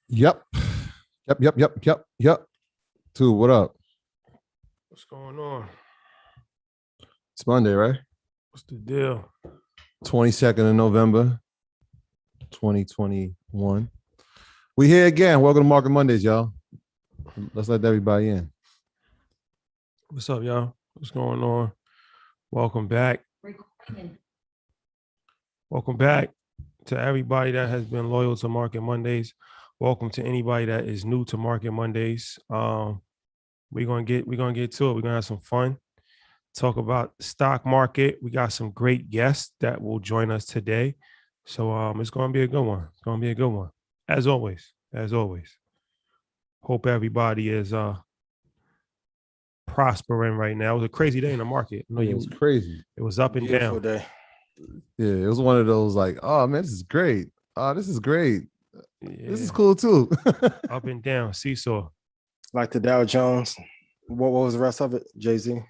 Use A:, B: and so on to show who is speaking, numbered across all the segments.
A: Yep. Yep. Two, what up?
B: What's going on?
A: It's Monday, right?
B: What's the deal?
A: 22nd of November, 2021. We here again. Welcome to Market Mondays, y'all. Let's let everybody in.
B: What's up, y'all? What's going on? Welcome back. Welcome back to everybody that has been loyal to Market Mondays. Welcome to anybody that is new to Market Mondays. We're gonna get to it. We're gonna have some fun. Talk about the stock market. We got some great guests that will join us today. So it's gonna be a good one. It's gonna be a good one. As always. Hope everybody is prospering right now. It was a crazy day in the market.
A: It was crazy.
B: It was up and
C: Beautiful
B: down.
C: day.
A: Yeah, it was one of those like, oh man, this is great. Oh, this is great.
B: Yeah.
A: This is cool too.
B: Up and down, seesaw.
C: Like the Dow Jones. What was the rest of it? Jay-Z.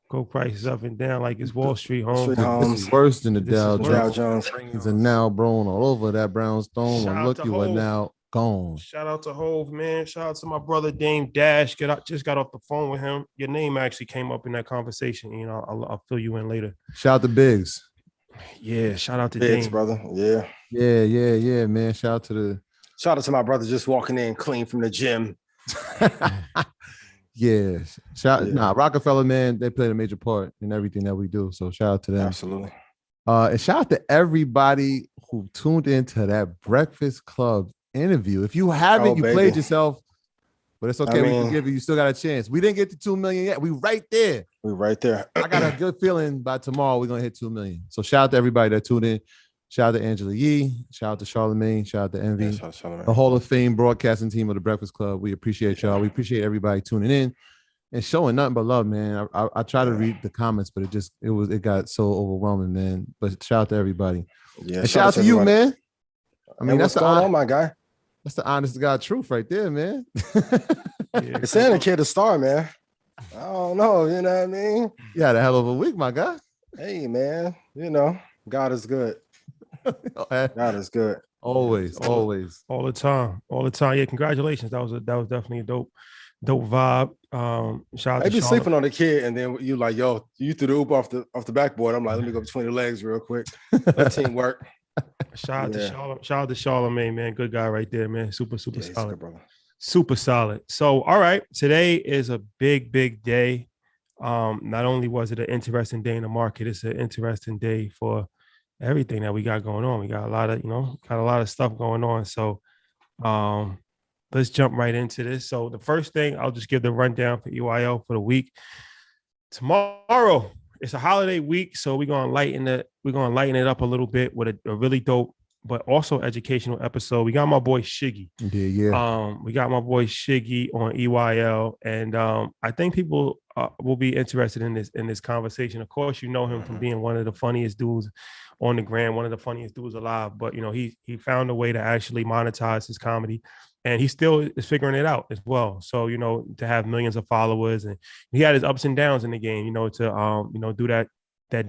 B: Gold prices up and down like it's Wall Street, home.
C: Street
A: This
C: homes.
A: is worse than the
B: This is
A: Dow
B: worse.
C: Dow
A: Jones.
C: Jones.
A: Rings are now blown all over that brownstone.
B: Shout
A: And
B: out
A: look,
B: to
A: you are
B: Hov.
A: now gone.
B: Shout out to Hove, man. Shout out to my brother Dame Dash. Just got off the phone with him. Your name actually came up in that conversation. You know, I'll fill you in later.
A: Shout out to Biggs.
B: Yeah, shout out to
C: Biggs,
B: Dame.
C: brother. Yeah.
A: Yeah, man. Shout out
C: to my brother just walking in clean from the gym.
A: Yeah. Rockefeller, man, they played a major part in everything that we do. So shout out to them.
C: Absolutely.
A: And shout out to everybody who tuned into that Breakfast Club interview. If you haven't, you played yourself, but it's okay. We forgive you. You still got a chance. We didn't get to 2 million yet. We right there. I got a good feeling by tomorrow we're gonna hit 2 million. So shout out to everybody that tuned in. Shout out to Angela Yee. Shout out to Charlemagne. Shout out to Envy.
C: Yeah, shout out to Charlemagne.
A: The Hall of Fame broadcasting team of the Breakfast Club. We appreciate y'all. We appreciate everybody tuning in and showing nothing but love, man. I try to read the comments, but it got so overwhelming, man. But shout out to everybody.
C: Yeah.
A: And shout out to you, man. I mean,
C: what's going on, my guy?
A: That's the honest to God truth right there, man.
C: You're saying the kid a star, man. I don't know, you know what I mean?
A: You had a hell of a week, my guy.
C: Hey, man, you know, God is good. God is good.
A: Always.
B: All the time. Yeah, congratulations. That was definitely a dope vibe. Shout out
C: I
B: to
C: be sleeping on the kid, and then you like, yo, you threw the oop off the backboard. I'm like, let me go between the legs real quick. Let teamwork.
B: Shout out to Charlemagne, man. Good guy right there, man. Super solid.
C: Good, brother.
B: Super solid. So, all right, today is a big day. Not only was it an interesting day in the market, it's an interesting day for everything that we got going on. We got a lot of stuff going on. So, let's jump right into this. So, the first thing, I'll just give the rundown for EYL for the week. Tomorrow, it's a holiday week, so we're gonna lighten it up a little bit with a really dope but also educational episode. We got my boy Shiggy.
A: Yeah.
B: We got my boy Shiggy on EYL, and I think people will be interested in this conversation. Of course, you know him from being one of the funniest dudes on the gram, one of the funniest dudes alive. But you know, he found a way to actually monetize his comedy, and he still is figuring it out as well. So you know, to have millions of followers, and he had his ups and downs in the game. You know, to do that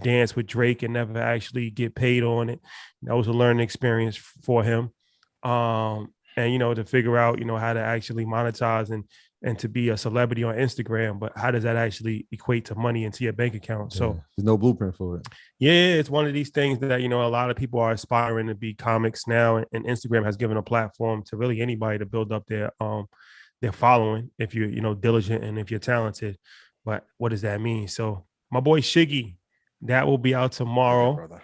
B: dance with Drake and never actually get paid on it. That was a learning experience for him. And, you know, to figure out, you know, how to actually monetize and to be a celebrity on Instagram, but how does that actually equate to money into your bank account? So
A: there's no blueprint for it.
B: Yeah, it's one of these things that, you know, a lot of people are aspiring to be comics now, and Instagram has given a platform to really anybody to build up their following if you're, you know, diligent and if you're talented. But what does that mean? So my boy Shiggy, that will be out tomorrow.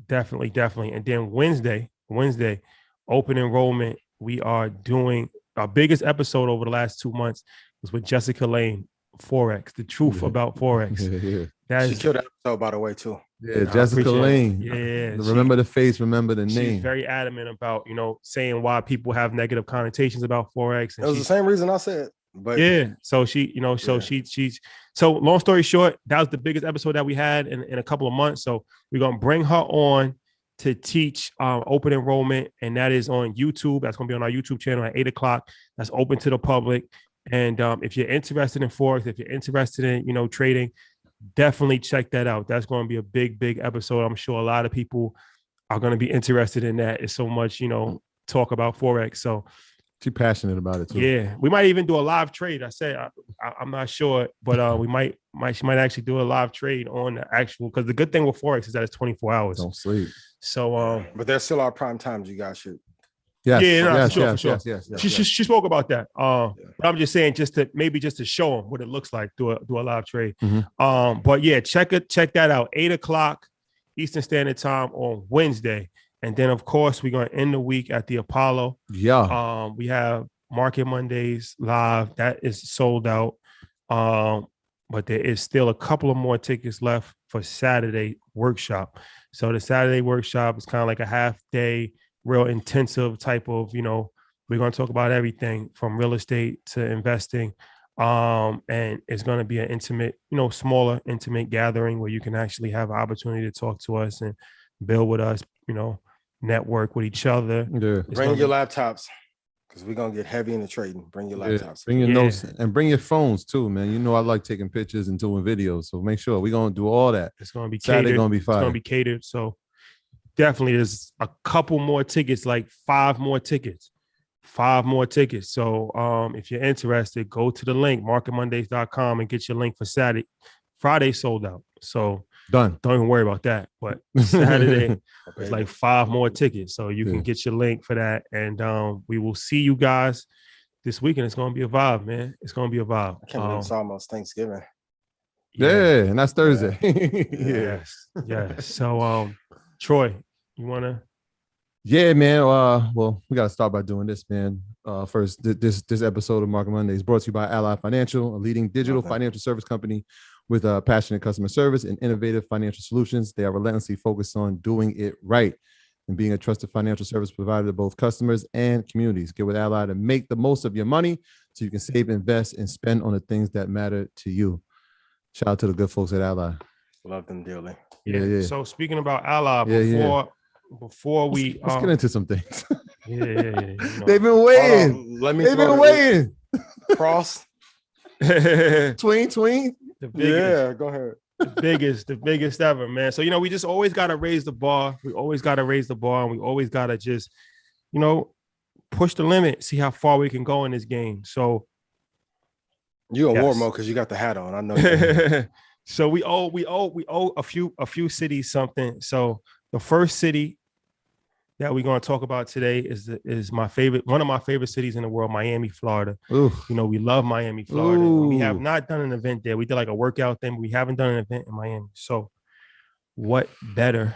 B: Definitely. And then Wednesday, open enrollment. We are doing our biggest episode over the last 2 months was with Jessica Lane, Forex, the truth about Forex.
C: She killed that episode, by the way, too.
A: Yeah, Jessica Lane.
B: Yeah.
A: Remember the face, remember the name.
B: She's very adamant about, you know, saying why people have negative connotations about Forex. And
C: it was the same reason I said. But
B: yeah, so she, you know, she's so long story short, that was the biggest episode that we had in a couple of months. So we're gonna bring her on to teach open enrollment, and that is on YouTube. That's gonna be on our YouTube channel at 8:00. That's open to the public. And if you're interested in Forex, if you're interested in, you know, trading, definitely check that out. That's going to be a big episode. I'm sure a lot of people are going to be interested in that. It's so much, you know, talk about Forex. So
A: she's passionate about it too.
B: Yeah, we might even do a live trade. I said I'm not sure, but she might actually do a live trade on the actual, because the good thing with Forex is that it's 24 hours.
A: Don't sleep.
B: So
C: but there's still our prime times you guys should.
A: Yes,
B: yeah, no,
A: yes,
B: for sure.
A: Yes.
B: She spoke about that. But I'm just saying, just to show them what it looks like, do a live trade.
A: Mm-hmm.
B: But yeah, check that out. 8:00 Eastern Standard Time on Wednesday. And then, of course, we're going to end the week at the Apollo.
A: Yeah.
B: We have Market Mondays live. That is sold out. But there is still a couple of more tickets left for Saturday workshop. So the Saturday workshop is kind of like a half day, real intensive type of, we're going to talk about everything from real estate to investing. And it's going to be an intimate, smaller, intimate gathering where you can actually have an opportunity to talk to us and build with us, network with each other.
A: Yeah.
C: Bring your laptops, because we're going to get heavy in the trading. Bring your laptops.
A: Bring your notes and bring your phones too, man. I like taking pictures and doing videos. So make sure we're going to do all that.
B: It's going to be
A: Saturday
B: catered.
A: Going to be fire.
B: It's going to be catered. So definitely there's a couple more tickets, like 5 more tickets. 5 more tickets. So if you're interested, go to the link, marketmondays.com, and get your link for Saturday. Friday sold out. So
A: done.
B: Don't even worry about that. But Saturday, it's like 5 more tickets. So you can get your link for that. And we will see you guys this weekend. It's going to be a vibe, man. It's going to be a vibe.
C: I can't believe it's almost Thanksgiving.
A: Yeah, and that's Thursday.
B: Yes. So Troy, you want to?
A: Yeah, man. Well, we got to start by doing this, man. First, this episode of Market Monday is brought to you by Ally Financial, a leading digital financial service company with passionate customer service and innovative financial solutions. They are relentlessly focused on doing it right and being a trusted financial service provider to both customers and communities. Get with Ally to make the most of your money so you can save, invest, and spend on the things that matter to you. Shout out to the good folks at Ally.
C: Love them dearly.
B: Yeah. So speaking about Ally, before
A: let's get into some things.
B: Yeah.
A: They've been waiting. They've been waiting.
C: Cross.
A: Tween.
C: Go ahead.
B: The biggest ever, man. So, we just always got to raise the bar. We always got to raise the bar, and we always got to just, push the limit, see how far we can go in this game. So
C: you in war mode because you got the hat on. I know.
B: So we owe a few cities something. So the first city that we're going to talk about today is one of my favorite cities in the world, Miami, Florida.
A: Ooh.
B: We love Miami, Florida.
A: Ooh.
B: We have not done an event there. We did like a workout thing, but we haven't done an event in Miami. So what better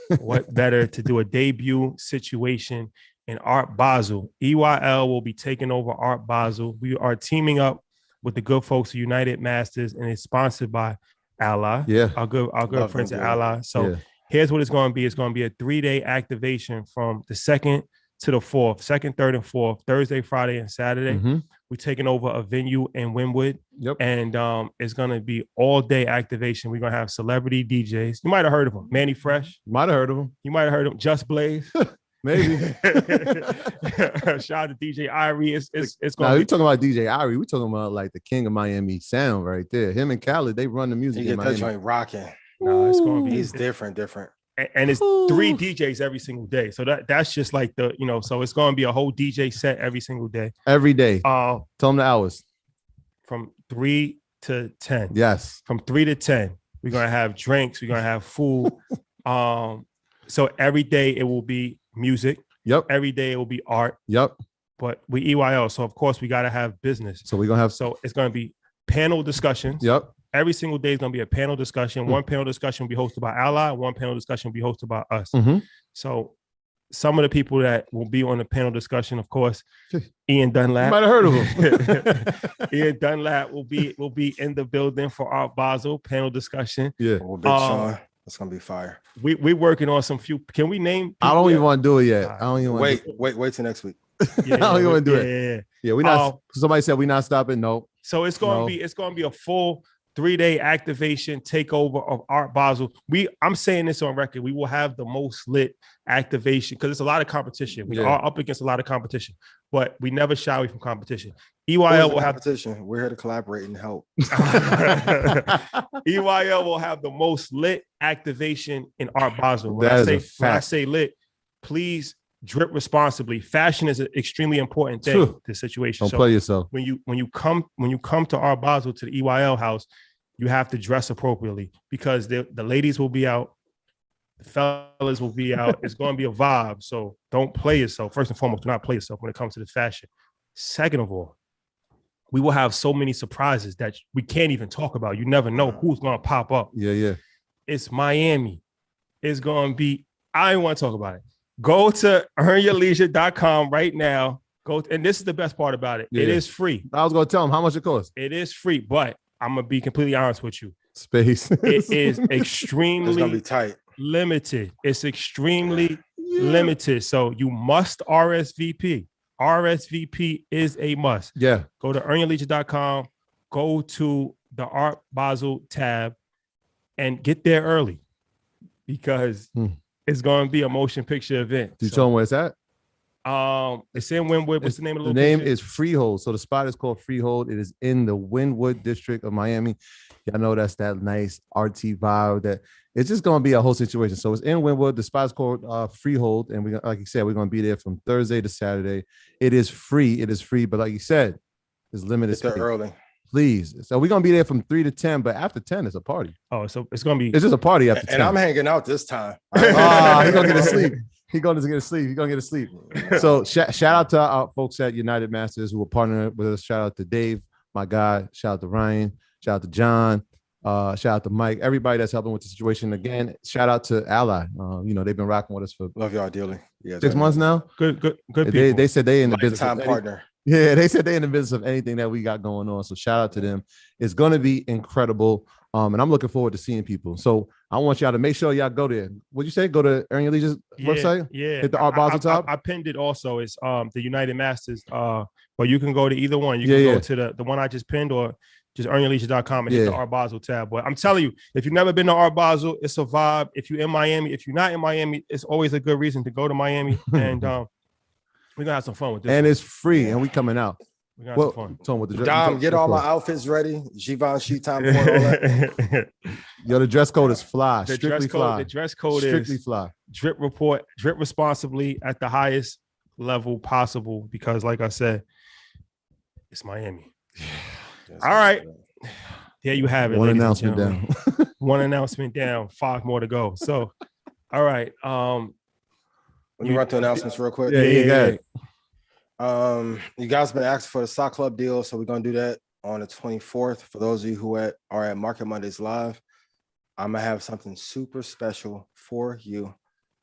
B: to do a debut situation in Art Basel? EYL will be taking over Art Basel. We are teaming up with the good folks at United Masters, and it's sponsored by Ally.
A: Yeah.
B: Our good friends at Ally. So here's what it's going to be. It's going to be a 3-day activation from the 2nd to the 4th, 2nd, 3rd, and 4th, Thursday, Friday, and Saturday.
A: Mm-hmm.
B: We're taking over a venue in Wynwood.
A: Yep.
B: And it's going to be all-day activation. We're going to have celebrity DJs. You might have heard of them. Manny Fresh.
A: Might have heard of them.
B: You might have heard of them. Just Blaze.
A: Maybe.
B: Shout out to DJ Irie. It's going
A: to be. We talking about DJ Irie. We talking about like the king of Miami sound right there. Him and Khaled, they run the music.
C: You get that joint rocking.
B: No, it's going to be.
C: He's different.
B: And it's 3 DJs every single day. So that's just like so it's going to be a whole DJ set every single day.
A: Every day. Tell them the hours.
B: From 3 to 10.
A: Yes.
B: From 3 to 10. We're going to have drinks. We're going to have food. So every day it will be music.
A: Yep.
B: Every day it will be art.
A: Yep.
B: But we EYL. So of course we got to have business.
A: So we're going to have.
B: So it's going to be panel discussions.
A: Yep.
B: Every single day is going to be a panel discussion. One panel discussion will be hosted by Ally. One panel discussion will be hosted by us.
A: Mm-hmm.
B: So some of the people that will be on the panel discussion, of course, Ian Dunlap.
A: You might have heard of him.
B: Ian Dunlap will be in the building for Art Basel panel discussion.
A: Yeah.
C: Big Sean. That's going to be fire.
B: We're working on some few. Can we name?
A: I don't even want to do it yet. I don't even
C: wait till next week.
A: I don't even want to do it. Yeah. We're not. Somebody said we're not stopping. No.
B: So it's going to be a full 3-day activation takeover of Art Basel. I'm saying this on record. We will have the most lit activation because it's a lot of competition. We are up against a lot of competition, but we never shy away from competition. EYL will have
C: competition. We're here to collaborate and help.
B: EYL will have the most lit activation in Art Basel. When I say lit, please drip responsibly. Fashion is an extremely important thing to the situation.
A: Don't play yourself.
B: When you come to Art Basel, to the EYL house, you have to dress appropriately because the ladies will be out, the fellas will be out. It's going to be a vibe. So don't play yourself. First and foremost, do not play yourself when it comes to the fashion. Second of all, we will have so many surprises that we can't even talk about. You never know who's going to pop up.
A: Yeah.
B: It's Miami. It's going to be, I don't want to talk about it. Go to earnyourleisure.com right now. And this is the best part about it. Yeah. It is free.
A: I was going to tell them how much it costs.
B: It is free, but I'm going to be completely honest with you.
A: Space.
B: It is extremely
C: it's gonna be tight.
B: Limited. It's extremely limited. So you must RSVP. RSVP is a must.
A: Yeah.
B: Go to earnyourleisure.com, go to the Art Basel tab, and get there early because it's going to be a motion picture event.
A: Did you tell them where it's at?
B: It's in Wynwood. What's the name of the
A: location?
B: The
A: name is Freehold. So the spot is called Freehold. It is in the Wynwood district of Miami. Y'all know that's that nice artsy vibe. That it's just gonna be a whole situation. So it's in Wynwood. The spot is called Freehold, and we, like you said, we're gonna be there from Thursday to Saturday. It is free. It is free, but like you said, it's limited space.
C: Early.
A: Please. So we're gonna be there from 3 to 10, but after 10, it's a party.
B: Oh, so it's gonna be.
A: It's just a party after 10.
C: And I'm hanging out this time.
A: He's gonna get to sleep. He's going to get to sleep. So shout out to our folks at United Masters who are partnering with us. Shout out to Dave, my guy. Shout out to Ryan. Shout out to John. Shout out to Mike. Everybody that's helping with the situation. Again, shout out to Ally. They've been rocking with us for
C: love y'all dearly. Yeah,
A: 6 months now.
B: Good people.
A: They said they in the business.
C: Time partner.
A: Yeah, they said they in the business of anything that we got going on. So shout out to them. It's going to be incredible. And I'm looking forward to seeing people. So I want y'all to make sure y'all go there. What'd you say? Go to Earn Your Leisure's website?
B: Yeah.
A: Hit the Art Basel top?
B: I pinned it also. It's the United Masters. But you can go to either one. You can go to the one I just pinned or just earnyourleisure.com and hit the Art Basel tab. But I'm telling you, if you've never been to Art Basel, it's a vibe. If you're in Miami, if you're not in Miami, it's always a good reason to go to Miami. And we're going to have some fun with this.
A: And it's free and we coming out.
B: We're going to have some fun.
A: With the
C: Dom, get all my outfits ready. Givenchy time for all that.
A: Yo, the dress code is fly. Strictly fly.
B: The dress code
A: strictly
B: is
A: fly.
B: Drip responsibly at the highest level possible because, like I said, it's Miami. All right. There you have it.
A: One announcement down.
B: One announcement down. 5 more to go. So, all right.
C: Let me run through announcements real quick.
A: Yeah.
C: You guys been asking for the Sock Club deal, so we're gonna do that on the 24th. For those of you who are at Market Mondays Live, I'm gonna have something super special for you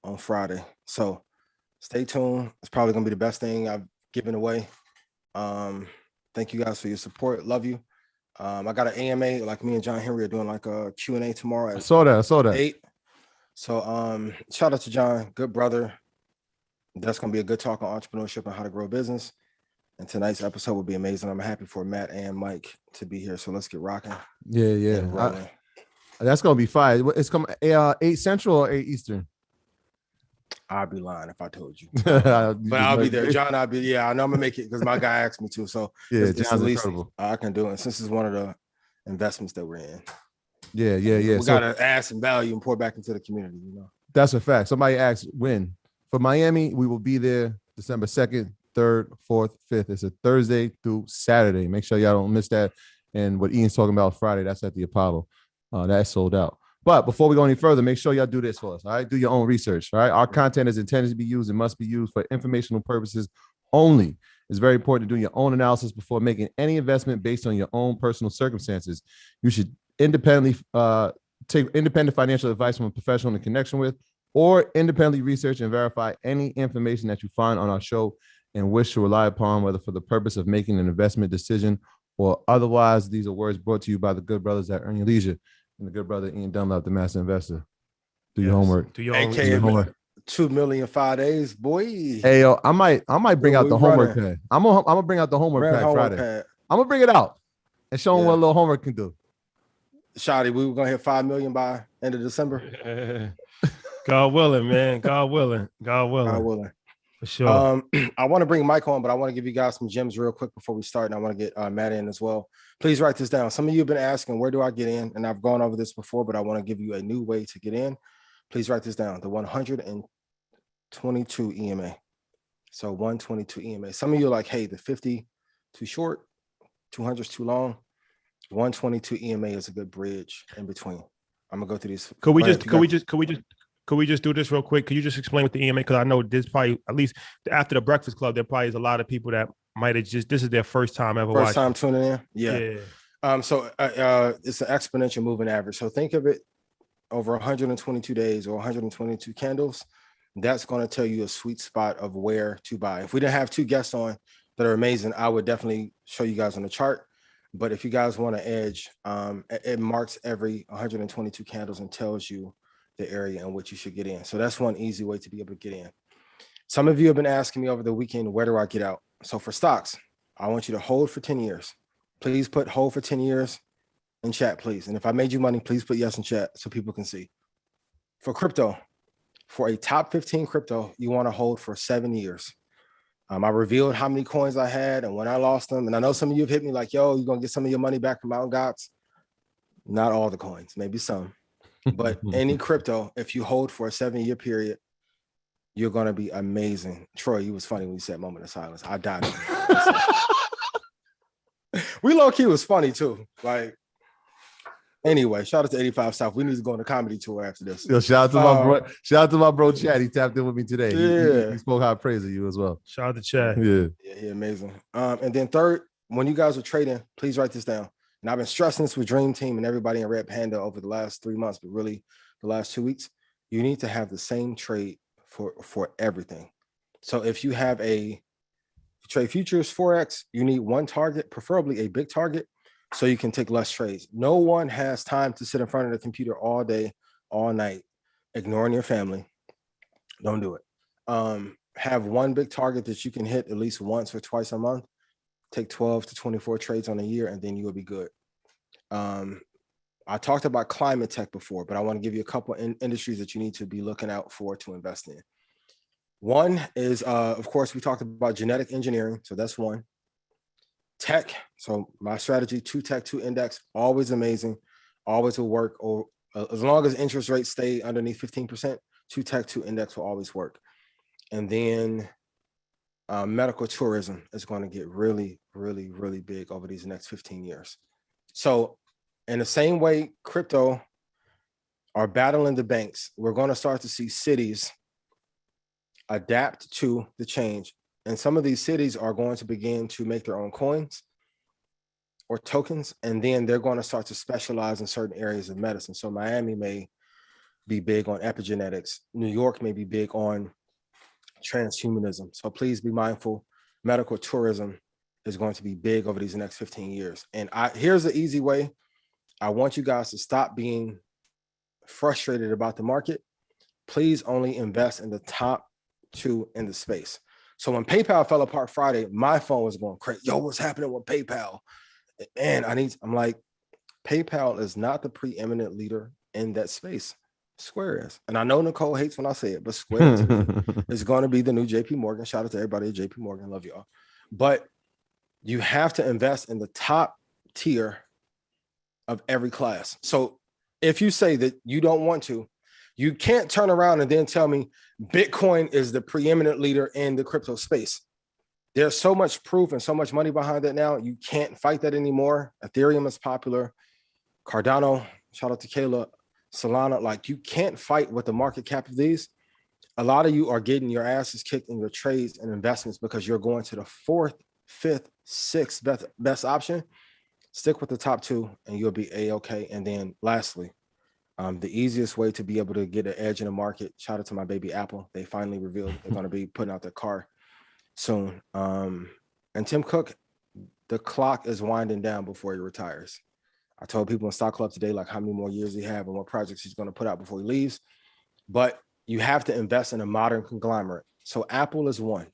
C: on Friday. So stay tuned. It's probably gonna be the best thing I've given away. Thank you guys for your support. Love you. I got an AMA, like me and John Henry are doing like a Q&A tomorrow.
A: I saw that.
C: 8. So shout out to John, good brother. That's going to be a good talk on entrepreneurship and how to grow a business. And tonight's episode will be amazing. I'm happy for Matt and Mike to be here. So let's get rocking.
A: Yeah. That's going to be fire. It's coming 8 Central or 8 Eastern?
C: I'd be lying if I told you. But I'll be there. John, I know I'm going to make it because my guy asked me to. So
A: John's
C: at least
A: incredible.
C: I can do it. Since it's one of the investments that we're in.
A: Yeah.
C: We got to add some value and pour back into the community,
A: That's a fact. Somebody asked when. For Miami, we will be there December 2nd, 3rd, 4th, 5th. It's a Thursday through Saturday. Make sure y'all don't miss that. And what Ian's talking about Friday, that's at the Apollo. That's sold out. But before we go any further, make sure y'all do this for us. All right. Do your own research. All right. Our content is intended to be used and must be used for informational purposes only. It's very important to do your own analysis before making any investment based on your own personal circumstances. You should independently take independent financial advice from a professional in connection with, or independently research and verify any information that you find on our show and wish to rely upon, whether for the purpose of making an investment decision or otherwise. These are words brought to you by the good brothers at Earn Your Leisure and the good brother Ian Dunlap, the master investor. Do your homework.
B: Do your
C: homework. 2 million 5 days, boy.
A: Hey, yo, I might bring out the homework pad. I'm gonna bring out the homework pad Friday. I'm gonna bring it out and show them what a little homework can do.
C: Shotty, we were gonna hit 5 million by end of December.
B: God willing, man. God willing. For sure.
C: I want to bring Mike on, but I want to give you guys some gems real quick before we start. And I want to get Matt in as well. Please write this down. Some of you have been asking, where do I get in? And I've gone over this before, but I want to give you a new way to get in. Please write this down. The 122 EMA. So 122 EMA. Some of you are like, hey, the 50 too short, 200 is too long. 122 EMA is a good bridge in between. I'm gonna go through these.
B: Could we just do this real quick? Could you just explain what the EMA? Because I know this probably, at least after the Breakfast Club, there probably is a lot of people that might have just, this is their first time ever watching.
C: First time tuning in. Yeah. So it's an exponential moving average. So think of it over 122 days or 122 candles. That's going to tell you a sweet spot of where to buy. If we didn't have two guests on that are amazing, I would definitely show you guys on the chart. But if you guys want to edge, it marks every 122 candles and tells you the area in which you should get in. So that's one easy way to be able to get in. Some of you have been asking me over the weekend, where do I get out? So for stocks, I want you to hold for 10 years. Please put hold for 10 years in chat, please. And if I made you money, please put yes in chat so people can see. For crypto, for a top 15 crypto, you want to hold for 7 years. I revealed how many coins I had and when I lost them. And I know some of you have hit me like, yo, you're going to get some of your money back from Mount Gox. Not all the coins, maybe some. But any crypto, if you hold for a 7-year period, you're going to be amazing. Troy, you was funny when you said moment of silence. I died. We low-key was funny too. Like, anyway, shout out to 85 South. We need to go on a comedy tour after this.
A: Yo, shout out to my bro. Shout out to my bro Chad. He tapped in with me today. He spoke high praise of you as well.
B: Shout out to Chad.
C: Yeah, amazing. And then third, when you guys are trading, please write this down. And I've been stressing this with Dream Team and everybody in Red Panda over the last 3 months, but really the last 2 weeks. You need to have the same trade for everything. So if you have trade futures, Forex, you need one target, preferably a big target, so you can take less trades. No one has time to sit in front of the computer all day, all night, ignoring your family. Don't do it. Have one big target that you can hit at least once or twice a month. Take 12 to 24 trades on a year, and then you will be good. I talked about climate tech before, but I want to give you a couple industries that you need to be looking out for to invest in. One is, of course, we talked about genetic engineering. So that's one. Tech. So my strategy, 2 tech, 2 index, always amazing, always will work. Or as long as interest rates stay underneath 15%, 2 tech, 2 index will always work. And then medical tourism is going to get really, really, really big over these next 15 years. So in the same way crypto are battling the banks, we're going to start to see cities adapt to the change. And some of these cities are going to begin to make their own coins or tokens, and then they're going to start to specialize in certain areas of medicine. So Miami may be big on epigenetics. New York may be big on transhumanism. So please be mindful. Medical tourism is going to be big over these next 15 years. And here's the easy way. I want you guys to stop being frustrated about the market. Please only invest in the top 2 in the space. So when PayPal fell apart Friday, my phone was going crazy. Yo, what's happening with PayPal? And I'm like, PayPal is not the preeminent leader in that space. Square is. And I know Nicole hates when I say it, but Square is going to be the new JP Morgan. Shout out to everybody at JP Morgan. Love y'all. But you have to invest in the top tier of every class. So if you say that you don't want to, you can't turn around and then tell me Bitcoin is the preeminent leader in the crypto space. There's so much proof and so much money behind that now. You can't fight that anymore. Ethereum is popular. Cardano, shout out to Kayla, Solana, like you can't fight with the market cap of these. A lot of you are getting your asses kicked in your trades and investments because you're going to the 4th, 5th, 6th best option. Stick with the top 2 and you'll be A-okay. And then lastly, the easiest way to be able to get an edge in the market, shout out to my baby Apple. They finally revealed they're going to be putting out their car soon. And Tim Cook, the clock is winding down before he retires. I told people in Stock Club today, like how many more years he have and what projects he's going to put out before he leaves. But you have to invest in a modern conglomerate. So Apple is one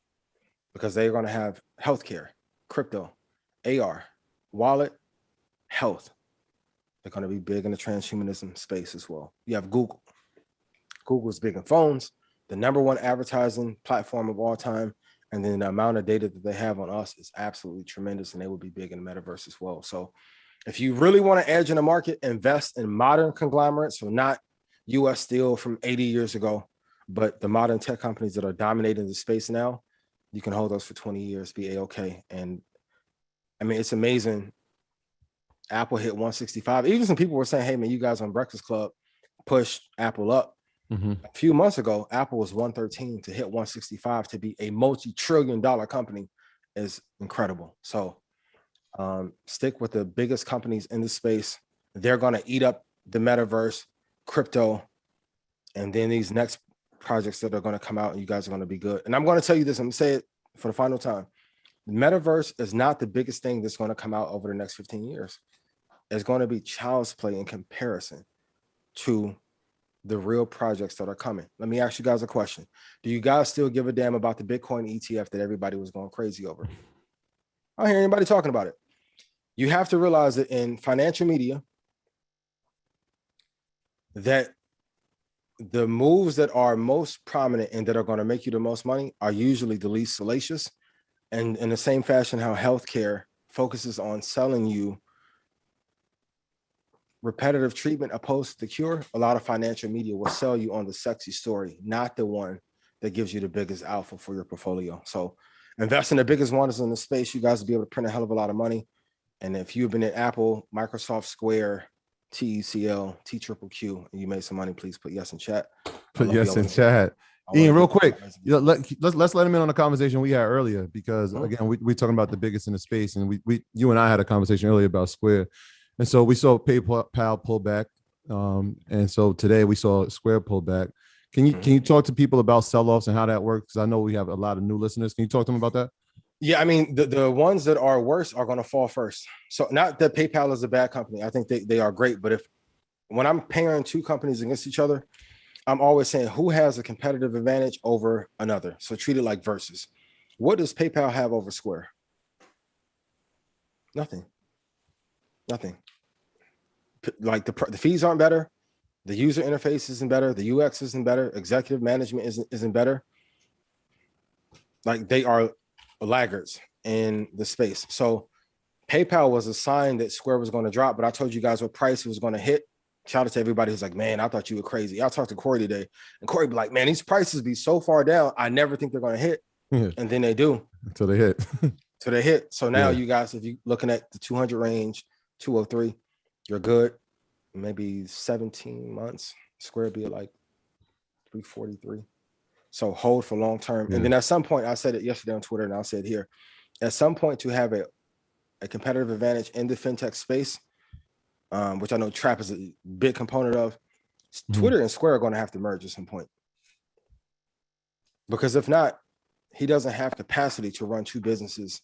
C: because they're going to have healthcare, crypto, AR, wallet, health. They're going to be big in the transhumanism space as well. You have Google. Google's big in phones, the #1 advertising platform of all time. And then the amount of data that they have on us is absolutely tremendous. And they will be big in the metaverse as well. So if you really want to edge in the market, invest in modern conglomerates. So not US Steel from 80 years ago, but the modern tech companies that are dominating the space now. You can hold those for 20 years, be a-okay. And I mean, it's amazing. Apple hit 165. Even some people were saying, hey, man, you guys on Breakfast Club pushed Apple up.
A: Mm-hmm.
C: A few months ago, Apple was 113. To hit 165 to be a multi-trillion-dollar company is incredible. So stick with the biggest companies in the space. They're going to eat up the metaverse, crypto, and then these next projects that are going to come out, and you guys are going to be good. And I'm going to tell you this, I'm going to say it for the final time. The metaverse is not the biggest thing that's going to come out over the next 15 years. It's going to be child's play in comparison to the real projects that are coming. Let me ask you guys a question. Do you guys still give a damn about the Bitcoin ETF that everybody was going crazy over? I don't hear anybody talking about it. You have to realize that in financial media, that the moves that are most prominent and that are going to make you the most money are usually the least salacious. And in the same fashion, how healthcare focuses on selling you repetitive treatment opposed to the cure, a lot of financial media will sell you on the sexy story, not the one that gives you the biggest alpha for your portfolio. So invest in the biggest ones in the space. You guys will be able to print a hell of a lot of money. And if you've been at Apple, Microsoft, Square, TECL, TQQQ, and you made some money, please put yes in chat.
A: Put yes in chat. Ian, real quick, let's let him in on the conversation we had earlier, because again, we're talking about the biggest in the space, and you and I had a conversation earlier about Square. And so we saw PayPal pull back. And so today we saw Square pull back. Can you talk to people about sell-offs and how that works? Because I know we have a lot of new listeners. Can you talk to them about that?
C: Yeah, I mean, the ones that are worse are going to fall first. So not that PayPal is a bad company. I think they are great. But when I'm pairing two companies against each other, I'm always saying who has a competitive advantage over another. So treat it like versus. What does PayPal have over Square? Nothing. Like the fees aren't better, the user interface isn't better, the UX isn't better, executive management isn't better. Like they are laggards in the space. So PayPal was a sign that Square was going to drop, but I told you guys what price it was going to hit. Shout out to everybody who's like, man, I thought you were crazy. I talked to Corey today, and Corey be like, man, these prices be so far down, I never think they're going to hit. And then they do.
A: Until they hit. So
C: now you guys, if you're looking at the 200 range, 203, you're good. Maybe 17 months, Square be at like 343. So hold for long term. And then at some point, I said it yesterday on Twitter, and I'll say it here. At some point, to have a competitive advantage in the fintech space, which I know Trap is a big component of, Twitter and Square are going to have to merge at some point. Because if not, he doesn't have capacity to run two businesses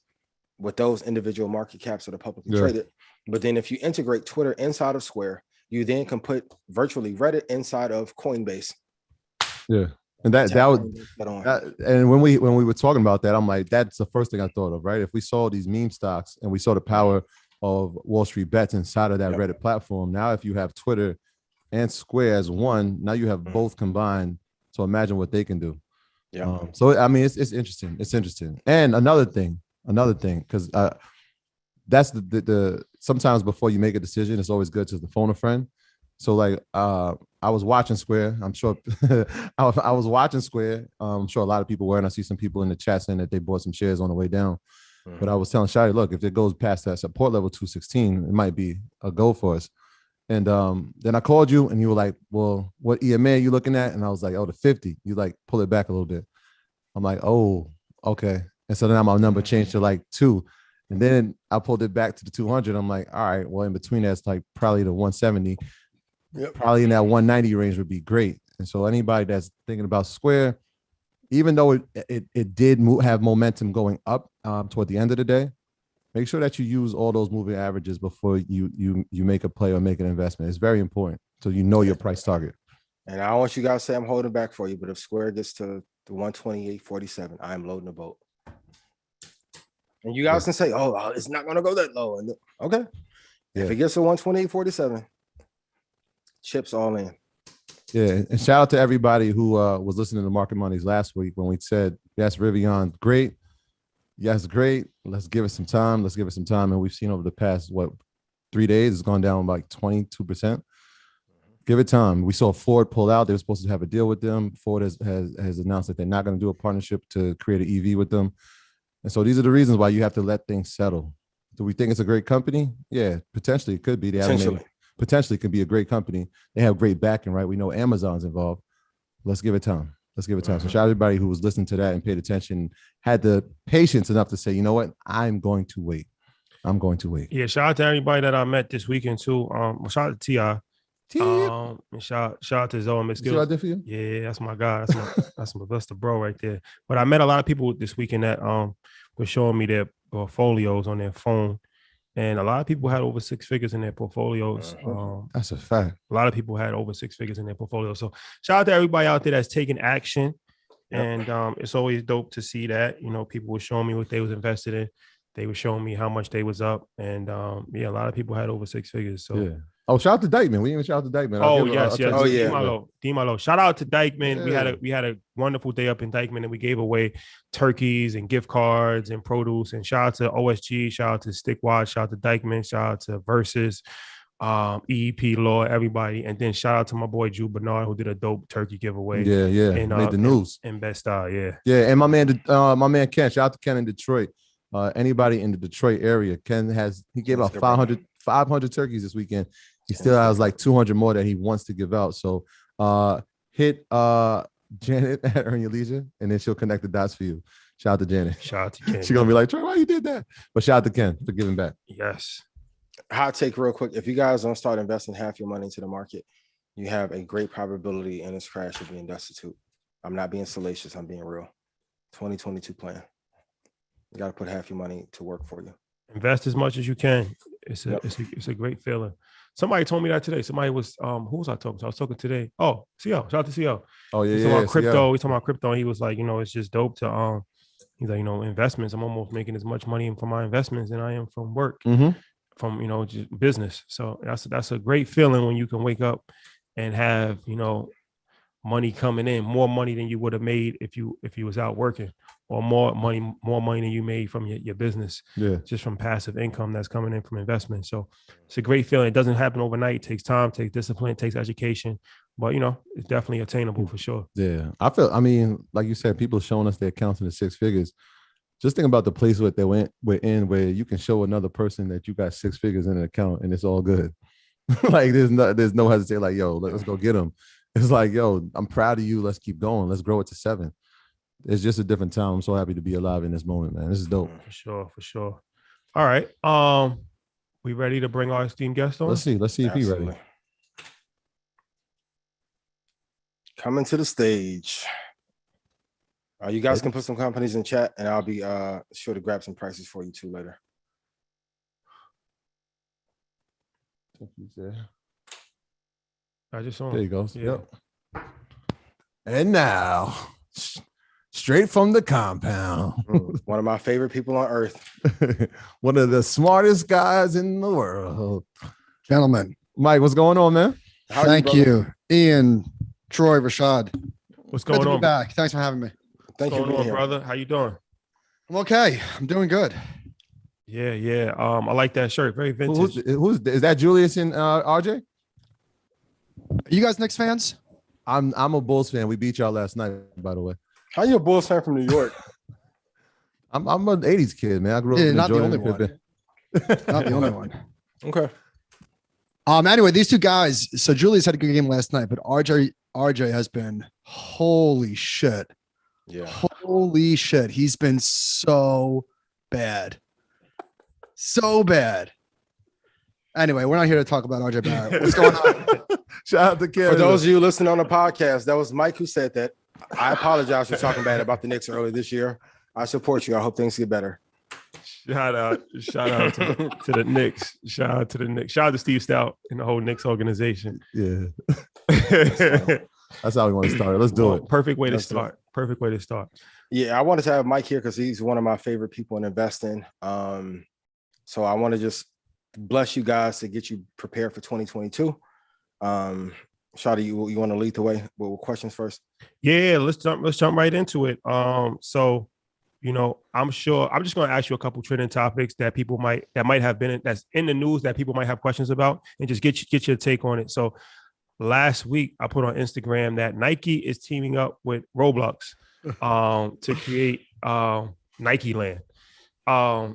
C: with those individual market caps that are publicly traded. But then if you integrate Twitter inside of Square, you then can put virtually Reddit inside of Coinbase.
A: Yeah. And and when we were talking about that, I'm like, that's the first thing I thought of, right? If we saw these meme stocks and we saw the power of Wall Street Bets inside of that Reddit platform, now if you have Twitter and Square as one, now you have both combined. So imagine what they can do. Yeah. So I mean, it's interesting. It's interesting. And another thing, because that's the sometimes before you make a decision, it's always good to phone a friend. So like I was watching Square. I'm sure I was watching Square. I'm sure a lot of people were, and I see some people in the chat saying that they bought some shares on the way down. But I was telling Shadi, look, if it goes past that support level 216, it might be a go for us. And then I called you and you were like, well, what EMA are you looking at? And I was like, oh, the 50. You like pull it back a little bit. I'm like, oh, okay. And so then my number changed to like 2. And then I pulled it back to the 200. I'm like, all right, well, in between that's like probably the 170. Probably in that 190 range would be great. And so anybody that's thinking about Square, even though it did have momentum going up toward the end of the day, make sure that you use all those moving averages before you make a play or make an investment. It's very important so you know your price target. And I don't want you guys to say I'm holding back for you, but if Square gets to the 128.47, I'm loading the boat. And you guys can say, oh, it's not going to go that low. And okay. If it gets to 128.47, chips all in. Yeah, and shout out to everybody who was listening to Market Mondays last week when we said, yes, Rivian, great. Yes, great. Let's give it some time. And we've seen over the past, 3 days, it's gone down like 22%. Give it time. We saw Ford pull out. They were supposed to have a deal with them. Ford has announced that they're not going to do a partnership to create an EV with them. And so these are the reasons why you have to let things settle. Do we think it's a great company? Yeah, potentially it could be. Potentially could be a great company. They have great backing, right? We know Amazon's involved. Let's give it time. So shout out to everybody who was listening to that and paid attention, had the patience enough to say, you know what? I'm going to wait. Yeah,
B: shout out to everybody that I met this weekend too. Shout out to T.I. And shout out to Zoe McSkill.
A: See what I did for you?
B: Yeah, that's my guy. That's the bro right there. But I met a lot of people this weekend that were showing me their portfolios on their phone. And a lot of people had over 6 figures in their portfolios.
A: That's a fact.
B: A lot of people had over 6 figures in their portfolio. So shout out to everybody out there that's taking action. Yep. And it's always dope to see that. You know, people were showing me what they was invested in. They were showing me how much they was up. And a lot of people had over 6 figures. So
A: yeah. Oh, shout out to Dykeman. We didn't shout out to Dykeman.
B: Yes. Oh, yeah. D-Malo. Shout out to Dykeman. Yeah. We had a wonderful day up in Dykeman, and we gave away turkeys and gift cards and produce. And shout out to OSG. Shout out to Stickwatch. Shout out to Dykeman. Shout out to Versus, EEP Law, everybody. And then shout out to my boy Drew Bernard, who did a dope turkey giveaway.
A: Yeah.
B: And,
A: made the news.
B: And Best Style, yeah.
A: Yeah, and my man Ken. Shout out to Ken in Detroit. Anybody in the Detroit area, Ken he gave out 500 turkeys this weekend. He still has like 200 more that he wants to give out. So hit Janet at Earn Your Leisure, and then she'll connect the dots for you. Shout out to Janet.
B: Shout out to Ken.
A: She's going to be like, Troy, why you did that? But shout out to Ken for giving back.
B: Yes.
C: Hot take real quick. If you guys don't start investing half your money into the market, you have a great probability in this crash of being destitute. I'm not being salacious. I'm being real. 2022 plan. You got to put half your money to work for you.
B: Invest as much as you can. It's a great feeling. Somebody told me that today. Somebody was who was I talking to? I was talking today. Oh, CO. Shout out to CO.
A: Oh yeah,
B: he's talking about crypto. He's talking about crypto. And he was like, it's just dope to he's like, investments. I'm almost making as much money from my investments than I am from work, from just business. So that's a great feeling when you can wake up and have money coming in, more money than you would have made if you was out working, or more money than you made from your business, just from passive income that's coming in from investment. So it's a great feeling. It doesn't happen overnight. It takes time, takes discipline, takes education, but it's definitely attainable for sure.
A: Yeah, I mean, like you said, people showing us their accounts in the 6 figures. Just think about the place we're in, where you can show another person that you got 6 figures in an account and it's all good. Like there's no hesitation. Like, yo, let's go get them. It's like, yo, I'm proud of you. Let's keep going. Let's grow it to 7. It's just a different time. I'm so happy to be alive in this moment, man. This is dope.
B: For sure. All right. We ready to bring our esteemed guest on?
A: Let's see if he's ready.
C: Coming to the stage. You guys can put some companies in chat, and I'll be sure to grab some prices for you too later.
B: I just saw him.
A: There he goes.
B: Yeah.
A: Yep. And now, straight from the compound.
C: One of my favorite people on earth.
A: One of the smartest guys in the world.
D: Gentlemen.
A: Mike, what's going on, man?
D: Thank you. Ian, Troy, Rashad.
B: What's going on?
D: Good to be back. Thanks for having me.
C: Thank you.
B: What's going on, brother? How you doing?
D: I'm okay. I'm doing good.
B: Yeah. I like that shirt. Very vintage.
A: Is that Julius and RJ?
D: Are you guys Knicks fans?
A: I'm a Bulls fan. We beat y'all last night, by the way.
C: How are you a Bulls fan from New York?
A: I'm an 80s kid, man. I grew up in
D: not the
A: Jordan
D: only one. Not the only one.
C: Okay.
D: Anyway, these two guys. So Julius had a good game last night, but RJ has been holy shit.
C: Yeah.
D: Holy shit. He's been so bad. So bad. Anyway, we're not here to talk about RJ Barrett. What's going on?
A: Shout out to Canada.
C: For those of you listening on the podcast, that was Mike who said that. I apologize for talking bad about the Knicks early this year. I support you. I hope things get better.
B: Shout out to the Knicks. Shout out to the Knicks. Shout out to Steve Stout and the whole Knicks organization.
A: Yeah. That's how we want to start. Let's do it.
B: Perfect way to start. Perfect way to start.
C: Yeah, I wanted to have Mike here because he's one of my favorite people in investing. So I want to just bless you guys to get you prepared for 2022. Shadi, you want to lead the way with questions first?
B: Yeah, let's jump right into it. So, I'm sure I'm just going to ask you a couple trending topics that might have been that's in the news that people might have questions about, and just get your take on it. So, last week I put on Instagram that Nike is teaming up with Roblox to create Nike Land.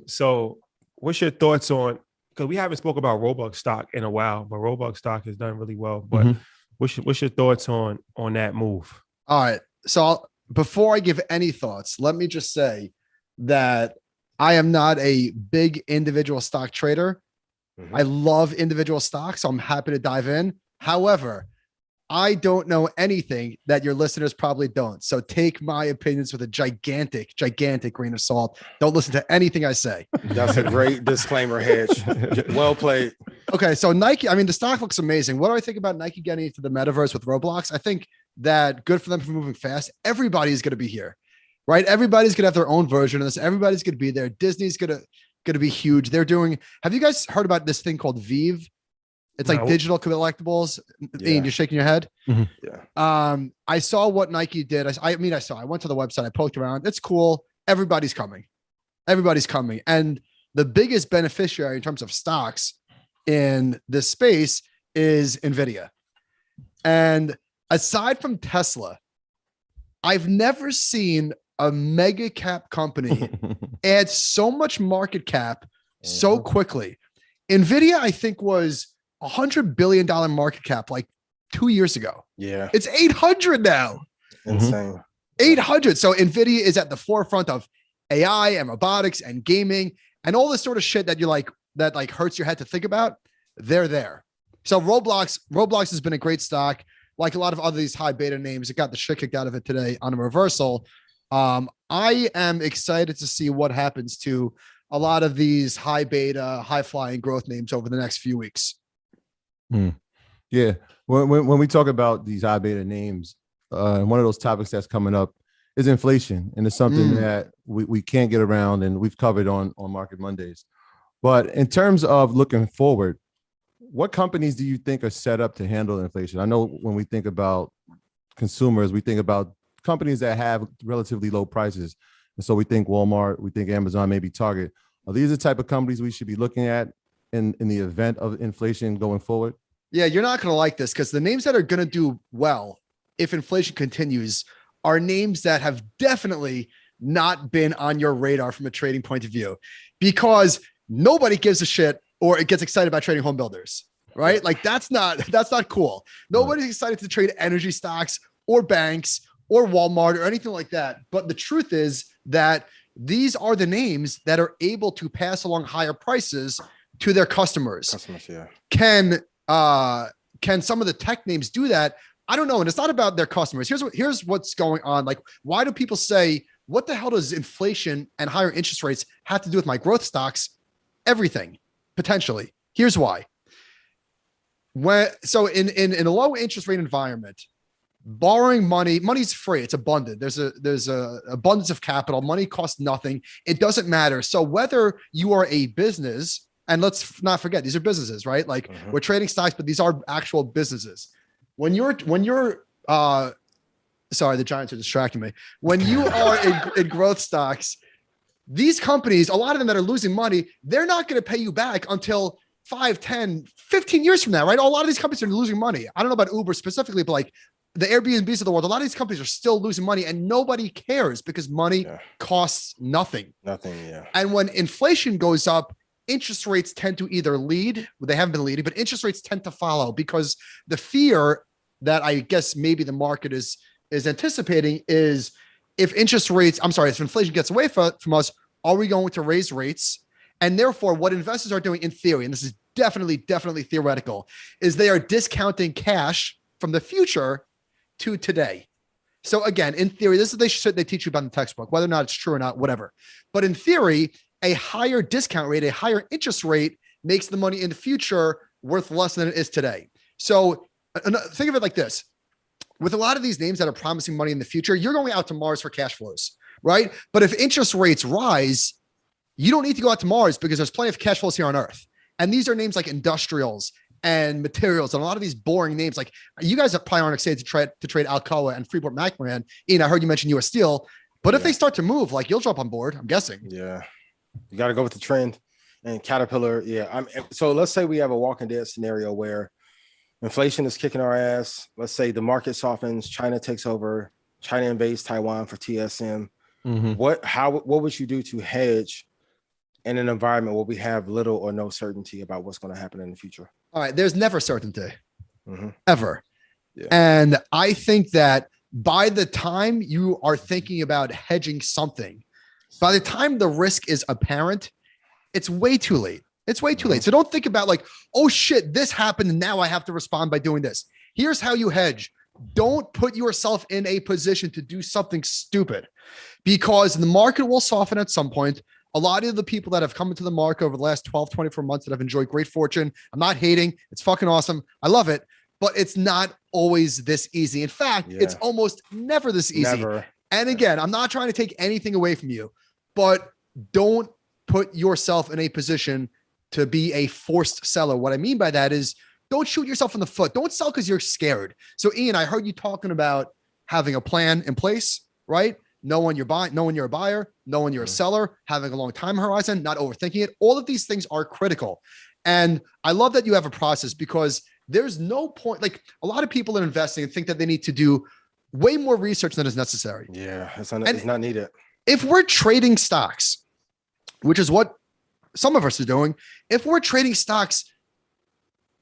B: So what's your thoughts on, because we haven't spoke about Roblox stock in a while, but Roblox stock has done really well. But what's your thoughts on that move?
D: All right. So before I give any thoughts, let me just say that I am not a big individual stock trader. I love individual stocks, so I'm happy to dive in. However, I don't know anything that your listeners probably don't. So take my opinions with a gigantic grain of salt. Don't listen to anything I say.
C: That's a great disclaimer, Hedge. Well played.
D: Okay, so Nike, I mean, the stock looks amazing. What do I think about Nike getting into the metaverse with Roblox? I think that good for them for moving fast. Everybody's going to be here, right? Everybody's going to have their own version of this. Everybody's going to be there. Disney's going to be huge. They're doing, have you guys heard about this thing called Vive? It's like digital collectibles. Yeah. Ian, you're shaking your head.
C: Yeah.
D: I saw what Nike did. I went to the website. I poked around. It's cool. Everybody's coming. And the biggest beneficiary in terms of stocks in this space is NVIDIA. And aside from Tesla, I've never seen a mega cap company add so much market cap so quickly. NVIDIA, I think, was $100 billion market cap like 2 years ago.
C: Yeah.
D: It's 800 now.
C: Insane.
D: 800. So NVIDIA is at the forefront of AI and robotics and gaming and all this sort of shit that that hurts your head to think about. They're there. So Roblox has been a great stock. Like a lot of other these high beta names, it got the shit kicked out of it today on a reversal. I am excited to see what happens to a lot of these high beta, high flying growth names over the next few weeks.
A: Yeah. When we talk about these high beta names, one of those topics that's coming up is inflation. And it's something that we can't get around, and we've covered on Market Mondays. But in terms of looking forward, what companies do you think are set up to handle inflation? I know when we think about consumers, we think about companies that have relatively low prices. And so we think Walmart, we think Amazon, maybe Target. Are these the type of companies we should be looking at in the event of inflation going forward?
D: Yeah, you're not going to like this because the names that are going to do well if inflation continues are names that have definitely not been on your radar from a trading point of view, because nobody gives a shit or it gets excited about trading home builders, right? Like that's not cool. Nobody's excited to trade energy stocks or banks or Walmart or anything like that. But the truth is that these are the names that are able to pass along higher prices to their customers.
C: Yeah.
D: Can some of the tech names do that? I don't know. And it's not about their customers. Here's what's going on. Like, why do people say, what the hell does inflation and higher interest rates have to do with my growth stocks? Everything, potentially. Here's why. So in a low interest rate environment, borrowing money's free. It's abundant. There's a abundance of capital. Money costs nothing. It doesn't matter. So whether you are a business, and let's not forget, these are businesses, right? Like we're trading stocks, but these are actual businesses. When you're sorry, the Giants are distracting me. When you are in growth stocks, these companies, a lot of them that are losing money, they're not going to pay you back until 5, 10, 15 years from now, right? A lot of these companies are losing money. I don't know about Uber specifically, but like the Airbnbs of the world, a lot of these companies are still losing money and nobody cares because money costs nothing.
C: Nothing, yeah.
D: And when inflation goes up, interest rates tend to either lead, they haven't been leading, but interest rates tend to follow because the fear that I guess maybe the market is anticipating is if inflation gets away from us, are we going to raise rates? And therefore, what investors are doing in theory, and this is definitely theoretical, is they are discounting cash from the future to today. So again, in theory, this is they teach you about in the textbook, whether or not it's true or not, whatever. But in theory, a higher discount rate, a higher interest rate makes the money in the future worth less than it is today. So think of it like this. With a lot of these names that are promising money in the future, you're going out to Mars for cash flows, right? But if interest rates rise, you don't need to go out to Mars because there's plenty of cash flows here on Earth. And these are names like industrials and materials and a lot of these boring names. Like you guys probably aren't excited to trade Alcoa and Freeport McMoran. Ian, I heard you mention US Steel, but if they start to move, like you'll jump on board, I'm guessing.
C: Yeah. You got to go with the trend. And Caterpillar, so let's say we have a Walking Dead scenario where Inflation is kicking our ass. Let's say the market softens, China takes over, China invades Taiwan for TSM. What would you do to hedge in an environment where we have little or no certainty about what's going to happen in the future?
D: All right, there's never certainty, ever. Yeah. And I think that by the time you are thinking about hedging something, by the time the risk is apparent, it's way too late. It's way too late. So don't think about like, oh shit, this happened and now I have to respond by doing this. Here's how you hedge. Don't put yourself in a position to do something stupid, because the market will soften at some point. A lot of the people that have come into the market over the last 12, 24 months that have enjoyed great fortune, I'm not hating. It's fucking awesome. I love it. But it's not always this easy. In fact, it's almost never this easy. Never. And again, I'm not trying to take anything away from you, but don't put yourself in a position to be a forced seller. What I mean by that is don't shoot yourself in the foot. Don't sell because you're scared. So Ian, I heard you talking about having a plan in place, right? Knowing you're buying, knowing you're a buyer, knowing you're a seller, having a long time horizon, not overthinking it. All of these things are critical. And I love that you have a process, because there's no point. Like, a lot of people in investing think that they need to do way more research than is necessary.
C: Yeah, it's not needed.
D: If we're trading stocks, which is what some of us are doing, if we're trading stocks,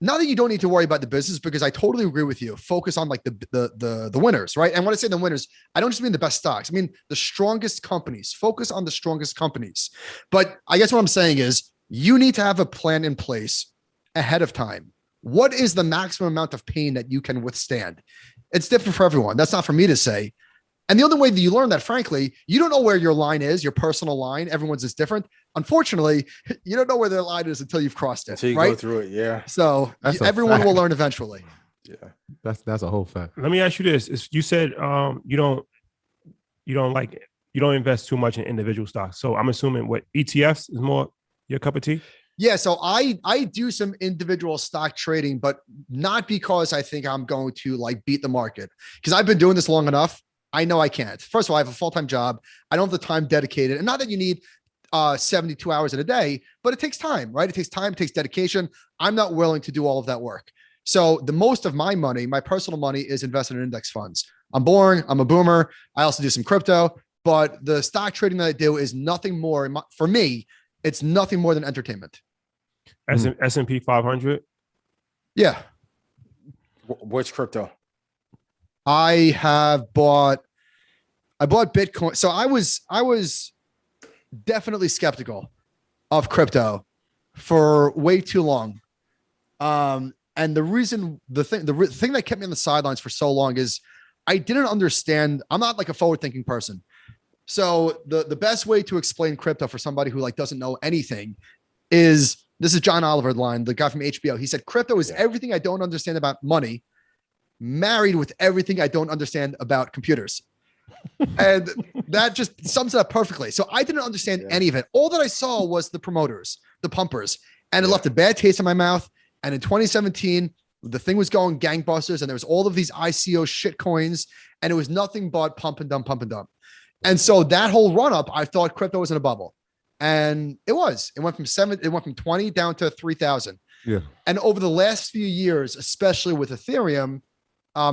D: not that you don't need to worry about the business, because I totally agree with you. Focus on like the winners, right? And when I say the winners, I don't just mean the best stocks. I mean the strongest companies. Focus on the strongest companies. But I guess what I'm saying is you need to have a plan in place ahead of time. What is the maximum amount of pain that you can withstand? It's different for everyone. That's not for me to say. And the only way that you learn that, frankly, you don't know where your line is, your personal line. Everyone's is different. Unfortunately, you don't know where their line is until you've crossed it.
C: Until you go through it, yeah.
D: So everyone will learn eventually.
A: Yeah, that's a whole fact.
B: Let me ask you this: you said you don't invest too much in individual stocks. So I'm assuming what ETFs is more your cup of tea.
D: Yeah, so I do some individual stock trading, but not because I think I'm going to like beat the market, because I've been doing this long enough. I know I can't. First of all, I have a full-time job. I don't have the time dedicated. And not that you need 72 hours in a day, but it takes time, right? It takes time, it takes dedication. I'm not willing to do all of that work. So the most of my money, my personal money, is invested in index funds. I'm boring. I'm a boomer. I also do some crypto, but the stock trading that I do is nothing more. For me, it's nothing more than entertainment.
B: S&P 500?
D: Yeah.
C: Which crypto?
D: I bought Bitcoin. So I was definitely skeptical of crypto for way too long. And the thing that kept me on the sidelines for so long is I didn't understand. I'm not like a forward-thinking person. So the best way to explain crypto for somebody who like doesn't know anything is, this is John Oliver line, the guy from HBO. He said, crypto is everything I don't understand about money, married with everything I don't understand about computers. And that just sums it up perfectly. So I didn't understand any of it. All that I saw was the promoters, the pumpers, and it left a bad taste in my mouth. And in 2017, the thing was going gangbusters, and there was all of these ICO shit coins, and it was nothing but pump and dump. And so that whole run up, I thought crypto was in a bubble, and it was. It went from 20 down to 3,000.
A: Yeah.
D: And over the last few years, especially with Ethereum,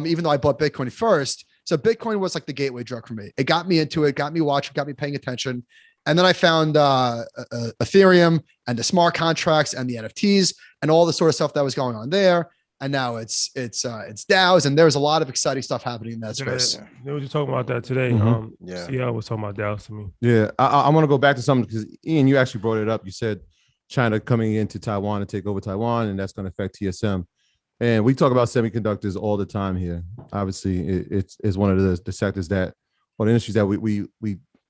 D: even though I bought Bitcoin first, so Bitcoin was like the gateway drug for me. It got me into it, got me watching, got me paying attention. And then I found Ethereum and the smart contracts and the NFTs and all the sort of stuff that was going on there. And now it's DAOs, and there's a lot of exciting stuff happening in that space.
B: They were just talking about that today. CL was talking about DAOs to me.
A: Yeah, I want to go back to something, because Ian, you actually brought it up. You said China coming into Taiwan to take over Taiwan, and that's going to affect TSM. And we talk about semiconductors all the time here. Obviously, it's one of the sectors that, or the industries that we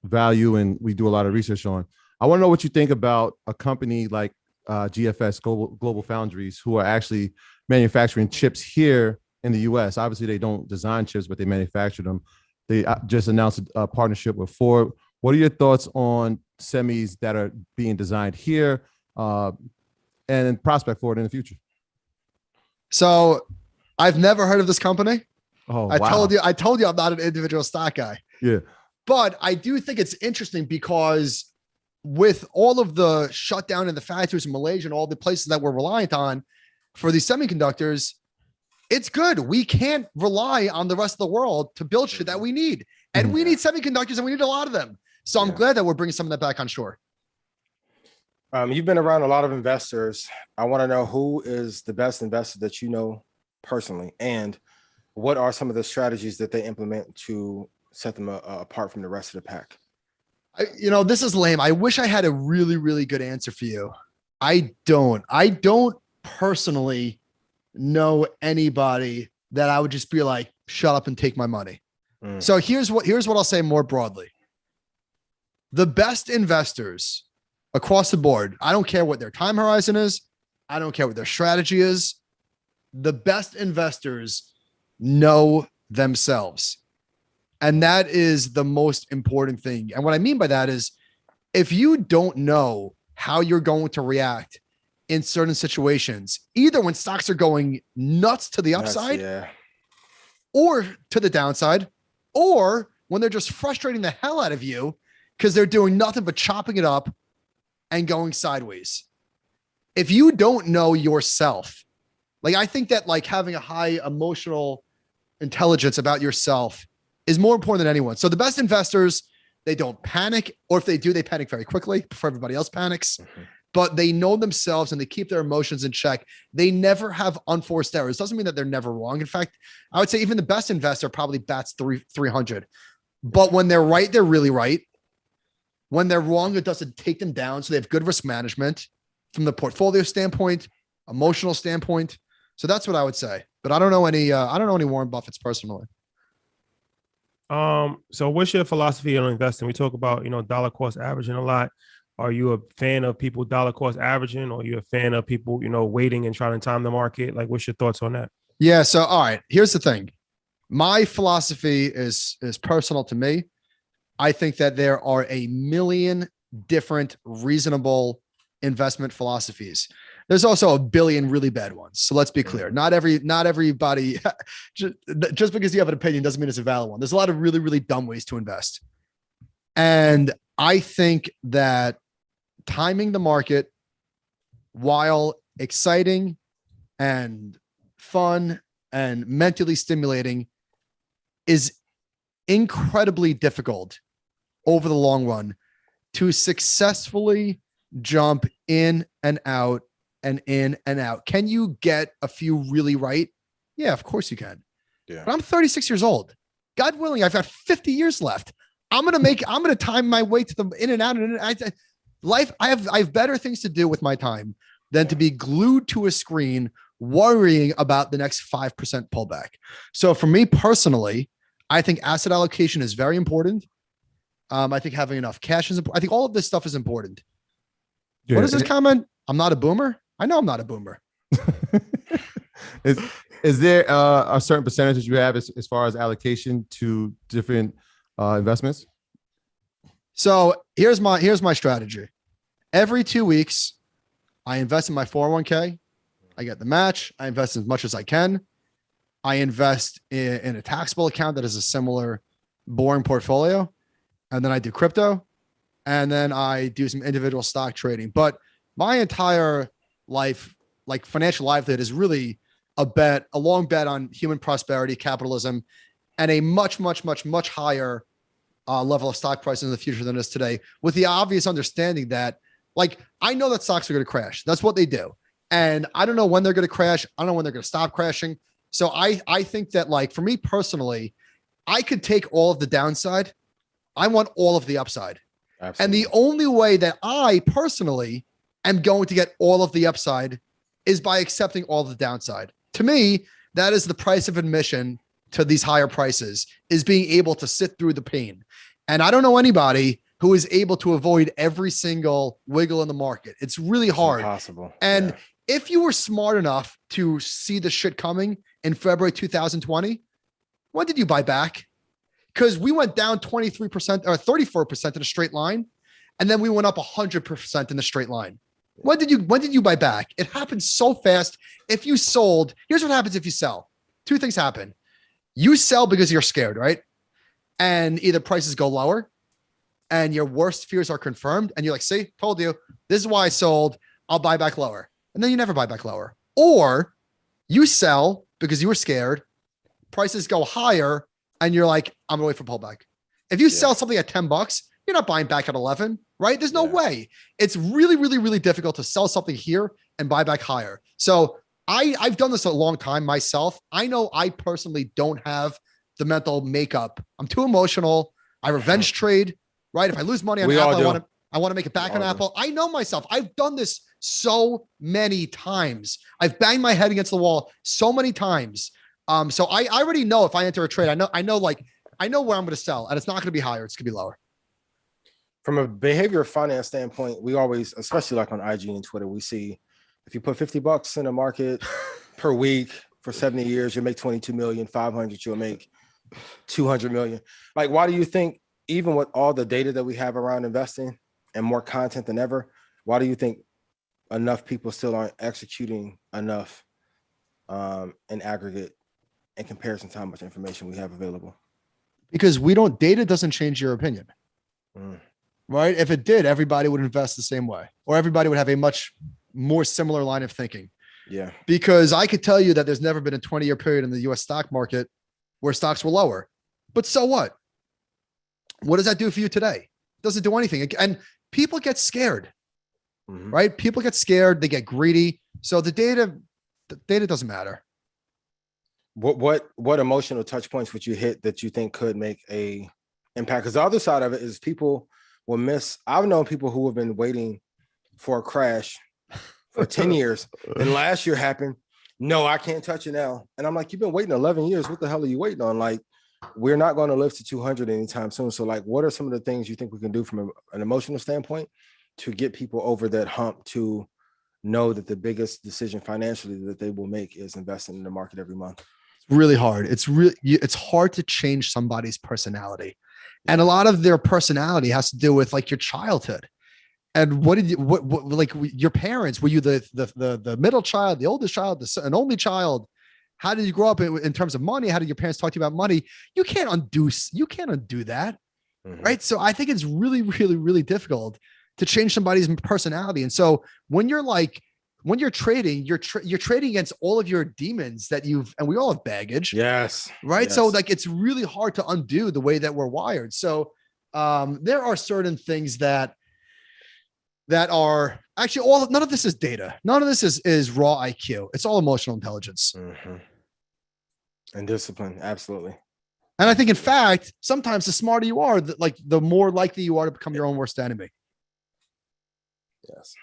A: value and we do a lot of research on. I want to know what you think about a company like GFS, Global Foundries, who are actually manufacturing chips here in the U.S. Obviously, they don't design chips, but they manufacture them. They just announced a partnership with Ford. What are your thoughts on semis that are being designed here and prospect for it in the future?
D: So I've never heard of this company.
A: Oh,
D: I told you I'm not an individual stock guy.
A: Yeah.
D: But I do think it's interesting, because with all of the shutdown in the factories in Malaysia and all the places that we're reliant on for these semiconductors, it's good. We can't rely on the rest of the world to build shit that we need. And we need semiconductors, and we need a lot of them. So I'm glad that we're bringing some of that back on shore.
C: You've been around a lot of investors. I want to know who is the best investor that you know personally, and what are some of the strategies that they implement to set them apart from the rest of the pack?
D: This is lame. I wish I had a really, really good answer for you. I don't personally know anybody that I would just be like, shut up and take my money. So here's what I'll say more broadly. The best investors across the board, I don't care what their time horizon is. I don't care what their strategy is. The best investors know themselves. And that is the most important thing. And what I mean by that is, if you don't know how you're going to react in certain situations, either when stocks are going nuts to the upside or to the downside, or when they're just frustrating the hell out of you because they're doing nothing but chopping it up and going sideways. If you don't know yourself, like, I think that like having a high emotional intelligence about yourself is more important than anyone. So the best investors, they don't panic, or if they do, they panic very quickly before everybody else panics. But they know themselves and they keep their emotions in check. They never have unforced errors. Doesn't mean that they're never wrong. In fact, I would say even the best investor probably bats 300. But when they're right, they're really right. When they're wrong, it doesn't take them down. So they have good risk management from the portfolio standpoint, emotional standpoint. So that's what I would say. But I don't know any Warren Buffetts personally.
B: So what's your philosophy on investing? We talk about, dollar cost averaging a lot. Are you a fan of people dollar cost averaging, or are you a fan of people, waiting and trying to time the market? Like, what's your thoughts on that?
D: Yeah. So, all right, here's the thing. My philosophy is personal to me. I think that there are a million different reasonable investment philosophies. There's also a billion really bad ones. So let's be clear. Not everybody, just because you have an opinion doesn't mean it's a valid one. There's a lot of really, really dumb ways to invest. And I think that timing the market, while exciting and fun and mentally stimulating, is incredibly difficult over the long run to successfully jump in and out and in and out. Can you get a few really right? Yeah, of course you can. Yeah. But I'm 36 years old. God willing, I've got 50 years left. I'm going to time my way to the in and out. And life, I have better things to do with my time than to be glued to a screen worrying about the next 5% pullback. So for me personally, I think asset allocation is very important. I think having enough cash is important. I think all of this stuff is important. Yeah. What is this comment? I'm not a boomer. I know I'm not a boomer.
A: Is there a certain percentage you have as far as allocation to different investments?
D: So here's my strategy. Every 2 weeks, I invest in my 401k. I get the match. I invest as much as I can. I invest in a taxable account that is a similar boring portfolio. And then I do crypto. And then I do some individual stock trading. But my entire life, like financial livelihood, is really a long bet on human prosperity, capitalism, and a much, much, much, much higher level of stock prices in the future than it is today, with the obvious understanding that, like, I know that stocks are going to crash. That's what they do. And I don't know when they're going to crash. I don't know when they're going to stop crashing. So I think that, like, for me personally, I could take all of the downside. I want all of the upside. Absolutely. And the only way that I personally am going to get all of the upside is by accepting all of the downside. To me, that is the price of admission to these higher prices, is being able to sit through the pain. And I don't know anybody who is able to avoid every single wiggle in the market. It's really hard.
C: It's impossible.
D: And if you were smart enough to see the shit coming in February 2020, when did you buy back? Because we went down 23% or 34% in a straight line, and then we went up 100% in the straight line. When did you buy back? It happens so fast. If you sold, here's what happens if you sell. Two things happen. You sell because you're scared, right? And either prices go lower and your worst fears are confirmed. And you're like, see, told you, this is why I sold. I'll buy back lower. And then you never buy back lower. Or you sell because you were scared. Prices go higher and you're like, I'm gonna wait for pullback. If you sell something at $10, you're not buying back at 11, right? There's no way. It's really, really, really difficult to sell something here and buy back higher. So I've done this a long time myself. I know I personally don't have the mental makeup. I'm too emotional. I revenge trade, right? If I lose money on Apple, I want to make it back on Apple. I know myself. I've done this so many times. I've banged my head against the wall so many times. So I already know if I enter a trade, I know where I'm going to sell, and it's not going to be higher. It's going to be lower.
C: From a behavior finance standpoint, we always, especially like on IG and Twitter, we see if you put $50 in the market per week for 70 years, you'll make 22 million, 500, you'll make 200 million. Like, why do you think, even with all the data that we have around investing and more content than ever, why do you think enough people still aren't executing enough in aggregate in comparison to how much information we have available?
D: Because data doesn't change your opinion, right? If it did, everybody would invest the same way, or everybody would have a much more similar line of thinking.
C: Yeah.
D: Because I could tell you that there's never been a 20-year period in the US stock market where stocks were lower, but so what? What does that do for you today? It doesn't do anything. And people get scared, right? People get scared. They get greedy. So the data doesn't matter.
C: What emotional touch points would you hit that you think could make a impact? Because the other side of it is people will miss. I've known people who have been waiting for a crash for 10 years. And last year happened. No, I can't touch it now. And I'm like, you've been waiting 11 years. What the hell are you waiting on? Like, we're not going to live to 200 anytime soon. So like, what are some of the things you think we can do from an emotional standpoint to get people over that hump to know that the biggest decision financially that they will make is investing in the market every month?
D: Really hard. It's hard to change somebody's personality. And a lot of their personality has to do with like your childhood. And what like your parents, were you the middle child, the oldest child, an only child? How did you grow up in terms of money? How did your parents talk to you about money? You can't undo that. Right. So I think it's really, really, really difficult to change somebody's personality. And so when you're trading, you're trading against all of your demons and we all have baggage.
C: Yes.
D: Right.
C: Yes.
D: So like, it's really hard to undo the way that we're wired. So there are certain things that are actually none of this is data. None of this is raw IQ. It's all emotional intelligence.
C: And discipline. Absolutely.
D: And I think, in fact, sometimes the smarter you are, the more likely you are to become your own worst enemy.
C: Yes.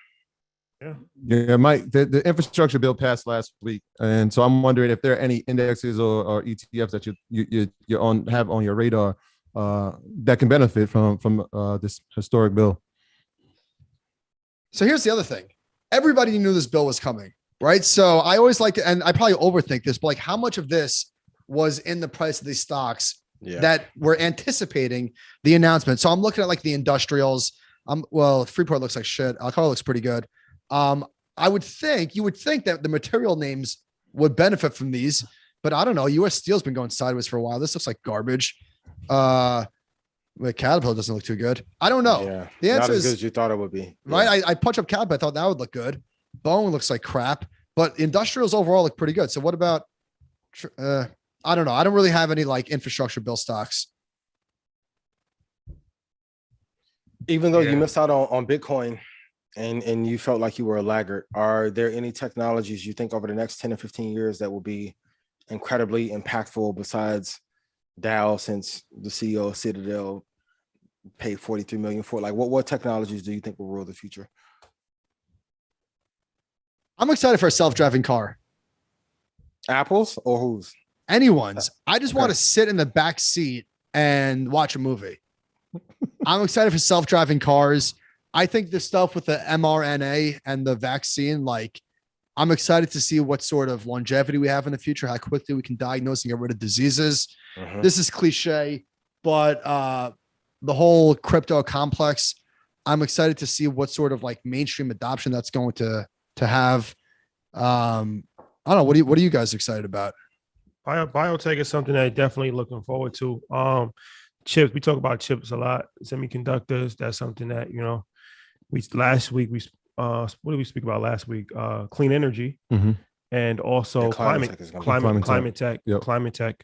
A: Yeah, Mike, the infrastructure bill passed last week. And so I'm wondering if there are any indexes or ETFs that you have on your radar that can benefit from this historic bill.
D: So here's the other thing. Everybody knew this bill was coming, right? So I always like to, and I probably overthink this, but like, how much of this was in the price of these stocks that were anticipating the announcement? So I'm looking at like the industrials. Freeport looks like shit. Alcoa looks pretty good. You would think that the material names would benefit from these, but I don't know. US Steel's been going sideways for a while. This looks like garbage. Caterpillar doesn't look too good. I don't know.
C: Yeah,
D: the answer
C: not as
D: is
C: good as you thought it would be.
D: Right. I punch up Caterpillar. I thought that would look good. Bone looks like crap, but industrials overall look pretty good. So what about, I don't know. I don't really have any like infrastructure bill stocks.
C: Even though you missed out on Bitcoin and you felt like you were a laggard, are there any technologies you think over the next 10 or 15 years that will be incredibly impactful besides Dow, since the CEO of Citadel paid $43 million for it? Like, what technologies do you think will rule the future?
D: I'm excited for a self-driving car.
C: Apple's or whose?
D: Anyone's. I just want to sit in the back seat and watch a movie. I'm excited for self-driving cars. I think the stuff with the mRNA and the vaccine, like, I'm excited to see what sort of longevity we have in the future, how quickly we can diagnose and get rid of diseases. This is cliche, but the whole crypto complex, I'm excited to see what sort of like mainstream adoption that's going to have. I don't know. What are you guys excited about?
B: Biotech is something that I'm definitely looking forward to. Chips, we talk about chips a lot. Semiconductors, that's something that, what did we speak about last week? Clean energy. and also climate tech.
A: Yep.
B: Climate tech.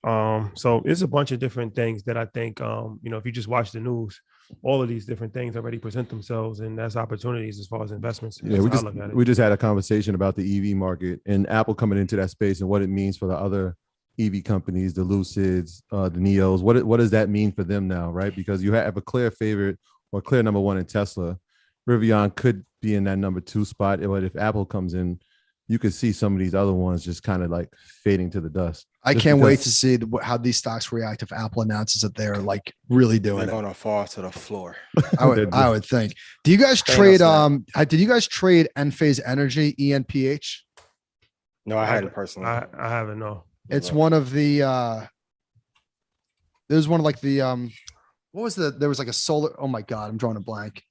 B: So it's a bunch of different things that I think, if you just watch the news, all of these different things already present themselves, and that's opportunities as far as investments.
A: Yeah, we just had a conversation about the EV market and Apple coming into that space and what it means for the other EV companies, the Lucids, the Neos. What does that mean for them now, right? Because you have a clear favorite or clear number one in Tesla. Rivian could be in that number 2 spot, but if Apple comes in, you could see some of these other ones just kind of like fading to the dust.
D: I can't wait to see how these stocks react if Apple announces that they're like really doing
C: they're
D: it.
C: going to fall to the floor.
D: I would think. Do you guys trade? Did you guys trade Enphase Energy (ENPH)?
C: No, I hadn't personally.
B: I haven't. No.
D: It's one of the. There's one of like the What was there was like a solar. Oh my god, I'm drawing a blank.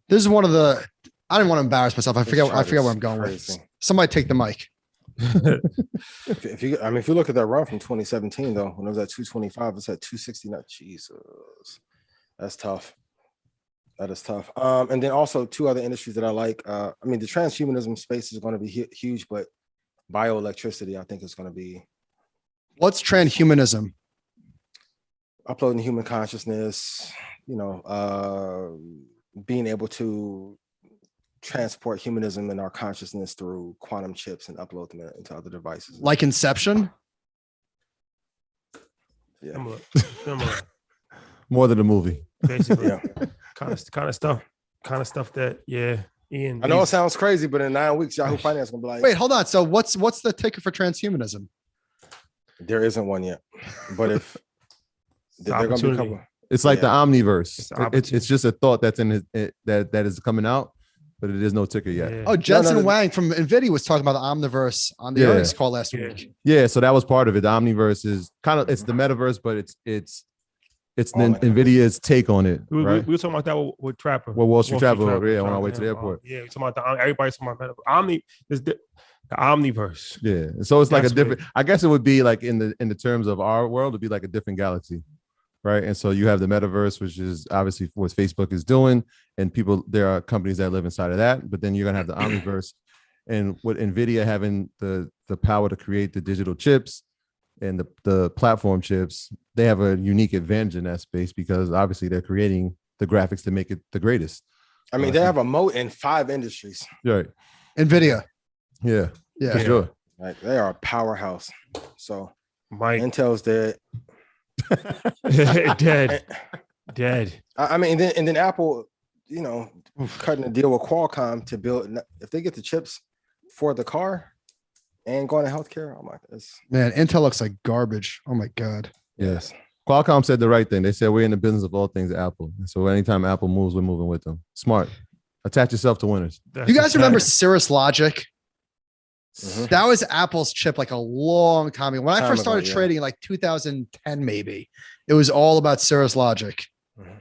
D: This is one of the. I didn't want to embarrass myself. I forget where I'm going with. Somebody take the mic.
C: if you look at that run from 2017 though, when it was at 225, it's at 269. Jesus, that's tough. That is tough. And then also 2 other industries that I like. The transhumanism space is going to be huge, but bioelectricity, I think, is going to be.
D: What's transhumanism?
C: Uploading human consciousness. Being able to transport humanism and our consciousness through quantum chips and upload them into other devices.
D: Like Inception?
C: Yeah.
B: Similar.
A: More than a movie.
B: Basically. Yeah. Kind of stuff that, yeah. Ian.
C: I know it sounds crazy, but in 9 weeks, Yahoo Finance gonna be like,
D: wait, hold on. So what's the ticker for transhumanism?
C: There isn't one yet. But if they're gonna be a couple.
A: It's like the Omniverse. It's just a thought that's in that is coming out, but it is no ticker yet.
B: Yeah.
D: Oh, Jensen Wang from NVIDIA was talking about the Omniverse on the earnings call last week.
A: Yeah, so that was part of it. The Omniverse is it's the metaverse, but it's NVIDIA's take on it. Right?
B: We were talking about that with Trapper.
A: Well, Wall Street Trapper, on our way to the airport.
B: Yeah, we're talking about everybody's talking about the Omniverse.
A: Yeah, so it's like a different. I guess it would be like in the terms of our world, it'd be like a different galaxy. Right. And so you have the metaverse, which is obviously what Facebook is doing. And there are companies that live inside of that. But then you're going to have the Omniverse. And with NVIDIA having the power to create the digital chips and the platform chips, they have a unique advantage in that space because obviously they're creating the graphics to make it the greatest.
C: They have a moat in 5 industries.
A: Right.
D: NVIDIA.
A: Yeah. For sure.
C: Like they are a powerhouse. So Intel's dead.
B: dead.
C: And then Apple, cutting a deal with Qualcomm to build. If they get the chips for the car and going to healthcare, I'm like,
D: man, Intel looks like garbage. Oh my god.
A: Yes. Qualcomm said the right thing. They said we're in the business of all things Apple. And so anytime Apple moves, we're moving with them. Smart. Attach yourself to winners.
D: You guys remember Cirrus Logic? Mm-hmm. That was Apple's chip like a long time ago. When I first started trading, like 2010, maybe, it was all about Cirrus Logic.
C: Mm-hmm.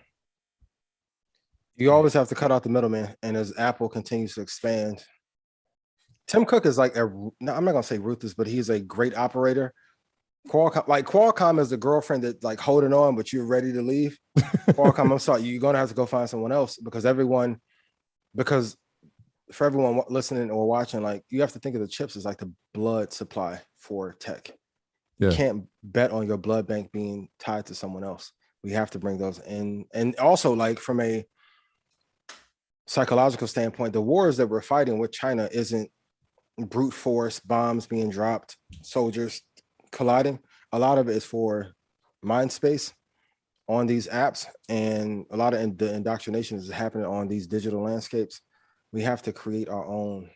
C: You always have to cut out the middleman. And as Apple continues to expand, Tim Cook is like I'm not gonna say ruthless, but he's a great operator. Qualcomm is the girlfriend that like holding on, but you're ready to leave. Qualcomm, I'm sorry, you're gonna have to go find someone else because for everyone listening or watching, like you have to think of the chips as like the blood supply for tech. Yeah. You can't bet on your blood bank being tied to someone else. We have to bring those in. And also like from a psychological standpoint, the wars that we're fighting with China isn't brute force, bombs being dropped, soldiers colliding. A lot of it is for mind space on these apps. And a lot of the indoctrination is happening on these digital landscapes. We have to create our own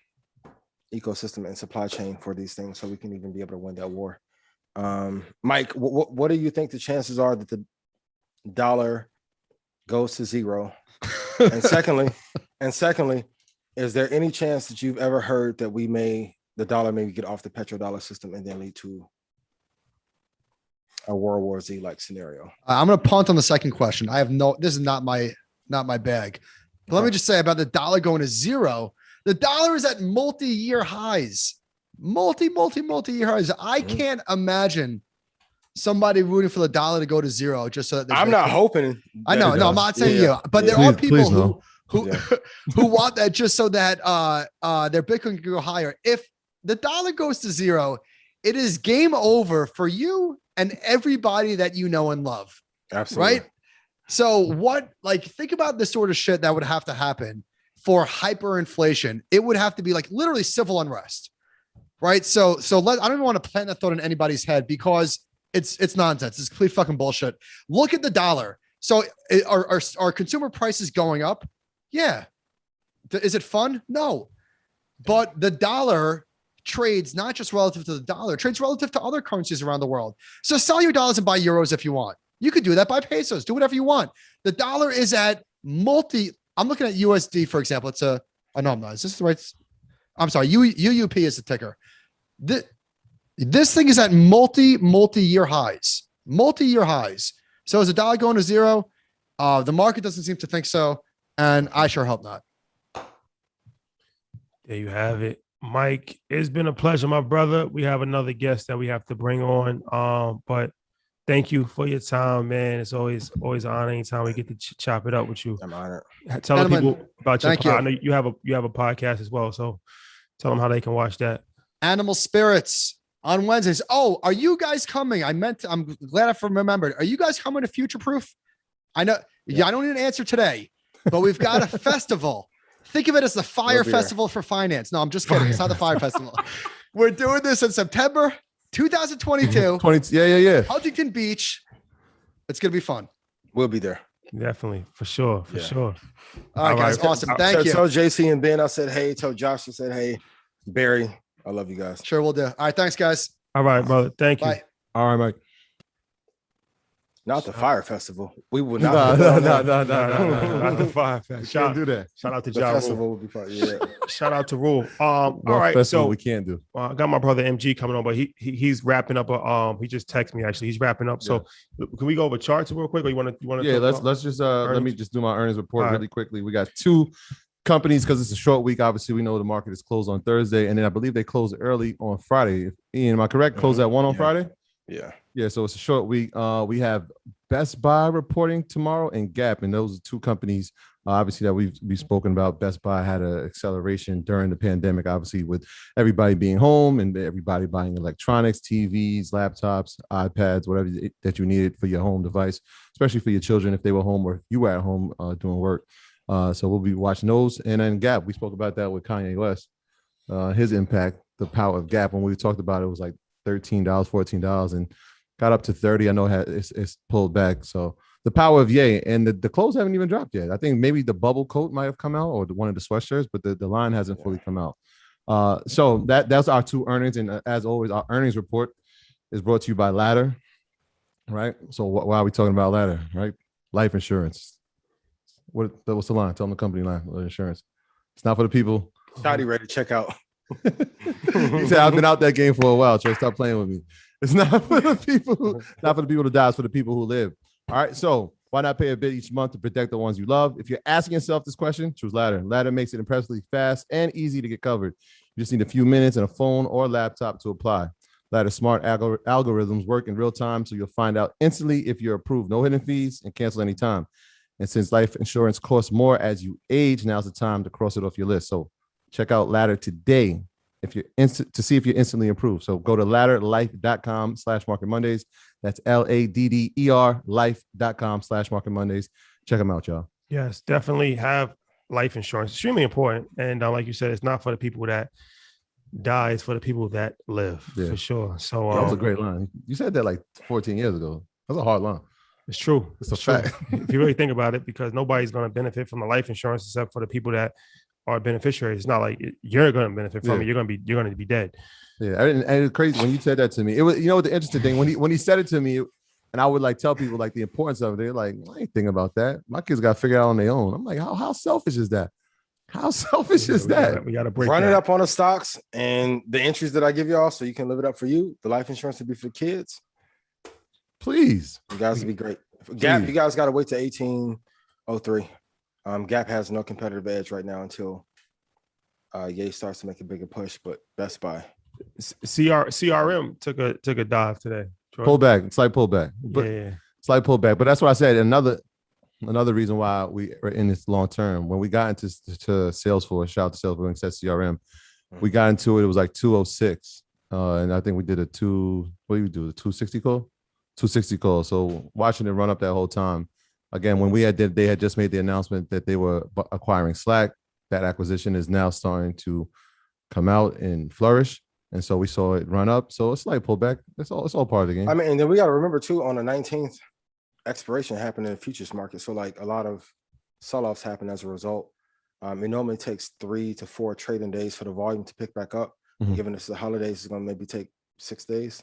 C: ecosystem and supply chain for these things so we can even be able to win that war. Mike, what do you think the chances are that the dollar goes to zero? And secondly, is there any chance that you've ever heard that the dollar maybe get off the petrodollar system and then lead to a World War Z like scenario?
D: I'm going to punt on the second question. This is not my bag. But let me just say about the dollar going to zero. The dollar is at multi-year highs, multi-year highs. I can't imagine somebody rooting for the dollar to go to zero just so that
C: I'm not hoping.
D: I know. No, I'm not saying you, but there are people who who want that just so that their Bitcoin can go higher. If the dollar goes to zero, it is game over for you and everybody that you know and love.
C: Absolutely.
D: Right? So think about the sort of shit that would have to happen for hyperinflation. It would have to be like literally civil unrest. Right. So I don't even want to plant that thought in anybody's head because it's nonsense. It's complete fucking bullshit. Look at the dollar. So are consumer prices going up? Yeah. Is it fun? No. But the dollar trades not just relative to the dollar, it trades relative to other currencies around the world. So sell your dollars and buy euros if you want. You could do that. Buy pesos. Do whatever you want. The dollar is at I'm looking at USD, for example. It's no, I'm not. Is this the right? I'm sorry. UUP is the ticker. This thing is at multi-year highs. Multi-year highs. So is the dollar going to zero? The market doesn't seem to think so. And I sure hope not.
B: There you have it. Mike, it's been a pleasure, my brother. We have another guest that we have to bring on. But thank you for your time, man. It's always an honor anytime we get to chop it up with you.
C: I'm honored.
B: Tell the people about your
D: pod.
B: I know you have a podcast as well, so tell them how they can watch that.
D: Animal Spirits on Wednesdays. Oh, are you guys coming? I'm glad I remembered. Are you guys coming to Future Proof? I know. Yeah, I don't need an answer today, but we've got a festival. Think of it as the Fire Festival for finance. No, I'm just kidding. It's not the Fire Festival. We're doing this in September 2022.
A: Yeah.
D: Huntington Beach. It's going to be fun.
C: We'll be there.
B: Definitely. For sure.
D: All right, guys. Awesome. Thank you.
C: Tell JC and Ben I said hey. Tell Josh I said hey. Barry, I love you guys.
D: Sure, we'll do. All right. Thanks, guys.
B: All right, brother. Thank you.
D: Bye.
A: All right, Mike.
C: Not the Fire Festival. We will not.
B: No. Not the Fire Festival.
A: Can't do that.
B: Shout out to
C: The
B: John.
C: festival will be fun. Yeah.
B: Shout out to Rule. All
A: Well,
B: right,
A: festival
B: so
A: we can't do.
B: I got my brother MG coming on, but he's wrapping up. He just texted me actually. He's wrapping up. So can we go over charts real quick, or you want to?
A: Yeah, let's just let me just do my earnings report really quickly. We got two companies because it's a short week. Obviously, we know the market is closed on Thursday, and then I believe they close early on Friday. Ian, am I correct? Close at 1 on Friday. Yeah. So it's a short week. We have Best Buy reporting tomorrow and Gap, and those are two companies obviously that we've spoken about. Best Buy had an acceleration during the pandemic, obviously with everybody being home and everybody buying electronics, TVs, laptops, iPads, whatever that you needed for your home device, especially for your children if they were home or if you were at home doing work. So we'll be watching those. And then Gap, we spoke about that with Kanye West, his impact, the power of Gap. When we talked about it, it was like $13, $14, and got up to 30. I know it's pulled back. So the power of Ye, and the clothes haven't even dropped yet. I think maybe the bubble coat might have come out, or one of the sweatshirts, but the line hasn't fully come out. So that's our two earnings. And as always, our earnings report is brought to you by Ladder, right? So why are we talking about Ladder, right? Life insurance. What's the line? Tell them the company line of insurance. It's not for the people.
C: Scotty ready to check out.
A: He said, I've been out that game for a while. Trey, stop playing with me. It's not for the people to die. It's for the people who live. All right. So why not pay a bit each month to protect the ones you love? If you're asking yourself this question, choose Ladder. Ladder makes it impressively fast and easy to get covered. You just need a few minutes and a phone or laptop to apply. Ladder's smart algorithms work in real time, so you'll find out instantly if you're approved. No hidden fees and cancel anytime. And since life insurance costs more as you age, now's the time to cross it off your list. So check out Ladder today to see if you're instantly approved. So go to ladderlife.com/Market Mondays. That's LADDER life.com/Market Mondays. Check them out, y'all.
B: Yes, definitely have life insurance. Extremely important. And like you said, it's not for the people that die, it's for the people that live, for sure. So
A: that was a great line. You said that like 14 years ago. That's a hard line.
B: It's true.
A: It's a fact.
B: If you really think about it, because nobody's going to benefit from the life insurance except for the people that are beneficiaries. It's not like you're going to benefit from it. You're going to be dead.
A: Yeah, and it's crazy when you said that to me. It was, the interesting thing when he said it to me, and I would like tell people like the importance of it. They're like, I ain't thinking about that. My kids got to figure it out on their own. I'm like, how selfish is that? How selfish is that?
B: We got to break.
C: Run it up on the stocks and the entries that I give y'all, so you can live it up for you. The life insurance to be for kids.
A: Please,
C: you guys will be great. Gap, you guys got to wait to 1803. Gap has no competitive edge right now until Ye starts to make a bigger push. But Best Buy,
B: CRM took a dive today.
A: Pullback, slight pullback, but slight pullback. But that's what I said. Another another reason why we are in this long term. When we got into Salesforce, shout out to Salesforce, said CRM, we got into it. It was like 206, and I think we did a what do you do? The 260 call, 260 call. So watching it run up that whole time. Again, when they had just made the announcement that they were acquiring Slack. That acquisition is now starting to come out and flourish. And so we saw it run up. So it's like pullback. It's all part of the game.
C: I mean, and then we got to remember too, on the 19th, expiration happened in the futures market. So like a lot of sell-offs happen as a result. It normally takes 3 to 4 trading days for the volume to pick back up. Mm-hmm. Given it's the holidays, it's going to maybe take 6 days.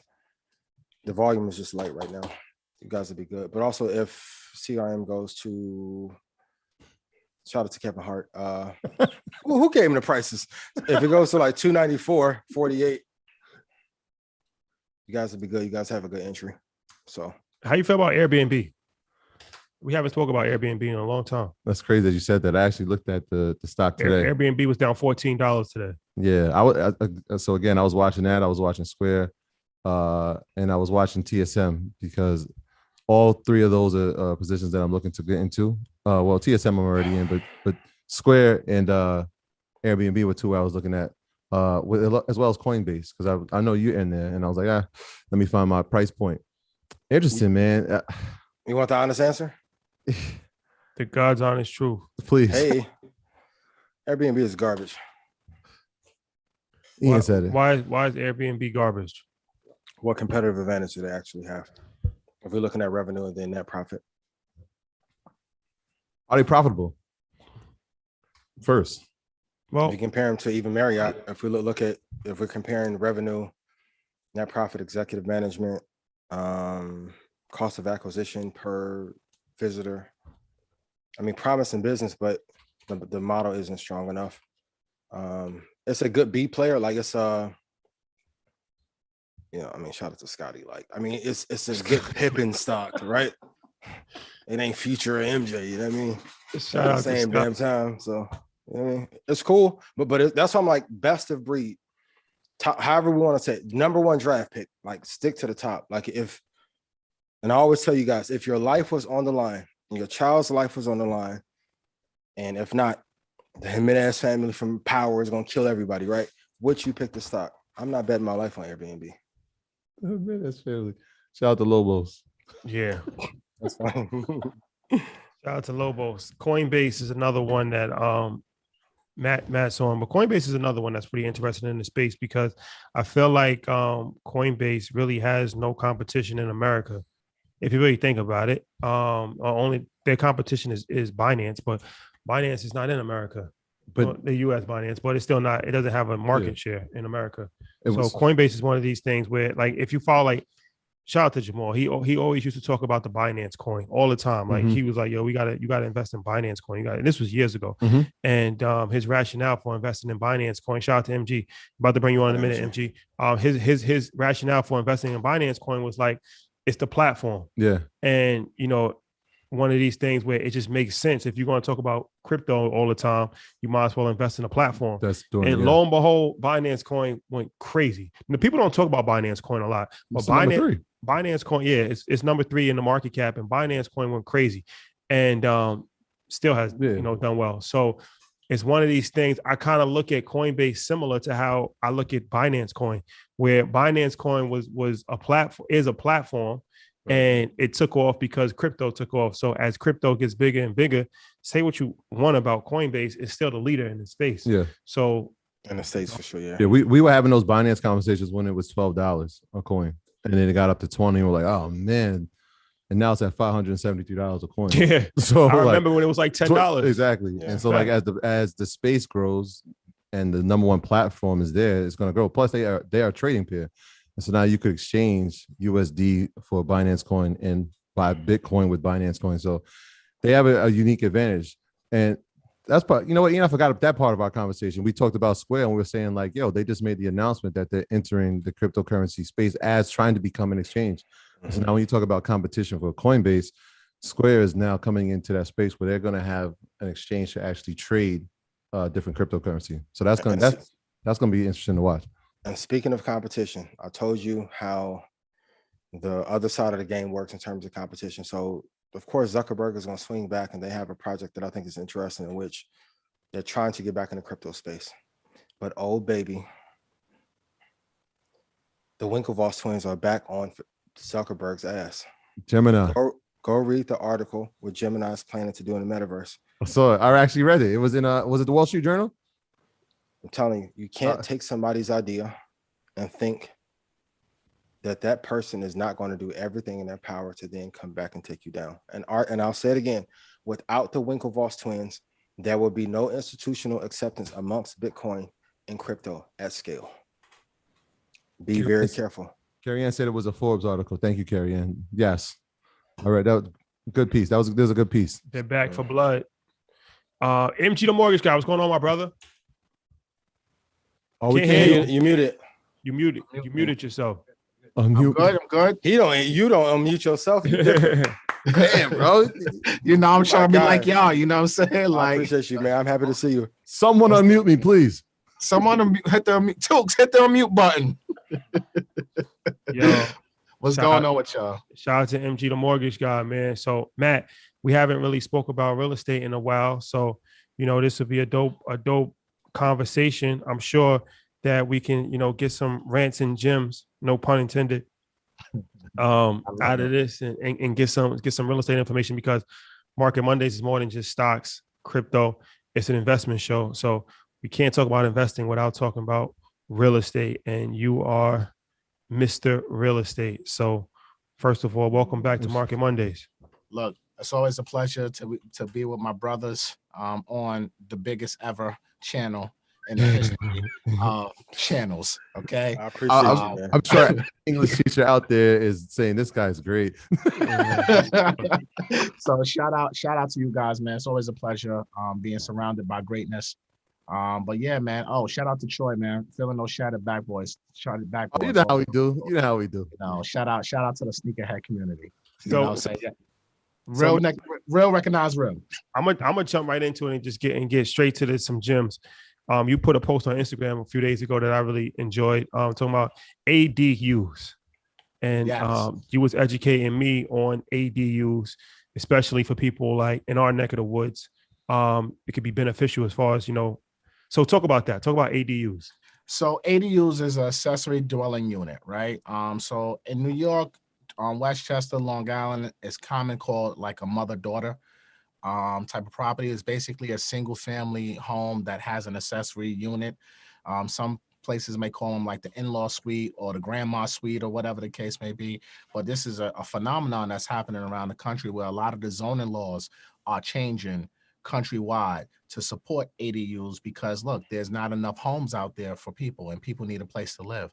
C: The volume is just light right now. You guys will be good. But also if CRM goes to, shout out to Kevin Hart. Who gave him the prices? If it goes to like 294.48, you guys will be good. You guys have a good entry. So
B: how you feel about Airbnb? We haven't spoken about Airbnb in a long time.
A: That's crazy that you said that. I actually looked at the stock today.
B: Airbnb was down $14 today.
A: Yeah, so again, I was watching that. I was watching Square, and I was watching TSM because all 3 of those are positions that I'm looking to get into. Well, TSM I'm already in, but Square and Airbnb were 2 I was looking at, as well as Coinbase, because I know you're in there, and I was like, let me find my price point. Interesting, man.
C: You want the honest answer?
B: The God's honest truth.
A: Please.
C: Hey, Airbnb is garbage.
A: Ian said it.
B: Why is Airbnb garbage?
C: What competitive advantage do they actually have? If we're looking at revenue and then net profit.
A: Are they profitable? First.
C: Well, if you compare them to even Marriott, if we're comparing revenue, net profit, executive management, cost of acquisition per visitor. I mean, promising business, but the model isn't strong enough. It's a good B player. Like it's I mean, shout out to Scotty. Like, I mean, it's a good Pippen stock, right? It ain't Future or MJ, you know what I mean?
B: Shout out
C: same damn time. So, you know what I mean? It's cool, but that's why I'm like best of breed. However we want to say it, number 1 draft pick, like stick to the top. Like and I always tell you guys, if your life was on the line, your child's life was on the line, and if not, the Jimenez family from Power is going to kill everybody, right? Would you pick the stock? I'm not betting my life on Airbnb.
A: Jimenez family. Shout out to Lobos.
B: Yeah.
C: That's fine.
B: Shout out to Lobos. Coinbase is another one that Matt's on, but Coinbase is another one that's pretty interested in the space because I feel like Coinbase really has no competition in America. If you really think about it, only their competition is Binance, but Binance is not in America, but the U.S. Binance, but it's still not. It doesn't have a market share in America. Coinbase is one of these things where, like, if you follow, like, shout out to Jamal, he always used to talk about the Binance coin all the time. Like he was like, "Yo, you gotta invest in Binance coin." And this was years ago. And his rationale for investing in Binance coin. Shout out to MG. About to bring you on in a minute, MG. His rationale for investing in Binance coin was like, it's the platform.
A: Yeah.
B: And, one of these things where it just makes sense. If you're going to talk about crypto all the time, you might as well invest in a platform. Lo and behold, Binance coin went crazy. Now, people don't talk about Binance coin a lot, but Binance coin, it's number 3 in the market cap, and Binance coin went crazy, and still has done well. So it's one of these things. I kind of look at Coinbase similar to how I look at Binance coin, where Binance coin is a platform. And it took off because crypto took off. So as crypto gets bigger and bigger, say what you want about Coinbase, it's still the leader in the space.
A: Yeah.
B: So
C: in the States for sure. Yeah.
A: Yeah. We were having those Binance conversations when it was $12 a coin, and then it got up to 20. And we're like, oh man. And now it's at $573 a coin.
B: Yeah. So I remember when it was like $10.
A: Exactly. Yeah. And so like as the space grows and the number 1 platform is there, it's going to grow. Plus they are trading pair. And so now you could exchange USD for Binance coin and buy Bitcoin with Binance coin. So they have a unique advantage. And that's part, Ian, I forgot that part of our conversation. We talked about Square and we were saying like, they just made the announcement that they're entering the cryptocurrency space as trying to become an exchange. So now when you talk about competition for Coinbase, Square is now coming into that space where they're going to have an exchange to actually trade different cryptocurrency. So that's going to be interesting to watch.
C: And speaking of competition, I told you how the other side of the game works in terms of competition. So of course, Zuckerberg is going to swing back, and they have a project that I think is interesting, in which they're trying to get back in the crypto space. But oh baby, the Winklevoss twins are back on Zuckerberg's ass.
A: Gemini.
C: Go read the article what Gemini is planning to do in the metaverse.
A: I saw it. I actually read it. It was in was it the Wall Street Journal?
C: I'm telling you, you can't take somebody's idea and think that person is not going to do everything in their power to then come back and take you down. And I'll say it again, without the Winklevoss twins, there will be no institutional acceptance amongst Bitcoin and crypto at scale. Be very careful.
A: Carrie Ann said it was a Forbes article. Thank you, Carrie Ann. Yes. All right, that was a good piece. That was a good piece.
B: They're back for blood. MG the mortgage guy, what's going on, my brother?
A: Oh, we can't hear
C: you. Muted.
B: You muted yourself.
E: I'm good.
C: You don't unmute yourself.
A: Damn, bro.
E: You know, I'm trying to be like y'all. You know what I'm saying? Like,
C: I appreciate you, man. I'm happy to see you.
A: Someone unmute me, please.
E: Someone hit the unmute button.
B: Yo,
E: what's going on with y'all?
B: Shout out to MG the mortgage guy, man. So Matt, we haven't really spoke about real estate in a while. So, this would be a dope conversation. I'm sure that we can, get some rants and gems, no pun intended, out of this and get some real estate information, because Market Mondays is more than just stocks, crypto. It's an investment show. So we can't talk about investing without talking about real estate. And you are Mr. Real Estate. So first of all, welcome back to Market Mondays.
E: Look, it's always a pleasure to be with my brothers on the biggest ever channel in the history of channels. Okay,
C: I appreciate you, man.
A: I'm sure English teacher out there is saying this guy's great.
E: So shout out to you guys, man. It's always a pleasure being surrounded by greatness. But yeah, man. Oh, shout out to Troy, man. Feeling those shattered back boys. Shattered back boys.
A: You know how we do. You know how we do.
E: Shout out to the sneakerhead community. You
B: So,
E: know what I'm saying? Real recognize real.
B: I'm gonna jump right into it and get straight to some gems. You put a post on Instagram a few days ago that I really enjoyed, talking about ADUs, and
E: Yes.
B: You was educating me on ADUs, especially for people like in our neck of the woods. It could be beneficial as far as So talk about that. Talk about ADUs.
E: So ADUs is an accessory dwelling unit, right? So in New York, Westchester, Long Island, it's common called like a mother-daughter type of property. Is basically a single family home that has an accessory unit. Some places may call them like the in-law suite or the grandma suite or whatever the case may be. But this is a phenomenon that's happening around the country, where a lot of the zoning laws are changing countrywide to support ADUs, because look, there's not enough homes out there for people, and people need a place to live.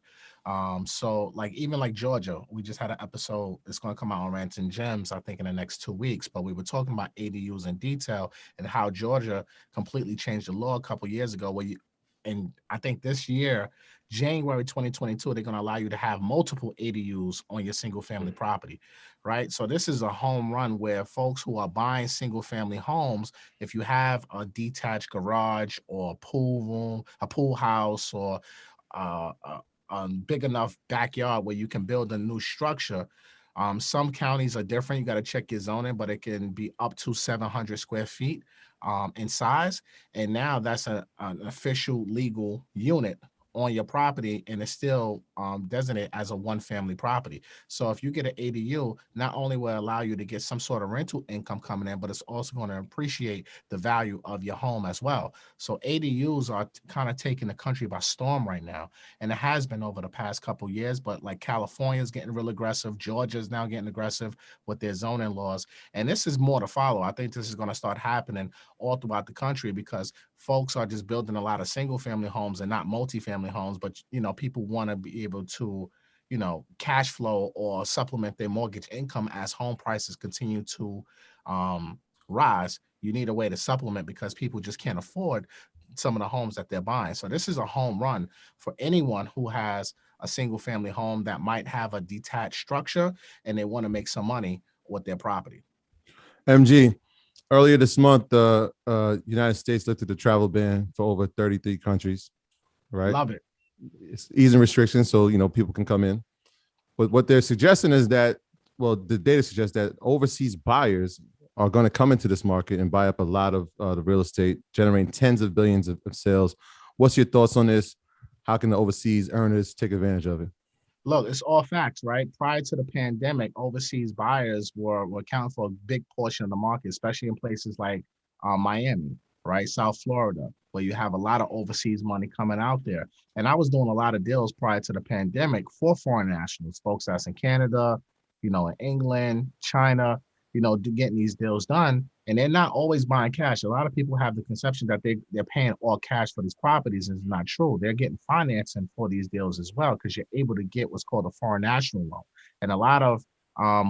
E: So like even like Georgia, we just had an episode, it's going to come out on Rants and Gems, I think in the next 2 weeks, but we were talking about ADUs in detail and how Georgia completely changed the law a couple years ago, and I think this year, January 2022, they're going to allow you to have multiple ADUs on your single family property, right? So this is a home run where folks who are buying single family homes, if you have a detached garage or a pool room, a pool house, or a big enough backyard where you can build a new structure. Some counties are different. You got to check your zoning, but it can be up to 700 square feet in size. And now that's an official legal unit on your property, and it's still designated as a one family property. So if you get an ADU, not only will it allow you to get some sort of rental income coming in, but it's also going to appreciate the value of your home as well. So ADUs are kind of taking the country by storm right now. And it has been over the past couple of years, but like California is getting real aggressive. Georgia is now getting aggressive with their zoning laws. And this is more to follow. I think this is going to start happening all throughout the country, because folks are just building a lot of single family homes and not multi-family homes. But, people want to be able to, cash flow or supplement their mortgage income as home prices continue to rise. You need a way to supplement, because people just can't afford some of the homes that they're buying. So this is a home run for anyone who has a single family home that might have a detached structure and they want to make some money with their property.
A: MG, earlier this month, the United States lifted the travel ban for over 33 countries, right?
E: Love it.
A: It's easing restrictions so, people can come in. But what they're suggesting is that, well, the data suggests that overseas buyers are going to come into this market and buy up a lot of the real estate, generating tens of billions of sales. What's your thoughts on this? How can the overseas earners take advantage of it?
E: Look, it's all facts, right? Prior to the pandemic, overseas buyers were accounting for a big portion of the market, especially in places like Miami, right? South Florida, where you have a lot of overseas money coming out there. And I was doing a lot of deals prior to the pandemic for foreign nationals, folks that's in Canada, in England, China, getting these deals done. And they're not always buying cash. A lot of people have the conception that they're paying all cash for these properties, and it's not true. They're getting financing for these deals as well, because you're able to get what's called a foreign national loan. And a lot of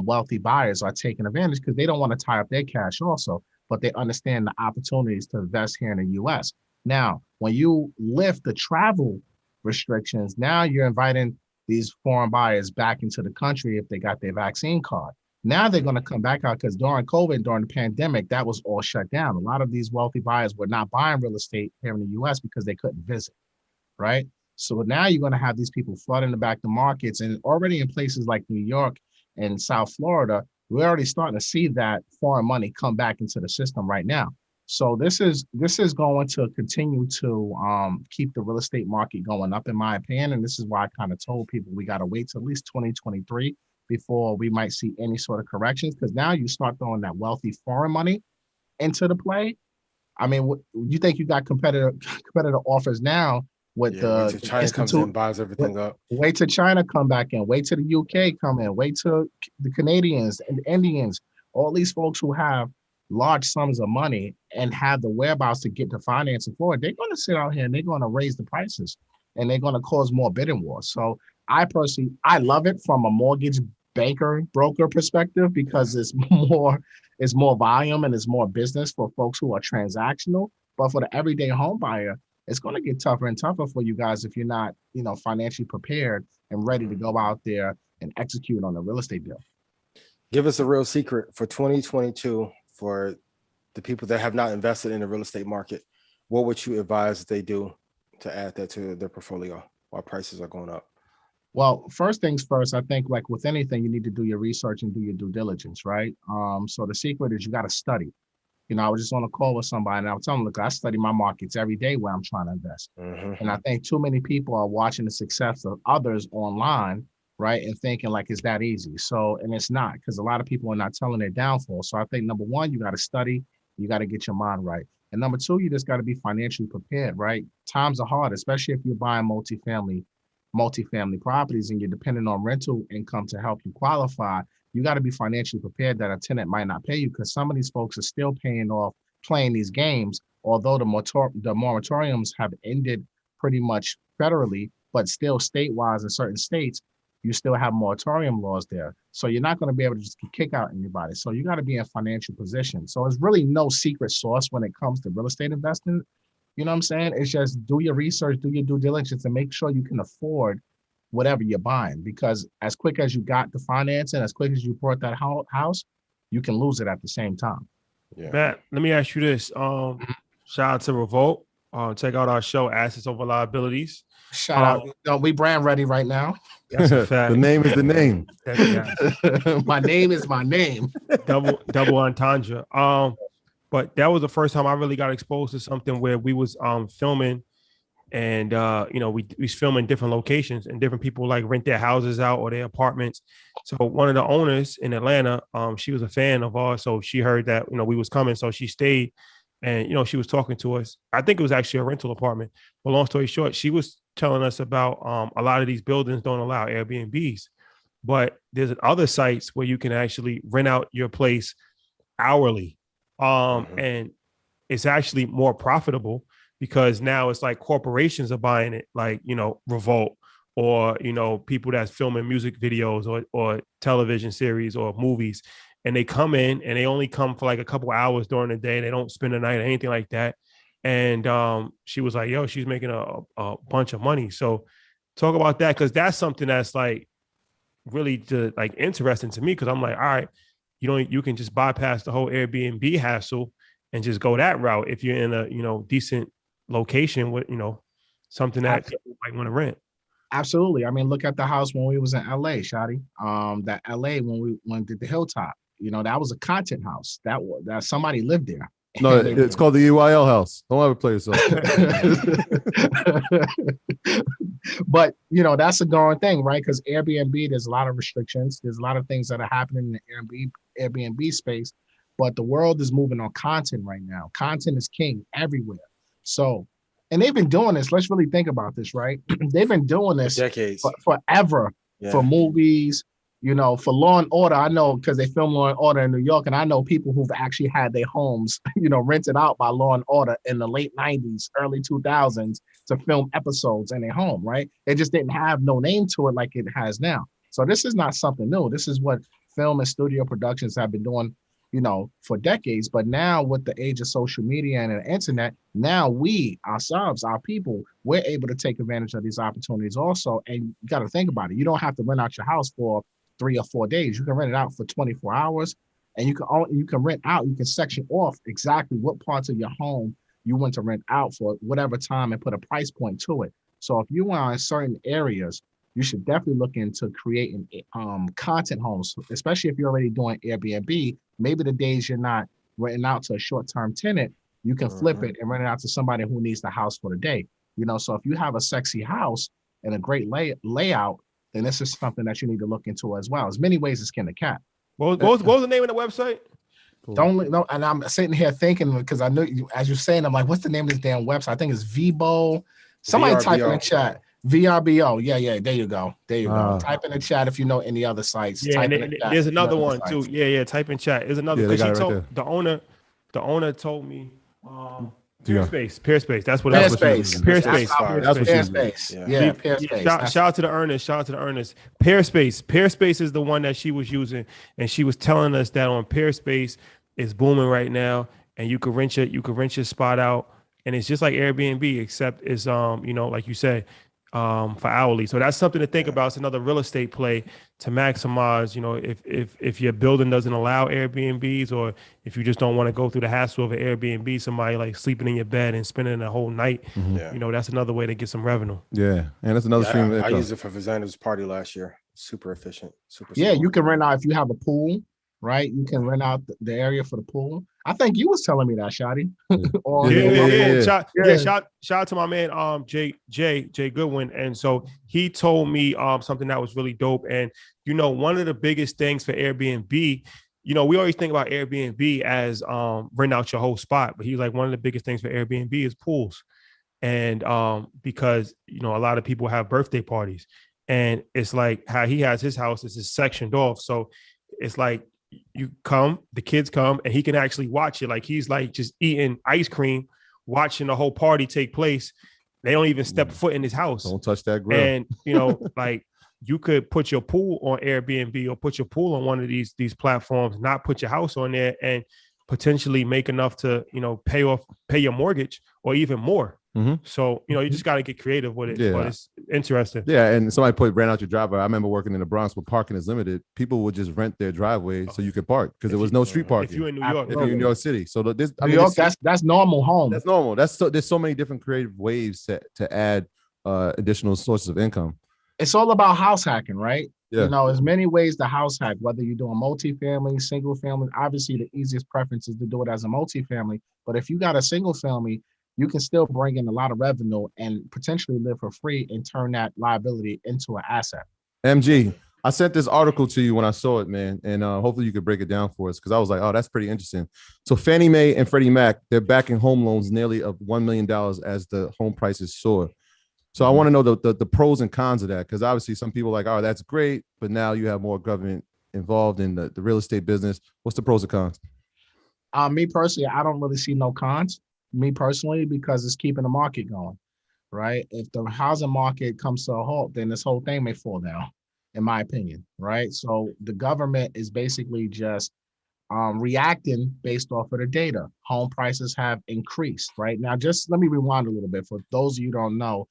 E: wealthy buyers are taking advantage because they don't want to tie up their cash also, but they understand the opportunities to invest here in the US. Now, when you lift the travel restrictions, now you're inviting these foreign buyers back into the country if they got their vaccine card. Now they're going to come back out because during COVID, during the pandemic, that was all shut down. A lot of these wealthy buyers were not buying real estate here in the US because they couldn't visit, right? So now you're going to have these people flooding the markets. And already in places like New York and South Florida, we're already starting to see that foreign money come back into the system right now. So this is going to continue to keep the real estate market going up, in my opinion. And this is why I kind of told people we got to wait till at least 2023 before we might see any sort of corrections, because now you start throwing that wealthy foreign money into the play. I mean, you think you got competitive offers now with
C: wait till China comes in and buys everything up.
E: Wait till China come back in. Wait till the UK come in. Wait till the Canadians and the Indians, all these folks who have large sums of money and have the whereabouts to get the financing for it. They're going to sit out here and they're going to raise the prices, and they're going to cause more bidding wars. So I love it from a mortgage broker perspective, because it's more volume and it's more business for folks who are transactional. But for the everyday home buyer, it's going to get tougher and tougher for you guys if you're not, financially prepared and ready to go out there and execute on a real estate deal.
C: Give us a real secret for 2022 for the people that have not invested in the real estate market. What would you advise they do to add that to their portfolio while prices are going up?
E: Well, first things first, I think like with anything, you need to do your research and do your due diligence, right? So the secret is you got to study. I was just on a call with somebody and I was telling them, look, I study my markets every day where I'm trying to invest. Mm-hmm. And I think too many people are watching the success of others online, right? And thinking like, it's that easy. So, and it's not, because a lot of people are not telling their downfall. So I think number one, you got to study, you got to get your mind right. And number two, you just got to be financially prepared, right? Times are hard, especially if you're buying multifamily properties and you're dependent on rental income to help you qualify. You got to be financially prepared that a tenant might not pay you, because some of these folks are still playing these games, although the moratoriums have ended pretty much federally, but still state-wise in certain states, you still have moratorium laws there. So you're not going to be able to just kick out anybody. So you got to be in financial position. So there's really no secret sauce when it comes to real estate investing. You know what I'm saying? It's just do your research, do your due diligence, and make sure you can afford whatever you're buying. Because as quick as you got the financing, as quick as you bought that house, you can lose it at the same time.
B: Yeah. Matt, let me ask you this. Shout out to Revolt. Check out our show, Assets Over Liabilities.
E: Shout out. We brand ready right now.
B: That's a fact.
A: The name is the name.
E: My name is my name.
B: Double entendre. But that was the first time I really got exposed to something where we was filming, and we was filming different locations, and different people like rent their houses out or their apartments. So one of the owners in Atlanta, she was a fan of ours, so she heard that we was coming, so she stayed, and she was talking to us. I think it was actually a rental apartment. But long story short, she was telling us about a lot of these buildings don't allow Airbnbs, but there's other sites where you can actually rent out your place hourly. And it's actually more profitable, because now it's like corporations are buying it, like, Revolt, or, people that's filming music videos or television series or movies, and they come in and they only come for like a couple hours during the day. They don't spend the night or anything like that. And she was like, yo, she's making a bunch of money. So talk about that, because that's something that's like really interesting to me, because I'm like, all right, you can just bypass the whole Airbnb hassle and just go that route if you're in a decent location with something that people might want to rent.
E: Absolutely. I mean, look at the house when we was in LA, Shotty. That LA when we went to the Hilltop, that was a content house. That somebody lived there.
A: No, it's called the EYL house. Don't ever play yourself.
E: But that's a going thing, right? Because Airbnb, there's a lot of restrictions. There's a lot of things that are happening in the Airbnb space, but the world is moving on content right now. Content is king everywhere. So, and they've been doing this. Let's really think about this, right? They've been doing this
C: for decades,
E: forever, for movies. For Law and Order, I know because they film Law and Order in New York, and I know people who've actually had their homes, rented out by Law and Order in the late 90s, early 2000s to film episodes in their home, right? They just didn't have no name to it like it has now. So this is not something new. This is what film and studio productions have been doing, for decades. But now with the age of social media and the internet, now we ourselves, our people, we're able to take advantage of these opportunities also. And you got to think about it. You don't have to rent out your house for 3 or 4 days. You can rent it out for 24 hours, and you can rent out. You can section off exactly what parts of your home you want to rent out for whatever time and put a price point to it. So if you are in certain areas, you should definitely look into creating content homes, especially if you're already doing Airbnb. Maybe the days you're not renting out to a short-term tenant, you can flip it and rent it out to somebody who needs the house for the day. So if you have a sexy house and a great layout, then this is something that you need to look into as well. As many ways as skin a cat.
B: What was the name of the website?
E: Don't know. And I'm sitting here thinking because I know you, as you're saying, I'm like, what's the name of this damn website? I think it's Vibo. Somebody type in the chat. VRBO. Yeah. There you go. Type in the chat if you know any other sites.
B: Yeah, there's another one too. Yeah. Type in chat. There's another. Because she told the owner told me. Peerspace. That's what
E: Peerspace.
B: Peerspace.
E: Yeah, Peerspace.
B: Shout out to the earnest. Peerspace is the one that she was using, and she was telling us that on Peerspace is booming right now, and you could rent your spot out, and it's just like Airbnb, except it's like you said, for hourly. So that's something to think about. It's another real estate play to maximize, if your building doesn't allow Airbnbs, or if you just don't want to go through the hassle of an Airbnb, somebody like sleeping in your bed and spending a whole night, that's another way to get some revenue.
A: Yeah. And that's another stream.
C: I used it for Fazander's party last year. Super efficient.
E: You can rent out if you have a pool, right? You can rent out the area for the pool. I think you was telling me that, Shotty.
B: Shout out to my man Jay Goodwin. And so he told me something that was really dope. And one of the biggest things for Airbnb, we always think about Airbnb as rent out your whole spot, but he's like, one of the biggest things for Airbnb is pools. And because a lot of people have birthday parties, and it's like how he has his house is sectioned off. So it's like the kids come, and he can actually watch it. Like he's like just eating ice cream, watching the whole party take place. They don't even step foot in his house.
A: Don't touch that grill.
B: And like you could put your pool on Airbnb or put your pool on one of these platforms, not put your house on there, and potentially make enough to pay your mortgage or even more. So you just got to get creative with it. But it's interesting.
A: Yeah, and somebody ran out your driveway. I remember working in the Bronx where parking is limited. People would just rent their driveway so you could park because there was no street parking.
B: If you're in New York,
A: if you're in New York City, so
E: New York, that's normal home.
A: That's normal. There's so many different creative ways to add additional sources of income.
E: It's all about house hacking, right?
A: Yeah.
E: There's many ways to house hack, whether you're doing multifamily, single family. Obviously, the easiest preference is to do it as a multifamily. But if you got a single family, you can still bring in a lot of revenue and potentially live for free and turn that liability into an asset.
A: MG, I sent this article to you when I saw it, man, and hopefully you could break it down for us because I was like, oh, that's pretty interesting. So Fannie Mae and Freddie Mac, they're backing home loans nearly of $1 million as the home prices soar. So I want to know the pros and cons of that, because obviously some people are like, oh, that's great, but now you have more government involved in the real estate business. What's the pros and cons?
E: Me personally, I don't really see no cons. Me personally, because it's keeping the market going, right? If the housing market comes to a halt, then this whole thing may fall down, in my opinion, right? So the government is basically just reacting based off of the data. Home prices have increased, right? Now, just let me rewind a little bit. For those of you who don't know,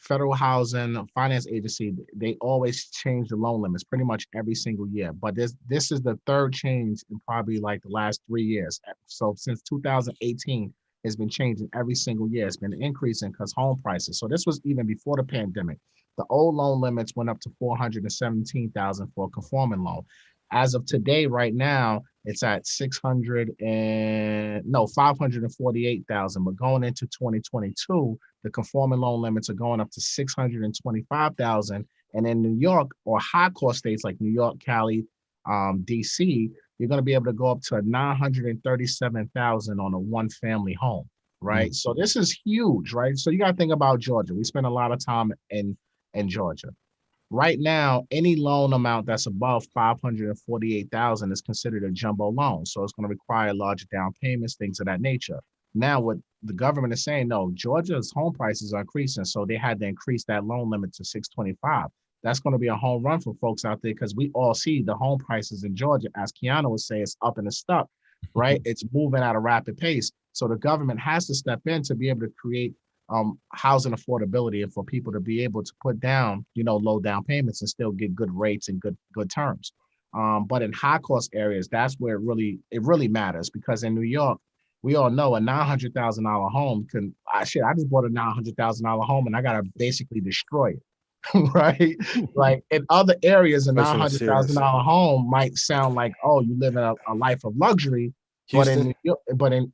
E: Federal Housing Finance Agency, they always change the loan limits pretty much every single year. But this is the third change in probably like the last 3 years. So since 2018, has been changing every single year. It's been increasing because home prices. So this was even before the pandemic. The old loan limits went up to 417,000 for a conforming loan. As of today, right now, it's at 548,000. But going into 2022, the conforming loan limits are going up to 625,000. And in New York or high cost states like New York, Cali, DC, you're going to be able to go up to 937,000 on a one family home, right? So this is huge, right? So you got to think about Georgia. We spend a lot of time in Georgia. Right now, any loan amount that's above 548,000 is considered a jumbo loan. So it's going to require larger down payments, things of that nature. Now, what the government is saying, no, Georgia's home prices are increasing. So they had to increase that loan limit to 625. That's going to be a home run for folks out there because we all see the home prices in Georgia, as Keanu would say, it's up and it's stuck, right? It's moving at a rapid pace. So the government has to step in to be able to create housing affordability and for people to be able to put down, low down payments and still get good rates and good terms. But in high cost areas, that's where it really matters because in New York, we all know a $900,000 home I just bought a $900,000 home and I got to basically destroy it. Right? Like in other areas, a $900,000 home might sound like, oh, you live in a life of luxury. Houston. But in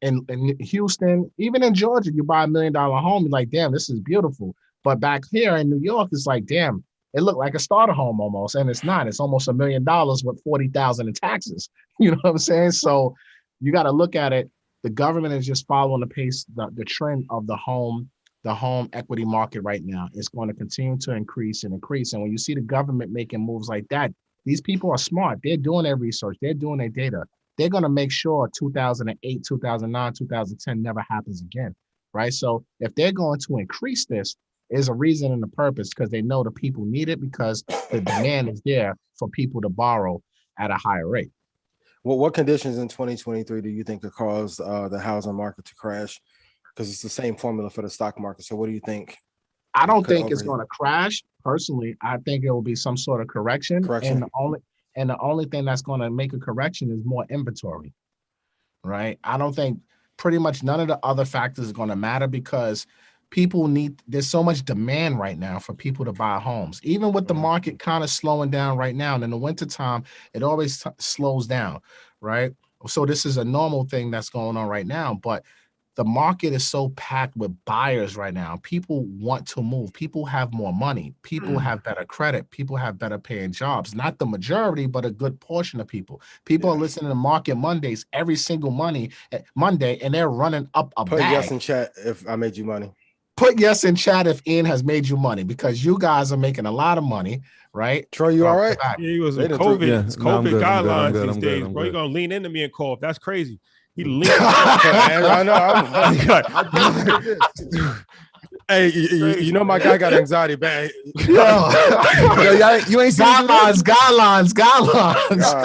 E: Houston, even in Georgia, you buy $1 million home, you're like, damn, this is beautiful. But back here in New York, it's like, damn, it looked like a starter home almost, and it's not. It's almost $1 million with $40,000 in taxes. You know what I'm saying? So you got to look at it. The government is just following the pace, the trend of the home equity market right now. It's going to continue to increase and increase. And when you see the government making moves like that, these people are smart. They're doing their research. They're doing their data. They're going to make sure 2008, 2009, 2010 never happens again, right? So if they're going to increase this, there's a reason and a purpose because they know the people need it because the demand is there for people to borrow at a higher rate.
C: Well, what conditions in 2023 do you think could cause the housing market to crash? Because it's the same formula for the stock market. So what do you think?
E: I don't think it's going to crash. Personally, I think it will be some sort of correction. And the only thing that's going to make a correction is more inventory, right? I don't think pretty much none of the other factors are going to matter because there's so much demand right now for people to buy homes. Even with the market kind of slowing down right now, and in the wintertime, it always slows down, right? So this is a normal thing that's going on right now, but the market is so packed with buyers right now. People want to move. People have more money. People have better credit. People have better paying jobs. Not the majority, but a good portion of people. People are listening to Market Mondays every single Monday, and they're running up a bag.
C: Put yes in chat if I made you money.
E: Put yes in chat if Ian has made you money because you guys are making a lot of money, right?
C: Troy, you all right?
B: Yeah, he was COVID guidelines these days, bro. You're going to lean into me and cough. That's crazy. He leaned.
C: I know. Hey, you know my guy got anxiety, man.
A: You ain't seen
E: guidelines.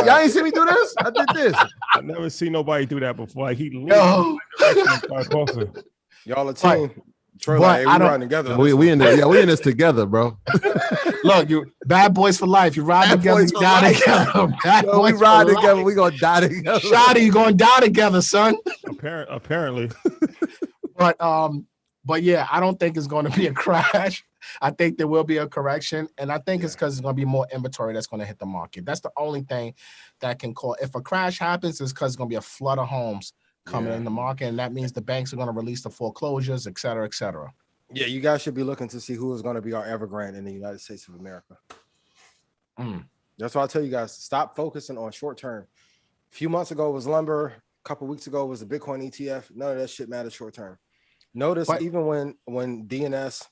A: Y'all ain't seen me do this? I did this.
B: I never seen nobody do that before. Like he leaned coughing.
C: Y'all a team. Troy, like, hey, we riding together.
A: We in there. Yeah, we in this together, bro.
E: Look, you bad boys for life. You ride together, you die together.
A: We ride together. We gonna die together.
E: Shotty, you gonna die together, son.
B: Apparently.
E: But yeah, I don't think it's going to be a crash. I think there will be a correction, and I think it's because it's going to be more inventory that's going to hit the market. That's the only thing that can cause. If a crash happens, it's because it's going to be a flood of homes coming in the market, and that means the banks are going to release the foreclosures, et cetera, et cetera.
C: Yeah, you guys should be looking to see who is going to be our Evergrande in the United States of America. That's why I tell you guys, stop focusing on short term. A few months ago it was lumber. A couple weeks ago it was the Bitcoin ETF. None of that shit matters short term. Notice even when DNS,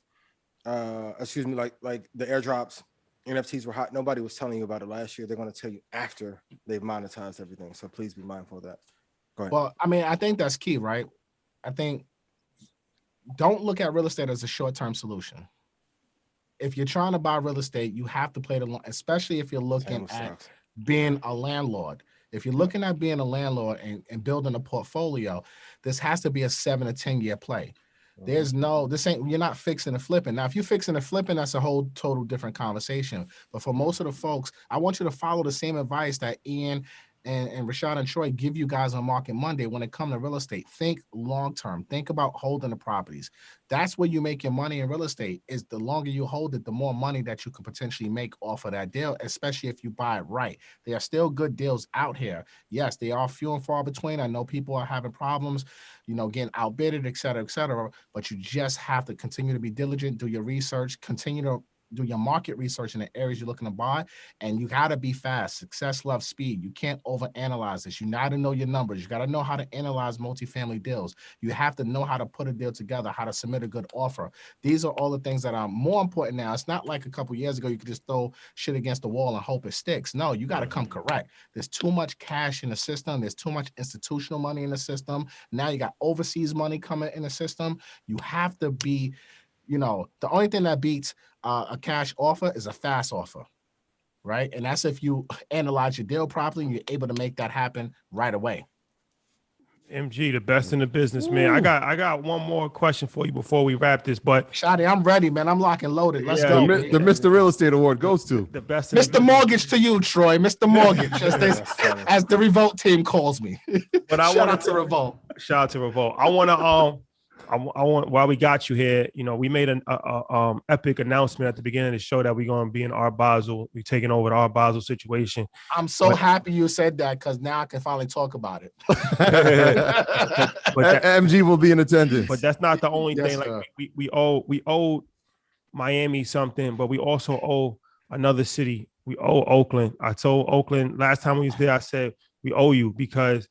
C: like the airdrops, NFTs were hot, nobody was telling you about it last year. They're going to tell you after they've monetized everything. So please be mindful of that. Go ahead.
E: Well, I mean, I think that's key, right? I think don't look at real estate as a short-term solution. If you're trying to buy real estate, you have to play the long, especially if you're looking at being a landlord. If you're looking at being a landlord and building a portfolio, this has to be a 7 to 10 year play. You're not fixing and flipping. Now, if you're fixing and flipping, that's a whole total different conversation. But for most of the folks, I want you to follow the same advice that Ian and Rashad and Troy give you guys on Market Monday, when it comes to real estate, think long-term. Think about holding the properties. That's where you make your money in real estate. Is the longer you hold it, the more money that you can potentially make off of that deal, especially if you buy it right. There are still good deals out here. Yes, they are few and far between. I know people are having problems, getting outbidded, et cetera, but you just have to continue to be diligent, do your research, continue to do your market research in the areas you're looking to buy, and you got to be fast. Success loves speed. You can't overanalyze this. You got to know your numbers. You got to know how to analyze multifamily deals. You have to know how to put a deal together, how to submit a good offer. These are all the things that are more important now. It's not like a couple years ago you could just throw shit against the wall and hope it sticks. No, you got to come correct. There's too much cash in the system. There's too much institutional money in the system. Now you got overseas money coming in the system. You have to be, the only thing that beats a cash offer is a fast offer, right? And that's if you analyze your deal properly and you're able to make that happen right away.
B: MG, the best in the business, man. I got one more question for you before we wrap this, but
E: Shadi, I'm ready, man. I'm locked and loaded. Let's go.
A: The Mr. Real Estate Award goes to
B: the best.
E: Mr. Mortgage to you, Troy. Mr. Mortgage, as the Revolt team calls me.
B: But
E: Shout out to Revolt.
B: Shout out to Revolt. I want to I want, while we got you here, we made an epic announcement at the beginning of the show that we're going to be in Art Basel. We're taking over the Art Basel situation.
E: I'm so happy you said that, because now I can finally talk about it.
A: But MG will be in attendance.
B: But that's not the only thing.
E: Sir.
B: Like we owe Miami something, but we also owe another city. We owe Oakland. I told Oakland last time we was there, I said, we owe you, because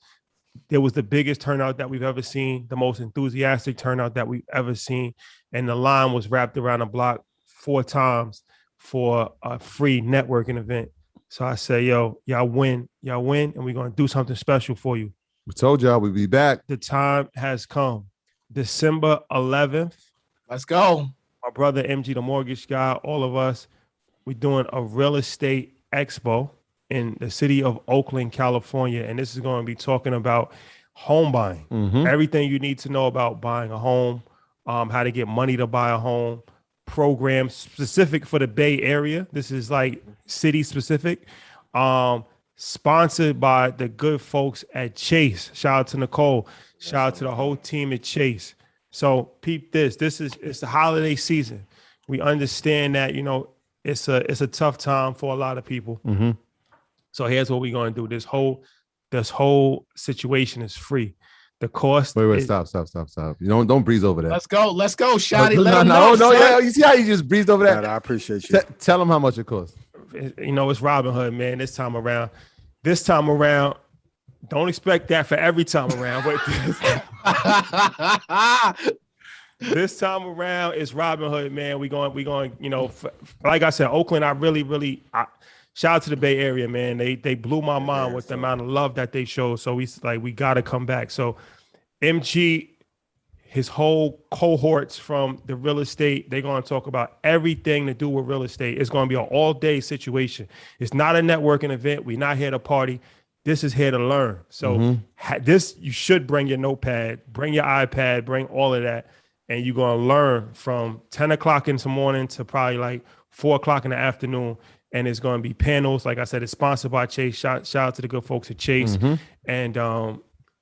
B: there was the biggest turnout that we've ever seen, the most enthusiastic turnout that we've ever seen. And the line was wrapped around the block 4 times for a free networking event. So I say, yo, y'all win, and we're going to do something special for you.
A: We told y'all we'd be back.
B: The time has come. December 11th.
E: Let's go.
B: My brother, MG, the mortgage guy, all of us, we're doing a real estate expo in the city of Oakland, California. And this is going to be talking about home buying, everything you need to know about buying a home, how to get money to buy a home, programs specific for the Bay Area. This is like city specific, sponsored by the good folks at Chase. Shout out to Nicole. Shout out to the whole team at Chase. So peep this. It's the holiday season. We understand that, it's a tough time for a lot of people. So here's what we're going to do. This whole situation is free. The cost.
A: Wait, stop. You don't breeze over that.
E: Let's go, Shotty.
A: No. Yeah, you see how you just breezed over that?
C: I appreciate you.
A: Tell them how much it costs.
B: It's Robin Hood, man. This time around, don't expect that for every time around. But this time around, it's Robin Hood, man. We going. Like I said, Oakland. I really. Shout out to the Bay Area, man. They blew my mind with the amount of love that they showed. So we got to come back. So MG, his whole cohorts from the real estate, they're going to talk about everything to do with real estate. It's going to be an all-day situation. It's not a networking event. We're not here to party. This is here to learn. So you should bring your notepad, bring your iPad, bring all of that. And you're going to learn from 10 o'clock in the morning to probably like 4 o'clock in the afternoon. And it's going to be panels. Like I said, it's sponsored by Chase. Shout out to the good folks at Chase. And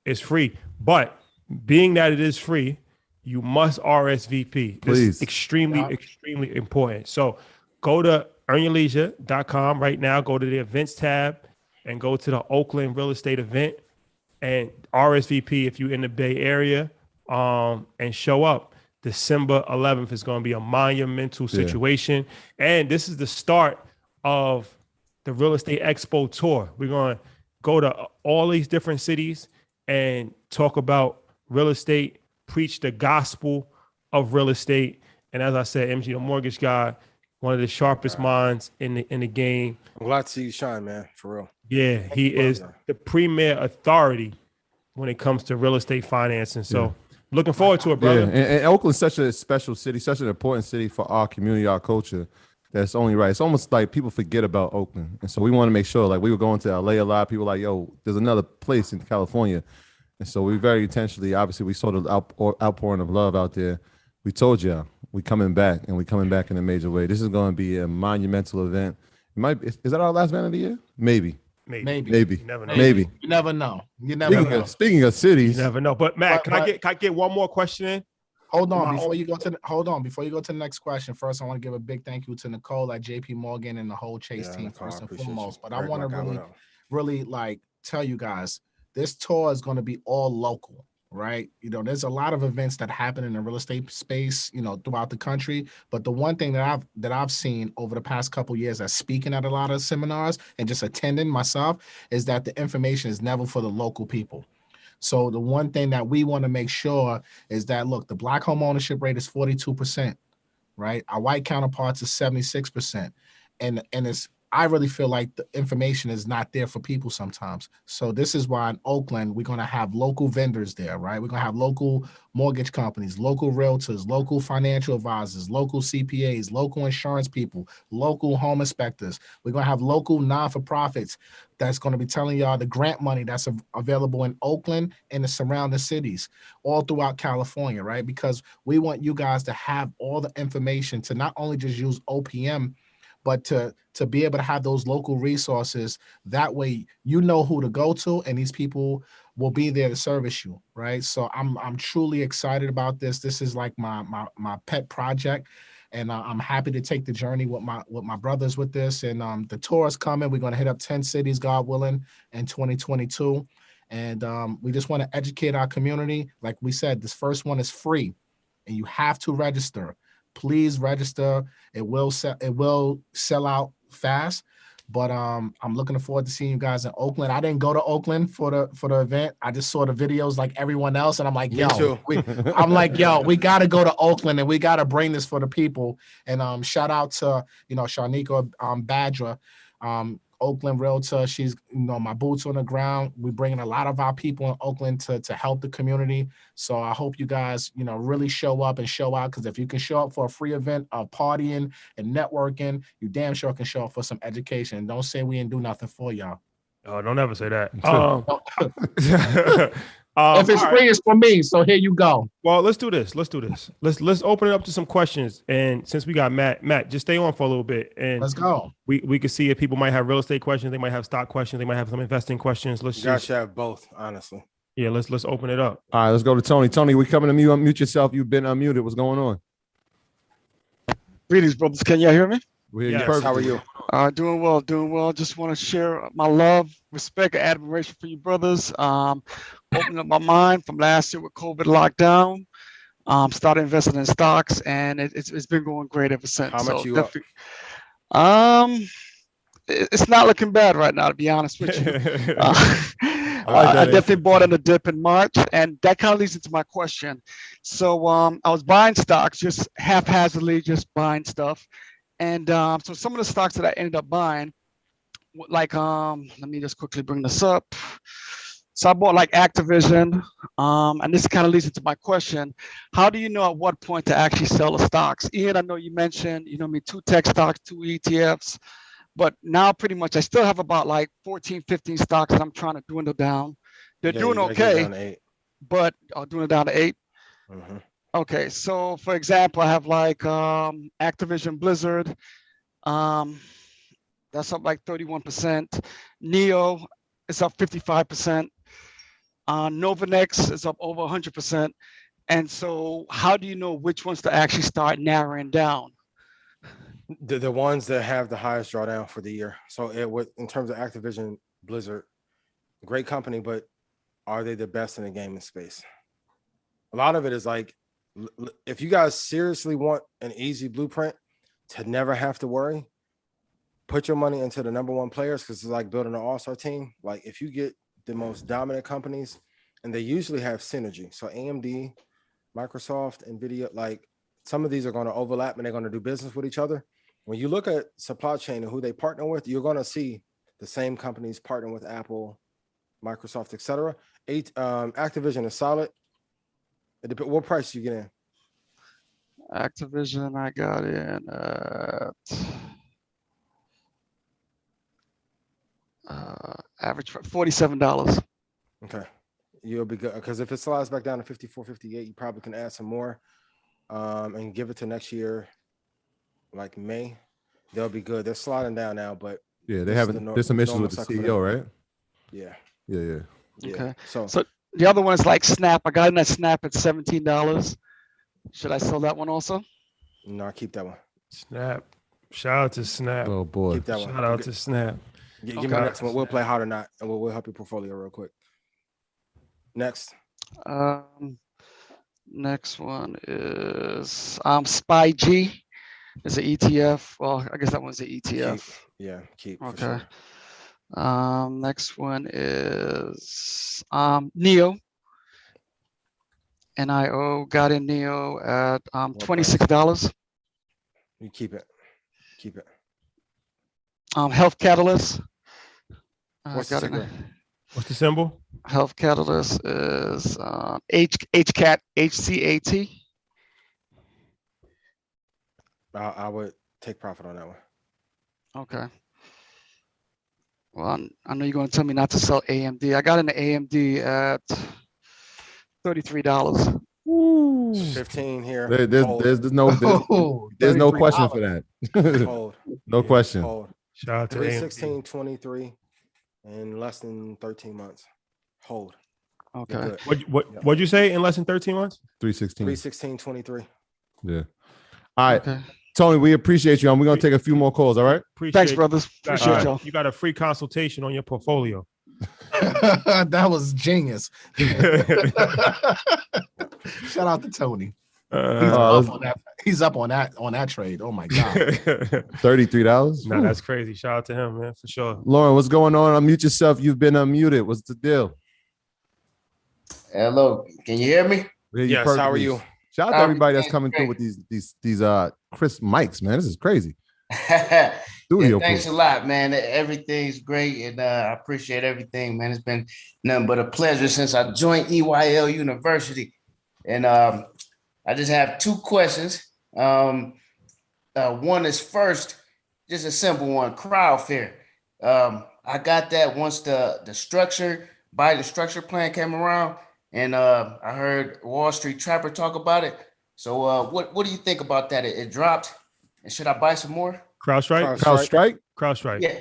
B: it's free. But being that it is free, you must RSVP.
A: Please.
B: This is extremely important. So go to earnyourleisure.com right now. Go to the events tab and go to the Oakland real estate event and RSVP if you're in the Bay Area, and show up. December 11th is going to be a monumental situation. And this is the start of the Real Estate Expo tour. We're going to go to all these different cities and talk about real estate, preach the gospel of real estate. And as I said, MG, the mortgage guy, one of the sharpest minds in the game.
C: I'm glad to see you shine, man, for real.
B: Yeah, he is the premier authority when it comes to real estate financing. So looking forward to it, brother.
A: Yeah, and Oakland's such a special city, such an important city for our community, our culture. That's only right. It's almost like people forget about Oakland. And so we want to make sure, like we were going to LA a lot, of people like, yo, there's another place in California. And so we very intentionally, obviously we saw the outpouring of love out there. We told y'all, we coming back, and we coming back in a major way. This is going to be a monumental event. Is that our last event of the year? Maybe.
B: Maybe. You never know.
A: Maybe.
E: You never know. You never know.
A: Speaking of cities,
B: you never know. But Matt, can I get one more question in?
E: Hold on before you go to the next question. First, I want to give a big thank you to Nicole at JP Morgan and the whole Chase team first and foremost. But I want to really like tell you guys, this tour is going to be all local, right? You know, there's a lot of events that happen in the real estate space, you know, throughout the country. But the one thing that I've seen over the past couple of years as speaking at a lot of seminars and just attending myself is that the information is never for the local people. So the one thing that we want to make sure is that, look, the Black home ownership rate is 42%, right? Our white counterparts is 76%. And I really feel like the information is not there for people sometimes. So this is why in Oakland, we're going to have local vendors there, right? We're going to have local mortgage companies, local realtors, local financial advisors, local CPAs, local insurance people, local home inspectors. We're going to have local non-for-profits that's going to be telling y'all the grant money that's available in Oakland and the surrounding cities all throughout California, right? Because we want you guys to have all the information to not only just use OPM, but to be able to have those local resources. That way, you know who to go to, and these people will be there to service you, right? So I'm truly excited about this. This is like my pet project, and I'm happy to take the journey with my brothers with this. And the tour is coming. We're going to hit up 10 cities, God willing, in 2022. And we just want to educate our community. Like we said, this first one is free, and you have to register. Please register. It will sell out fast, but I'm looking forward to seeing you guys in Oakland. I didn't go to Oakland for the event. I just saw the videos like everyone else, and I'm like, yo, we got to go to Oakland and we got to bring this for the people. And shout out to Sharnika Badra, Oakland realtor. She's my boots on the ground. We're bringing a lot of our people in Oakland to help the community. So I hope you guys really show up and show out, because if you can show up for a free event of partying and networking, you damn sure can show up for some education. Don't say we didn't do nothing for y'all.
B: Oh, don't ever say that.
E: If it's free, it's for me. So here you go.
B: Well, let's do this. Let's open it up to some questions. And since we got Matt, just stay on for a little bit. And
E: let's go.
B: We can see if people might have real estate questions, they might have stock questions, they might have some investing questions.
C: You guys should have both, honestly.
B: Yeah, let's open it up.
A: All right, let's go to Tony. Tony, we coming to you. Unmute yourself. You've been unmuted. What's going on?
F: Greetings, brothers. Can y'all hear me?
C: Yes. How are you?
F: Doing well. Just want to share my love, respect, and admiration for you brothers. Opening up my mind from last year with COVID lockdown. Started investing in stocks, and it's been going great ever since.
C: How much you up?
F: It's not looking bad right now, to be honest with you. I definitely bought in a dip in March, and that kind of leads into my question. So I was buying stocks, just haphazardly, just buying stuff. And so some of the stocks that I ended up buying, like, let me just quickly bring this up. So I bought like Activision, and this kind of leads into my question. How do you know at what point to actually sell the stocks? Ian, I know you mentioned, 2 tech stocks, 2 ETFs, but now pretty much I still have about like 14, 15 stocks that I'm trying to dwindle down. They're doing okay, but doing it down to 8.
C: Mm-hmm.
F: Okay, so for example, I have like Activision Blizzard, that's up like 31%. Neo is up 55%. Novanex is up over 100%. And so how do you know which ones to actually start narrowing down?
C: The ones that have the highest drawdown for the year. So in terms of Activision Blizzard, great company, but are they the best in the gaming space? A lot of it is like, if you guys seriously want an easy blueprint to never have to worry, put your money into the number 1 players, because it's like building an all-star team. Like if you get the most dominant companies, and they usually have synergy. So AMD, Microsoft, NVIDIA, like some of these are going to overlap and they're going to do business with each other. When you look at supply chain and who they partner with, you're going to see the same companies partner with Apple, Microsoft, etc. Activision is solid. What price do you get in?
F: Activision, I got in average $47.
C: Okay, you'll be good, because if it slides back down to 54, 58, you probably can add some more and give it to next year, like May. They'll be good. They're sliding down now, but
A: Yeah, they haven't. There's some issues with the CEO, right?
C: Yeah.
A: Yeah.
F: Okay. So the other one is like Snap. I got in that Snap at $17. Should I sell that one also?
C: No, keep that one.
B: Snap. Shout out to Snap.
A: Oh boy.
C: Keep that one.
B: Shout out to Snap.
C: Give me the next one. We'll play hard or not, and we'll help your portfolio real quick. Next.
F: Next one is SPY G. It's an ETF. Well, I guess that one's an ETF.
C: Keep.
F: Okay. Sure. Next one is NEO. NIO. Got in NEO at $26.
C: You keep it.
F: Health Catalyst.
C: What's the ticker?
B: What's the symbol?
F: Health Catalyst is HCAT, HCAT.
C: I would take profit on that one.
F: Okay. Well, I know you're going to tell me not to sell AMD. I got into AMD at $33.
C: Ooh. 15 here.
A: There's no question for that.
C: Hold.
A: No question.
C: Hold.
B: Shout out to
C: 316.23 in less than 13 months. Hold.
F: Okay.
B: What'd you say in less than 13 months?
C: 316.23.
A: Yeah. All right.
F: Okay.
A: Tony, we appreciate you. And we're gonna take a few more calls. All right.
F: Thanks, brothers. Appreciate y'all.
B: You got a free consultation on your portfolio.
E: That was genius. Shout out to Tony. He's up on that trade. Oh my God.
A: $33.
B: No, that's crazy. Shout out to him, man, for sure.
A: Lauren, what's going on? Unmute yourself. You've been unmuted. What's the deal?
G: Hello. Can you hear me?
C: Yes. How are you?
A: Shout out to everybody that's coming through with these crisp mics, man. This is crazy.
G: Thanks a lot, man. Everything's great, and I appreciate everything, man. It's been nothing but a pleasure since I joined EYL University. And I just have two questions. One is first, just a simple one, crowd fear. I got that once the structure plan came around, and I heard Wall Street Trapper talk about it. So what do you think about that? It dropped, and should I buy some more?
B: CrowdStrike.
G: Yeah,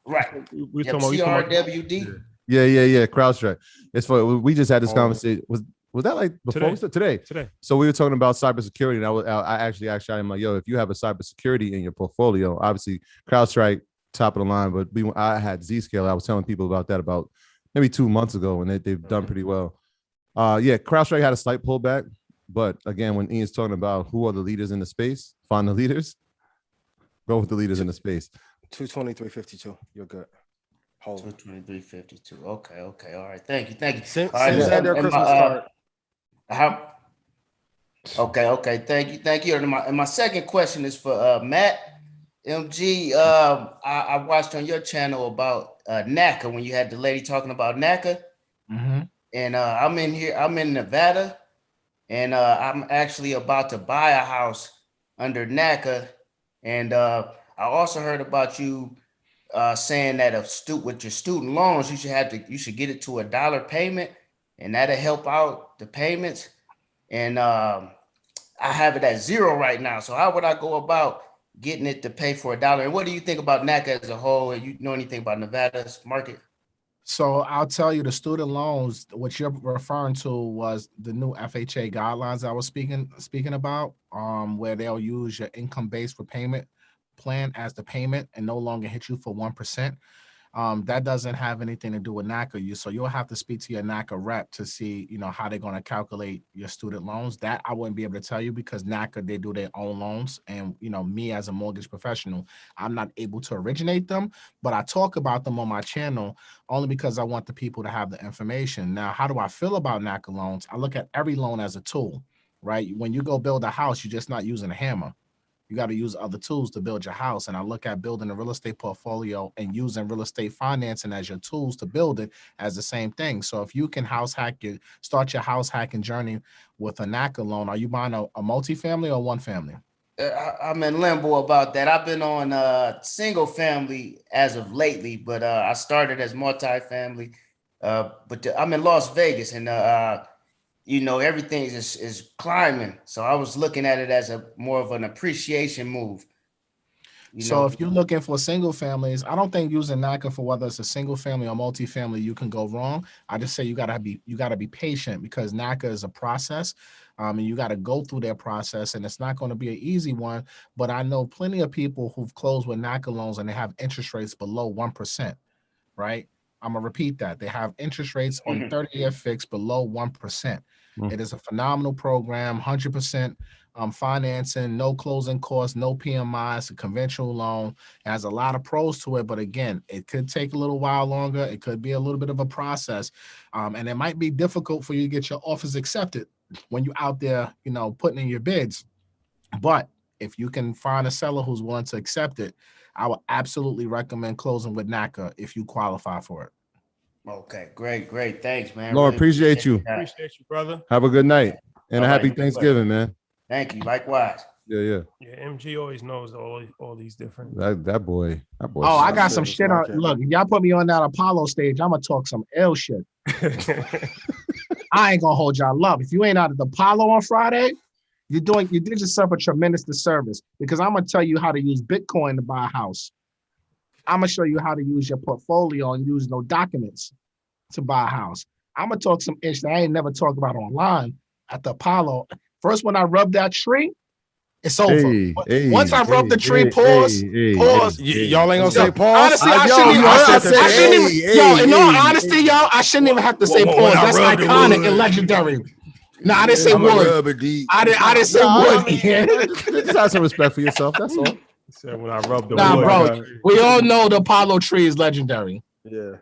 G: right.
B: We talking about
G: CRWD.
A: Yeah. CrowdStrike. It's for we just had this conversation. Was that like before today? So we were talking about cybersecurity, and I actually asked him like, "Yo, if you have a cybersecurity in your portfolio, obviously CrowdStrike top of the line, but I had Zscaler. I was telling people about that about maybe 2 months ago, and they've done pretty well. CrowdStrike had a slight pullback, but again, when Ian's talking about who are the leaders in the space, find the leaders, go with the leaders in the space.
C: 223.52. You're good. Hold.
G: 223.52. Okay. All right. Thank you.
C: Send their Christmas card.
G: Okay. Thank you. And my second question is for Matt MG. I watched on your channel about NACA when you had the lady talking about NACA.
E: Mm-hmm.
G: And I'm in Nevada, and I'm actually about to buy a house under NACA. And I also heard about you saying that with your student loans, you should get it to $1 payment, and that'll help out the payments. And I have it at $0 right now. So how would I go about getting it to pay for $1? And what do you think about NACA as a whole? You know anything about Nevada's market?
E: So I'll tell you, the student loans, what you're referring to was the new FHA guidelines I was speaking about, where they'll use your income-based repayment plan as the payment and no longer hit you for 1%. That doesn't have anything to do with NACA. So you'll have to speak to your NACA rep to see, how they're going to calculate your student loans. That I wouldn't be able to tell you because NACA, they do their own loans. And, me as a mortgage professional, I'm not able to originate them, but I talk about them on my channel only because I want the people to have the information. Now, how do I feel about NACA loans? I look at every loan as a tool, right? When you go build a house, you're just not using a hammer. You got to use other tools to build your house. And I look at building a real estate portfolio and using real estate financing as your tools to build it as the same thing. So if you can start your house hacking journey with a NACA loan, are you buying a multifamily or one family?
G: I'm in limbo about that. I've been on single family as of lately, but I started as multifamily. But I'm in Las Vegas, and everything is climbing. So I was looking at it as more of an appreciation move.
E: So if you're looking for single families, I don't think using NACA for whether it's a single family or multifamily, you can go wrong. I just say you gotta be patient because NACA is a process. And you got to go through their process, and it's not going to be an easy one. But I know plenty of people who've closed with NACA loans and they have interest rates below 1%, right? I'm going to repeat that. They have interest rates on 30-year fixed below 1%. It is a phenomenal program, 100% financing, no closing costs, no PMI. It's a conventional loan. It has a lot of pros to it, but again, it could take a little while longer. It could be a little bit of a process, and it might be difficult for you to get your offers accepted when you're out there, putting in your bids. But if you can find a seller who's willing to accept it, I would absolutely recommend closing with NACA if you qualify for it.
G: Okay, great. Thanks, man.
A: Lord, really appreciate you.
B: Appreciate you, brother.
A: Have a good night and a happy Thanksgiving, man.
G: Thank you. Likewise.
A: Yeah.
B: MG always knows all these different.
A: That boy.
E: Oh, I got some shit on. Look, if y'all put me on that Apollo stage, I'm gonna talk some ill shit. I ain't gonna hold y'all love. If you ain't out at the Apollo on Friday, you did yourself a tremendous disservice because I'm gonna tell you how to use Bitcoin to buy a house. I'm gonna show you how to use your portfolio and use no documents to buy a house. I'm gonna talk some ish that I ain't never talked about online at the Apollo. First, when I rub that tree, it's over. Once I rub the tree, pause.
C: Y'all ain't gonna say pause.
E: Honestly, I shouldn't even. In all honesty, y'all, I shouldn't even have to say pause. That's iconic and legendary. No, I didn't say wood. I didn't say wood.
A: Just have some respect for yourself. That's all.
B: Said when I rub the
E: wood.
B: Bro,
E: we all know the Apollo tree is legendary.
C: Yeah.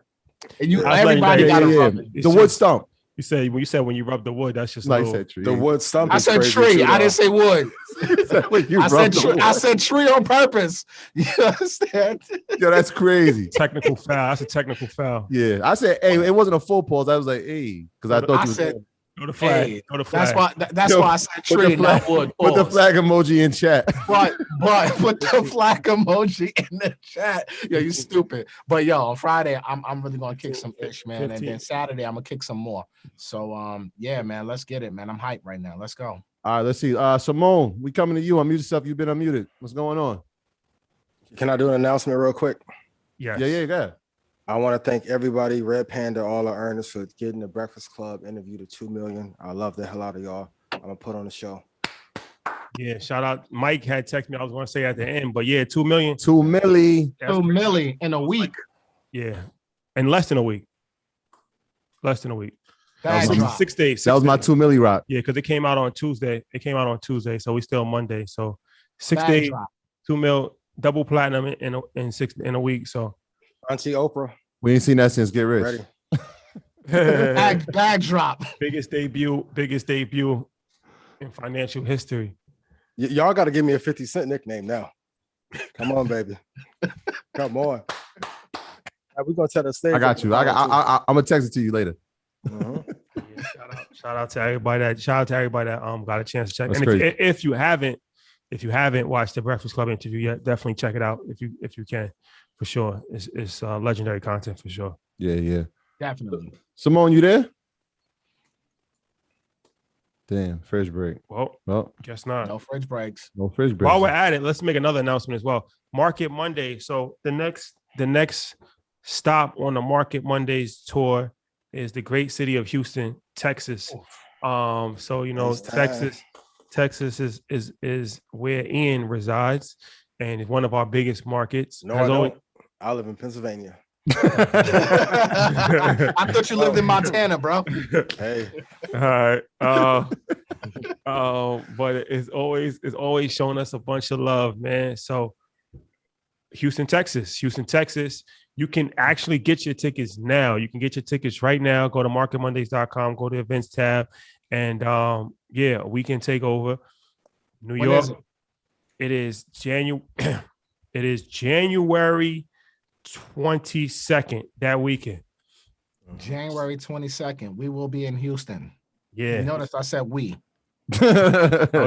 E: And everybody got to rub it.
A: The wood stump.
B: You said when you rub the wood, that's just
A: like tree.
C: The wood stump.
E: I said tree.
C: Too,
E: I didn't say wood.
A: I
E: said tree on purpose. You understand?
A: Yo, that's crazy.
B: Technical foul. That's a technical foul.
A: Yeah, I said, hey, it wasn't a full pause. I was like, hey, because I thought you
E: said.
B: Go to flag.
E: Hey,
B: go to flag.
E: That's why I said tree, not wood.
A: Put the flag emoji in chat.
E: But put the flag emoji in the chat. Yo, you stupid. But yo, on Friday, I'm really gonna kick some ish, man. 15. And then Saturday, I'm gonna kick some more. So yeah, man, let's get it, man. I'm hyped right now. Let's go.
A: All right, let's see. Simone, we coming to you. Unmute yourself. You've been unmuted. What's going on?
C: Can I do an announcement real quick?
B: Yes.
A: Yeah, go.
C: I want to thank everybody, Red Panda, all our earners for getting the Breakfast Club interview to 2 million. I love the hell out of y'all. I'm gonna put on the show.
B: Yeah, shout out. Mike had texted me. I was going to say at the end, but yeah, 2 million.
A: 2 milli.
E: 2 milli in a week.
B: Yeah, in less than a week. Less than a week.
E: 6
B: days.
A: That was my 2 milli rock.
B: Yeah, because it came out on Tuesday. So we still Monday. So 6 days, drop. 2 mil, double platinum in a week. So.
C: Auntie Oprah.
A: We ain't seen that since Get Rich.
E: bag drop.
B: Biggest debut in financial history.
C: Y'all got to give me a 50 Cent nickname now. Come on, baby. Come on. We're gonna tell the stage.
A: I got you. I'm gonna text it to you later.
B: Yeah, shout out to everybody that got a chance to check. That's and if you haven't watched the Breakfast Club interview yet, definitely check it out if you can. For sure. It's legendary content for sure.
A: Yeah.
E: Definitely.
A: Simone, you there? Damn, fridge break.
B: Well, guess not.
E: No fridge breaks.
A: No fridge breaks.
B: While we're at it, let's make another announcement as well. Market Monday. So the next stop on the Market Mondays tour is the great city of Houston, Texas. So Texas is where Ian resides, and it's one of our biggest markets.
C: No, I live in Pennsylvania.
E: I thought you lived in Montana, bro.
C: Hey.
B: All right. But it's always showing us a bunch of love, man. So Houston, Texas. You can actually get your tickets now. You can get your tickets right now. Go to marketmondays.com, go to events tab, and we can take over New York. It is January 22nd, that weekend.
E: January 22nd. We will be in Houston.
B: Yeah.
E: You notice I said we.
B: You gotta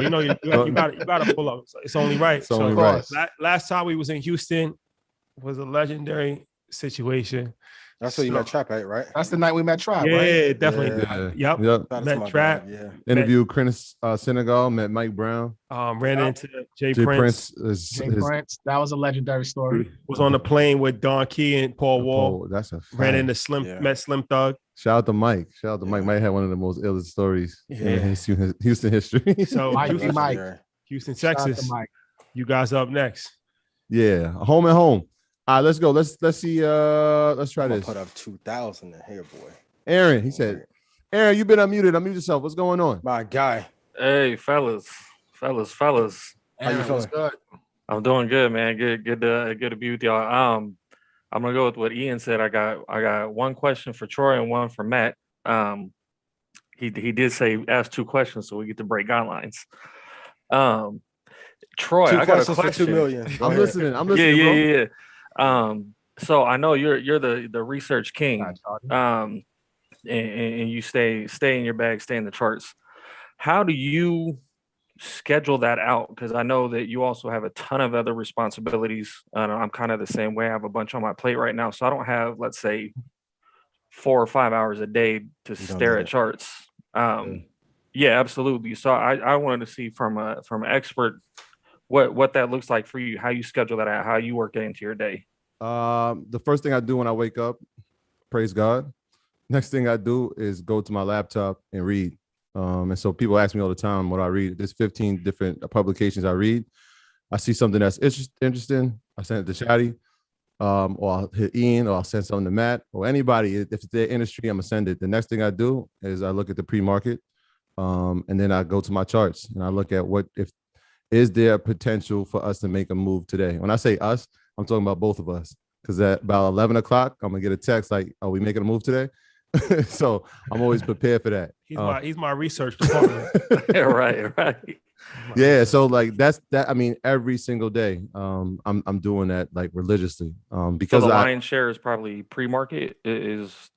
B: pull up. It's only right.
A: Right.
B: Last time we was in Houston was a legendary situation.
C: That's where you met Trap at, right?
E: That's the night we met Trap,
B: yeah,
E: right?
B: definitely.
A: Yep.
B: Met Trap.
C: Yeah.
A: Interviewed Chris Senegal, met Mike Brown.
B: Ran into Jay
A: Prince.
E: Prince. That was a legendary story.
B: Was on the plane with Don Key and Paul Wall.
A: That's a fact.
B: Ran into met Slim Thug.
A: Shout out to Mike. Mike. Mike had one of the most illest stories in Houston history.
B: So Houston, Texas. You guys up next.
A: Yeah, home and home. All right, let's go. Let's see. Let's try this.
C: Put up 2,000 in here, boy.
A: Aaron, he said. Aaron, you've been unmuted. Unmute yourself. What's going on?
C: My guy.
H: Hey, fellas.
C: How you feeling?
E: Good.
H: I'm doing good, man. Good to be with y'all. I'm gonna go with what Ian said. I got one question for Troy and one for Matt. He did say ask two questions, so we get to break guidelines. Troy, I got a question.
C: For $2 million.
A: I'm listening.
H: Yeah. So I know you're the research king. And you stay in your bag, stay in the charts. How do you schedule that out? Because I know that you also have a ton of other responsibilities. I'm kind of the same way. I have a bunch on my plate right now, so I don't have, let's say, 4 or 5 hours a day to stare at charts. Yeah, absolutely. So I wanted to see from an expert what that looks like for you, how you schedule that out, how you work it into your day.
A: The first thing I do when I wake up, praise God. Next thing I do is go to my laptop and read. And so people ask me all the time what I read. There's 15 different publications I read. I see something that's interesting, I send it to Shadi, or I'll hit Ian, or I'll send something to Matt, or anybody. If it's their industry, I'm gonna send it. The next thing I do is I look at the pre-market, and then I go to my charts and I look at is there a potential for us to make a move today. When I say us, I'm talking about both of us, because at about 11 o'clock, I'm gonna get a text like, "Are we making a move today?" So I'm always prepared for that.
B: He's my research department.
H: Right.
A: Yeah, so like that's that. I mean, every single day, I'm doing that like religiously. Because
H: so the lion's share is probably pre-market.
A: It's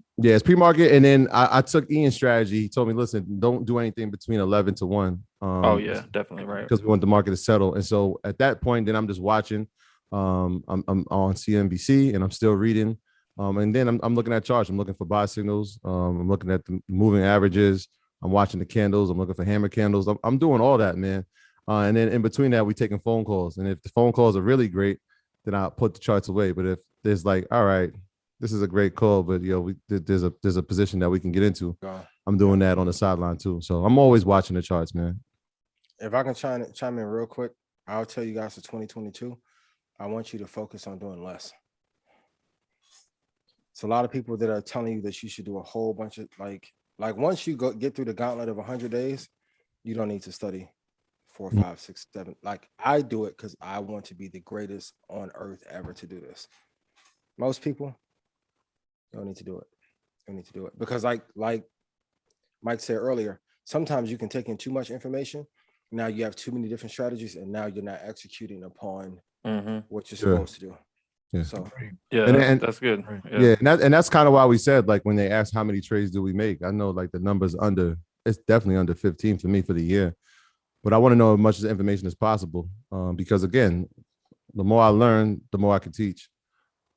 A: pre-market, and then I took Ian's strategy. He told me, listen, don't do anything between 11 to 1.
H: Oh yeah, definitely right.
A: Because we want the market to settle, and so at that point, then I'm just watching. I'm on CNBC, and I'm still reading. And then I'm looking at charts. I'm looking for buy signals. I'm looking at the moving averages. I'm watching the candles. I'm looking for hammer candles. I'm doing all that, man. And then in between that, we're taking phone calls. And if the phone calls are really great, then I'll put the charts away. But if there's like, all right, this is a great call, but there's a position that we can get into, I'm doing that on the sideline too. So I'm always watching the charts, man.
C: If I can chime in real quick, I'll tell you guys for 2022, I want you to focus on doing less. It's a lot of people that are telling you that you should do a whole bunch of like once you get through the gauntlet of 100 days, you don't need to study 4, 5, 6, 7. Like I do it because I want to be the greatest on earth ever to do this. Most people don't need to do it. Don't need to do it because like Mike said earlier, sometimes you can take in too much information. Now you have too many different strategies, and now you're not executing upon what you're supposed to do.
A: Yeah.
C: So
H: that's good.
A: Yeah, and that's kind of why we said like when they asked how many trades do we make, I know like the number's it's definitely under 15 for me for the year, but I want to know as much information as possible because again, the more I learn, the more I can teach.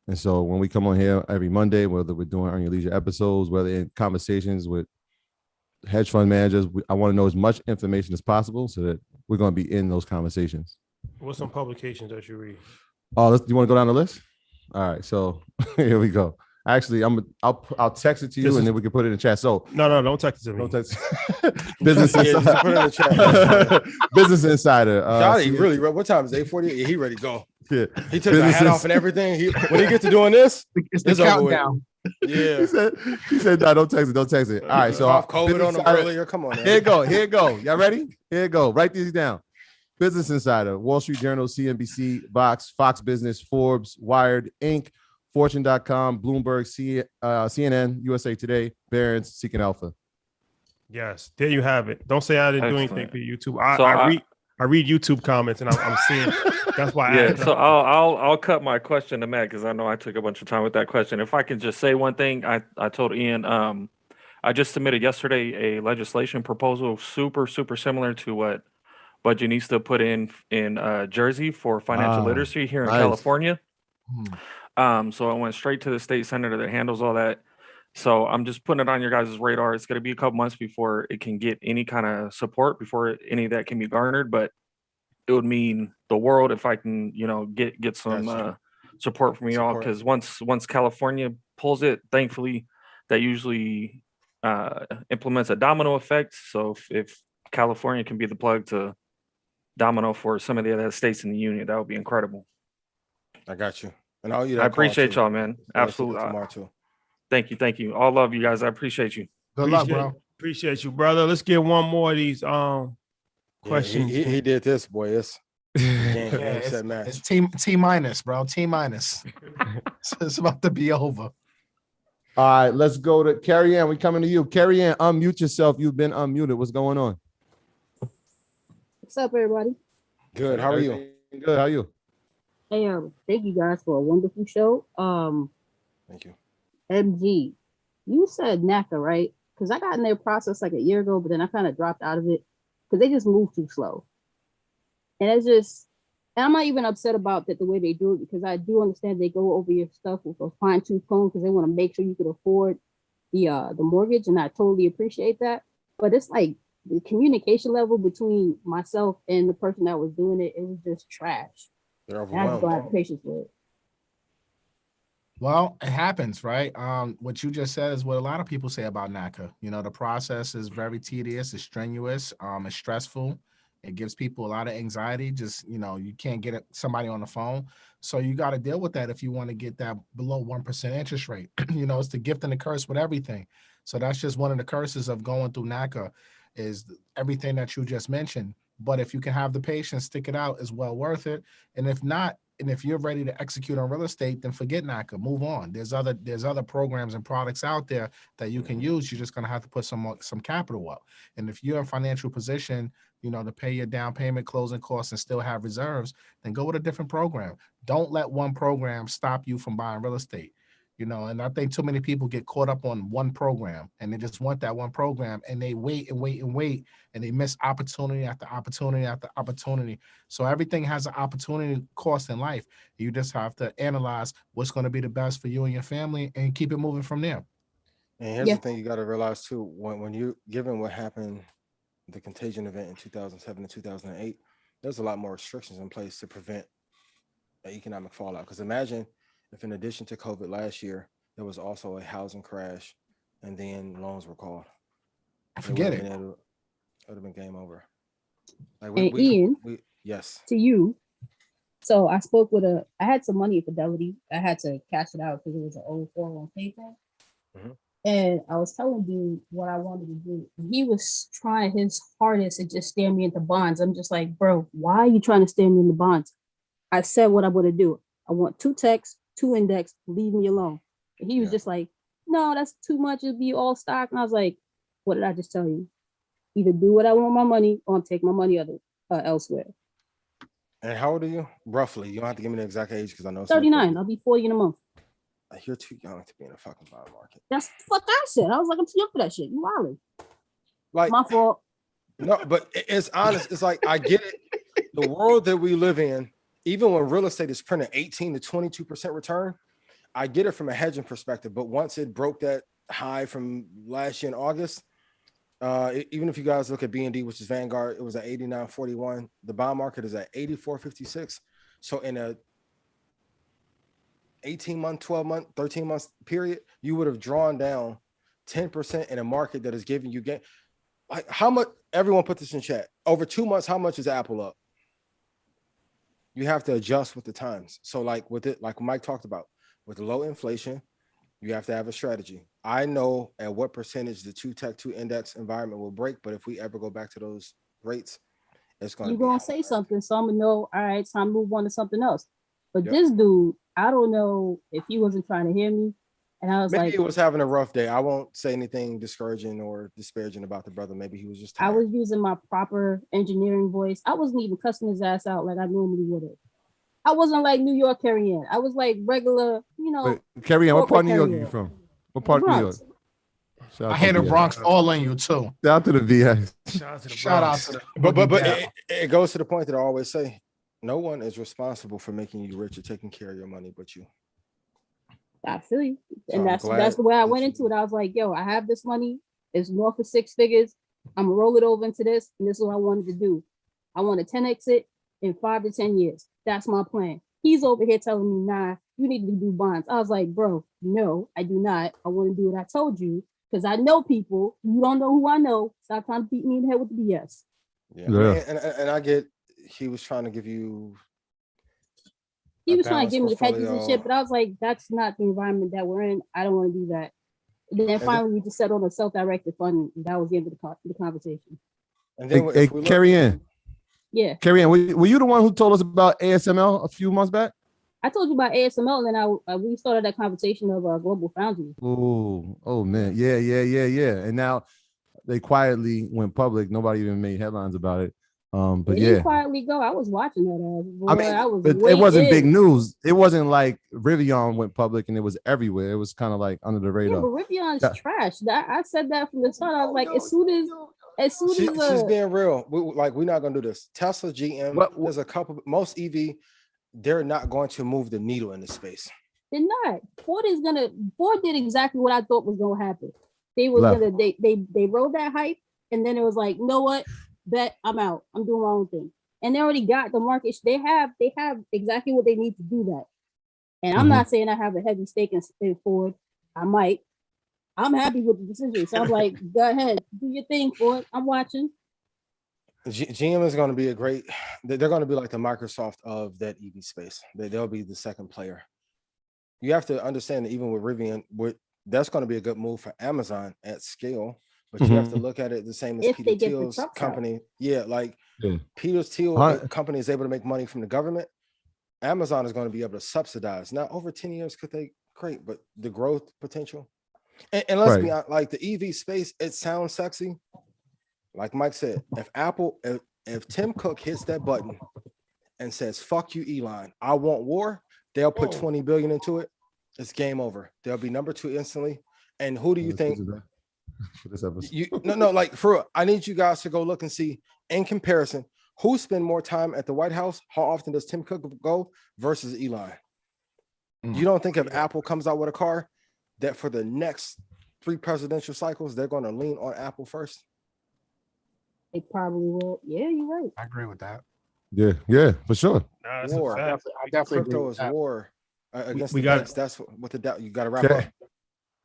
A: And so when we come on here every Monday, whether we're doing Earn Your Leisure episodes, whether in conversations with hedge fund managers, I want to know as much information as possible so that we're going to be in those conversations.
B: What's some publications that you read?
A: Oh, you want to go down the list? All right, so here we go. Actually, I'll text it to you and then we can put it in the chat. So
B: no, don't text it to me.
A: Don't text. Business Insider.
C: Put it in the chat.
A: Business Insider.
C: Really, what time is it? 8:40? He ready to go.
A: Yeah.
C: He took the hat off and everything. When he gets to doing this,
E: it's the countdown.
C: Yeah.
A: He said, no, don't text it. All right, so
C: off COVID on him earlier. Come on, man.
A: Here you go. Y'all ready? Here you go. Write these down. Business Insider, Wall Street Journal, CNBC, Vox, Fox Business, Forbes, Wired, Inc., Fortune.com, Bloomberg, CNN, USA Today, Barron's, Seeking Alpha.
B: Yes, there you have it. Don't say I didn't do anything for YouTube. I read YouTube comments and I'm seeing. That's why.
H: Yeah. So I'll cut my question to Matt because I know I took a bunch of time with that question. If I can just say one thing, I told Ian. I just submitted yesterday a legislation proposal super similar to what Budgetnista put in Jersey for financial literacy here in California. So it went straight to the state senator that handles all that. So I'm just putting it on your guys' radar. It's going to be a couple months before it can get any kind of support, before any of that can be garnered. But it would mean the world if I can, get some support from y'all. Because once California pulls it, thankfully, that usually implements a domino effect. So if California can be the plug to domino for some of the other states in the union, that would be incredible.
C: I got you. And all you.
H: I appreciate y'all, man. Absolutely. Thank you. All love you guys. I appreciate you.
E: Good luck, bro.
B: Appreciate you, brother. Let's get one more of these questions.
C: He did this, boy. It's
E: it's T minus, bro. T minus. It's about to be over.
A: All right, let's go to Carrie Ann. We coming to you. Carrie Ann, unmute yourself. You've been unmuted. What's going on?
I: What's up, everybody?
C: Good. How are you?
A: Good. How are you?
I: Hey, thank you guys for a wonderful show.
C: Thank you.
I: MG, you said NACA, right? Because I got in their process like a year ago, but then I kind of dropped out of it because they just move too slow. And and I'm not even upset about that the way they do it, because I do understand they go over your stuff with a fine-tooth comb because they want to make sure you could afford the mortgage, and I totally appreciate that. But it's like the communication level between myself and the person that was doing it, it was just trash.
C: They're
I: overwhelmed. I just don't have patience with it.
E: Well, it happens, right? What you just said is what a lot of people say about NACA. The process is very tedious, it's strenuous, it's stressful. It gives people a lot of anxiety. Just, you can't get somebody on the phone. So you got to deal with that if you want to get that below 1% interest rate. It's the gift and the curse with everything. So that's just one of the curses of going through NACA, is everything that you just mentioned. But if you can have the patience, stick it out, is well worth it. And if not, and if you're ready to execute on real estate, then forget NACA, move on. There's other programs and products out there that you can use. You're just going to have to put some capital up. And if you're in a financial position, to pay your down payment, closing costs, and still have reserves, then go with a different program. Don't let one program stop you from buying real estate. And I think too many people get caught up on one program, and they just want that one program, and they wait, and they miss opportunity after opportunity after opportunity. So everything has an opportunity cost in life. You just have to analyze what's going to be the best for you and your family and keep it moving from there.
C: And here's the thing you got to realize too, when you, given what happened, the contagion event in 2007 and 2008, there's a lot more restrictions in place to prevent an economic fallout. Because imagine if in addition to COVID last year, there was also a housing crash and then loans were called.
E: Forget it.
C: It would have been game over.
I: Ian,
C: yes.
I: To you. So I spoke with I had some money at Fidelity. I had to cash it out because it was an old 401k thing. Mm-hmm. And I was telling you what I wanted to do. He was trying his hardest to just steer me into bonds. I'm just like, bro, why are you trying to steer me into bonds? I said what I want to do. I want 2 techs, 2 index, leave me alone. And he was just like, no, that's too much. It'll be all stock. And I was like, what did I just tell you? Either do what I want with my money, or I'm taking my money elsewhere.
C: And how old are you? Roughly. You don't have to give me the exact age because I know.
I: 39. I'll be 40 in a month.
C: You're too young to be in a fucking bond market.
I: That's what I said. I was like, I'm too young for that shit. You wildin'.
C: Like,
I: my fault.
C: No, but it's honest. It's like, I get it. The world that we live in, even when real estate is printing 18 to 22% return, I get it from a hedging perspective. But once it broke that high from last year in August, even if you guys look at BND, which is Vanguard, it was at 89.41. The bond market is at 84.56. So in a 18-month, 12-month, 13-month period, you would have drawn down 10% in a market that is giving you gain. Like, how much? Everyone put this in chat. Over 2 months, how much is Apple up? You have to adjust with the times. So like with it, like Mike talked about, with low inflation, you have to have a strategy. I know at what percentage the 2 tech 2 index environment will break, but if we ever go back to those rates, it's going to be.
I: You're going to say something, so I'm going to know, all right, time to move on to something else. But this dude, I don't know if he wasn't trying to hear me. And I was
C: maybe
I: like,
C: he was having a rough day. I won't say anything discouraging or disparaging about the brother. Maybe he was just tired.
I: I was using my proper engineering voice. I wasn't even cussing his ass out like I normally would have. I wasn't like New York Carrie Ann. I was like regular,
A: Wait, Carrie Ann, what part of New York are you from? What part of New York?
E: I hear the Bronx all in you too.
A: Shout out to the VA.
E: Shout out to the
C: but it goes to the point that I always say, no one is responsible for making you rich or taking care of your money but you.
I: I feel you. And
C: So
I: that's the way I went into it. I was like, yo, I have this money. It's north of 6 figures. I'm gonna roll it over into this, and this is what I wanted to do. I want a 10x it in 5 to 10 years. That's my plan. He's over here telling me, nah, you need to do bonds. I was like, bro, no, I do not. I want to do what I told you because I know people. You don't know who I know. Stop trying to beat me in the head with the BS.
C: Yeah. And I get he was trying to give you.
I: He was trying to give me hedges and shit, but I was like, that's not the environment that we're in. I don't want to do that. And then finally, we just settled on a self-directed fund. And that was the end of the conversation.
C: And then
A: hey, Carrie Ann.
I: Yeah.
A: Carrie Ann, were you the one who told us about ASML a few months back?
I: I told you about ASML, and then we started that conversation of Global Foundry.
A: Oh man, yeah. And now they quietly went public. Nobody even made headlines about it. But
I: they didn't quietly go. I was watching that. Boy,
A: I mean, it wasn't big news. It wasn't like Rivian went public and it was everywhere. It was kind of like under the radar.
I: Yeah, but Rivion's trash. I said that from the start. I was like, as soon as
C: she's being real. We're not gonna do this. Tesla, GM, there's a couple. Most EV, they're not going to move the needle in this space.
I: They're not. Ford did exactly what I thought was gonna happen. They rode that hype, and then it was like, you know what? Bet I'm out. I'm doing my own thing. And they already got the market. They have exactly what they need to do that. And I'm not saying I have a heavy stake in Ford. I might. I'm happy with the decision. So I'm like, go ahead, do your thing, Ford. I'm watching.
C: GM is going to be they're going to be like the Microsoft of that EV space. They'll be the second player. You have to understand that even with Rivian, that's going to be a good move for Amazon at scale. But you have to look at it the same as Peter Thiel's company. Peter Thiel company is able to make money from the government. Amazon is going to be able to subsidize. Now, over 10 years, could they? Great, but the growth potential. And let's be honest, like the EV space, it sounds sexy. Like Mike said, if Tim Cook hits that button and says, fuck you, Elon, I want war, they'll put 20 billion into it. It's game over. They'll be number 2 instantly. And who do you think?
A: For this episode.
C: Like for real, I need you guys to go look and see in comparison who spend more time at the White House. How often does Tim Cook go versus Elon? You don't think if Apple comes out with a car that for the next 3 presidential cycles, they're going to lean on Apple first?
I: They probably will. Yeah, you're right.
E: I agree with that.
A: Yeah, for sure.
C: War.
E: I definitely
C: crypto is war against
B: we
C: the
B: got
C: banks. That's what the doubt. You got to wrap up.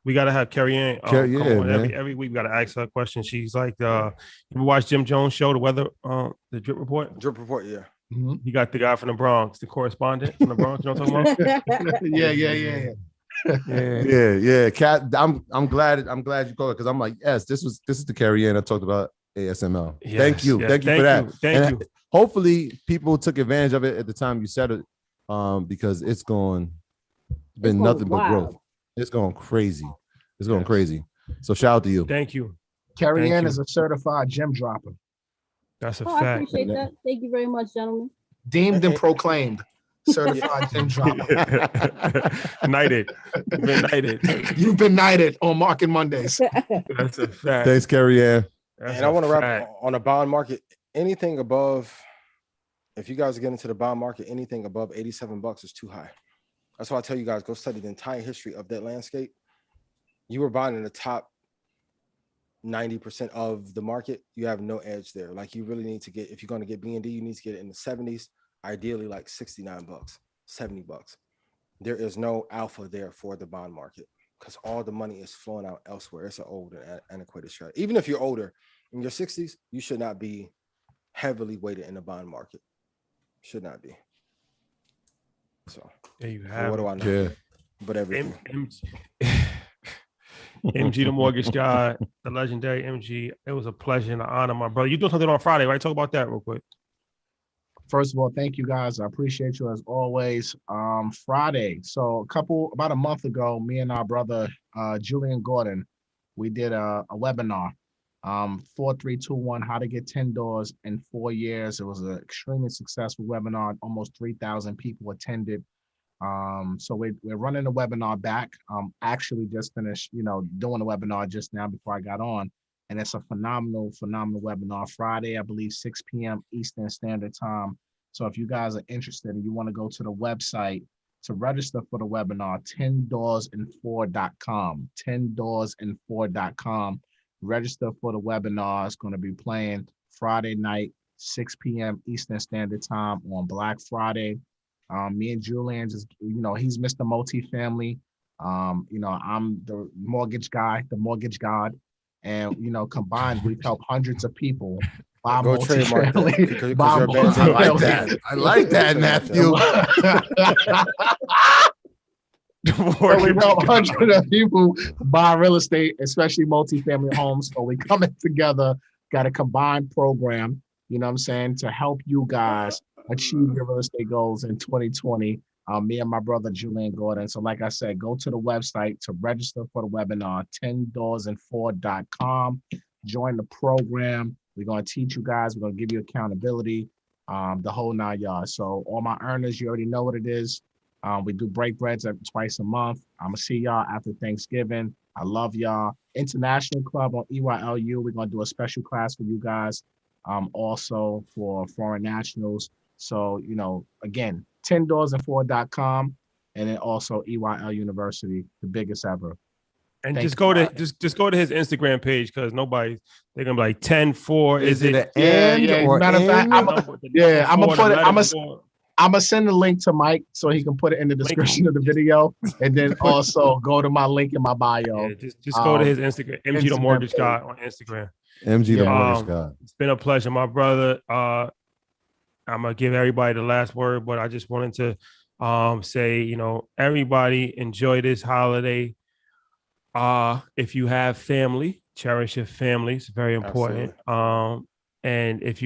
B: We gotta have Carrie Ann come on every week. We gotta ask her a question. She's like, you watch Jim Jones' show, the weather, the Drip Report.
C: Drip Report, yeah.
B: Mm-hmm. You got the guy from the Bronx, the correspondent from the Bronx. You know what I'm talking
E: about?
A: Yeah. Kat, I'm glad you called it because I'm like, yes, this is the Carrie Ann I talked about ASML.
B: Yes,
A: thank you for that.
B: Thank you.
A: Hopefully, people took advantage of it at the time you said it, because it's been nothing but growth. It's going crazy. So shout out to you.
B: Thank you.
E: Carrie Ann is a certified gem dropper.
B: That's a fact.
I: I appreciate that. Thank you very much, gentlemen.
E: Deemed and proclaimed certified gem dropper.
B: Knighted.
E: You've been knighted on Market Mondays.
B: That's a fact.
A: Thanks, Carrie Ann.
C: And I want to wrap on the bond market. Anything above, if you guys get into the bond market, anything above $87 is too high. That's why I tell you guys, go study the entire history of that landscape. You were buying in the top 90% of the market. You have no edge there. Like you really need to get, if you're going to get B&D, you need to get it in the 70s, ideally like $69, $70. There is no alpha there for the bond market because all the money is flowing out elsewhere. It's an old and antiquated strategy. Even if you're older, in your 60s, you should not be heavily weighted in the bond market. Should not be. So
B: there you have
C: what do I know?
A: Yeah.
C: But everything.
B: MG the mortgage guy, the legendary MG. It was a pleasure and an honor, my brother. You doing something on Friday, right? Talk about that real quick.
E: First of all, thank you guys. I appreciate you as always. Friday. So about a month ago, me and our brother Julian Gordon, we did a webinar. 4321, how to get 10 doors in 4 years. It was an extremely successful webinar. Almost 3,000 people attended. So we're running the webinar back. Actually just finished, doing the webinar just now before I got on. And it's a phenomenal webinar. Friday, I believe 6 p.m. Eastern Standard Time. So if you guys are interested and you want to go to the website, To register for the webinar, 10doorsand4.com, 10doorsand4.com. Register for the webinar. It's going to be playing Friday night, 6 p.m. Eastern Standard Time on Black Friday. Me and Julian just, he's Mr. Multifamily. I'm the mortgage guy, the mortgage god. And, combined, we've helped hundreds of people buy multifamily.
A: I like that, Matthew.
E: So we help hundreds of people buy real estate, especially multifamily homes. So we coming together, got a combined program, to help you guys achieve your real estate goals in 2020. Me and my brother, Julian Gordon. So like I said, go to the website to register for the webinar, 10doorsand4.com. Join the program. We're going to teach you guys. We're going to give you accountability, the whole 9 yards. So all my earners, you already know what it is. We do break breads twice a month. I'm going to see y'all after Thanksgiving. I love y'all. International Club on EYLU. We're going to do a special class for you guys. Also for foreign nationals. So, again, 10doorsand4.com, and then also EYL University, the biggest ever.
B: And just go to his Instagram page, because they're gonna be like 10-4. Is it an
E: end or matter of fact, I'm gonna send the link to Mike so he can put it in the description of the video, and then also go to my link in my bio.
B: Yeah, just go to his Instagram, MG the Mortgage Guy on Instagram.
A: MG the Mortgage Guy.
B: It's been a pleasure, my brother. I'm gonna give everybody the last word, but I just wanted to say, everybody enjoy this holiday. If you have family, cherish your family. It's very important. Absolutely. And if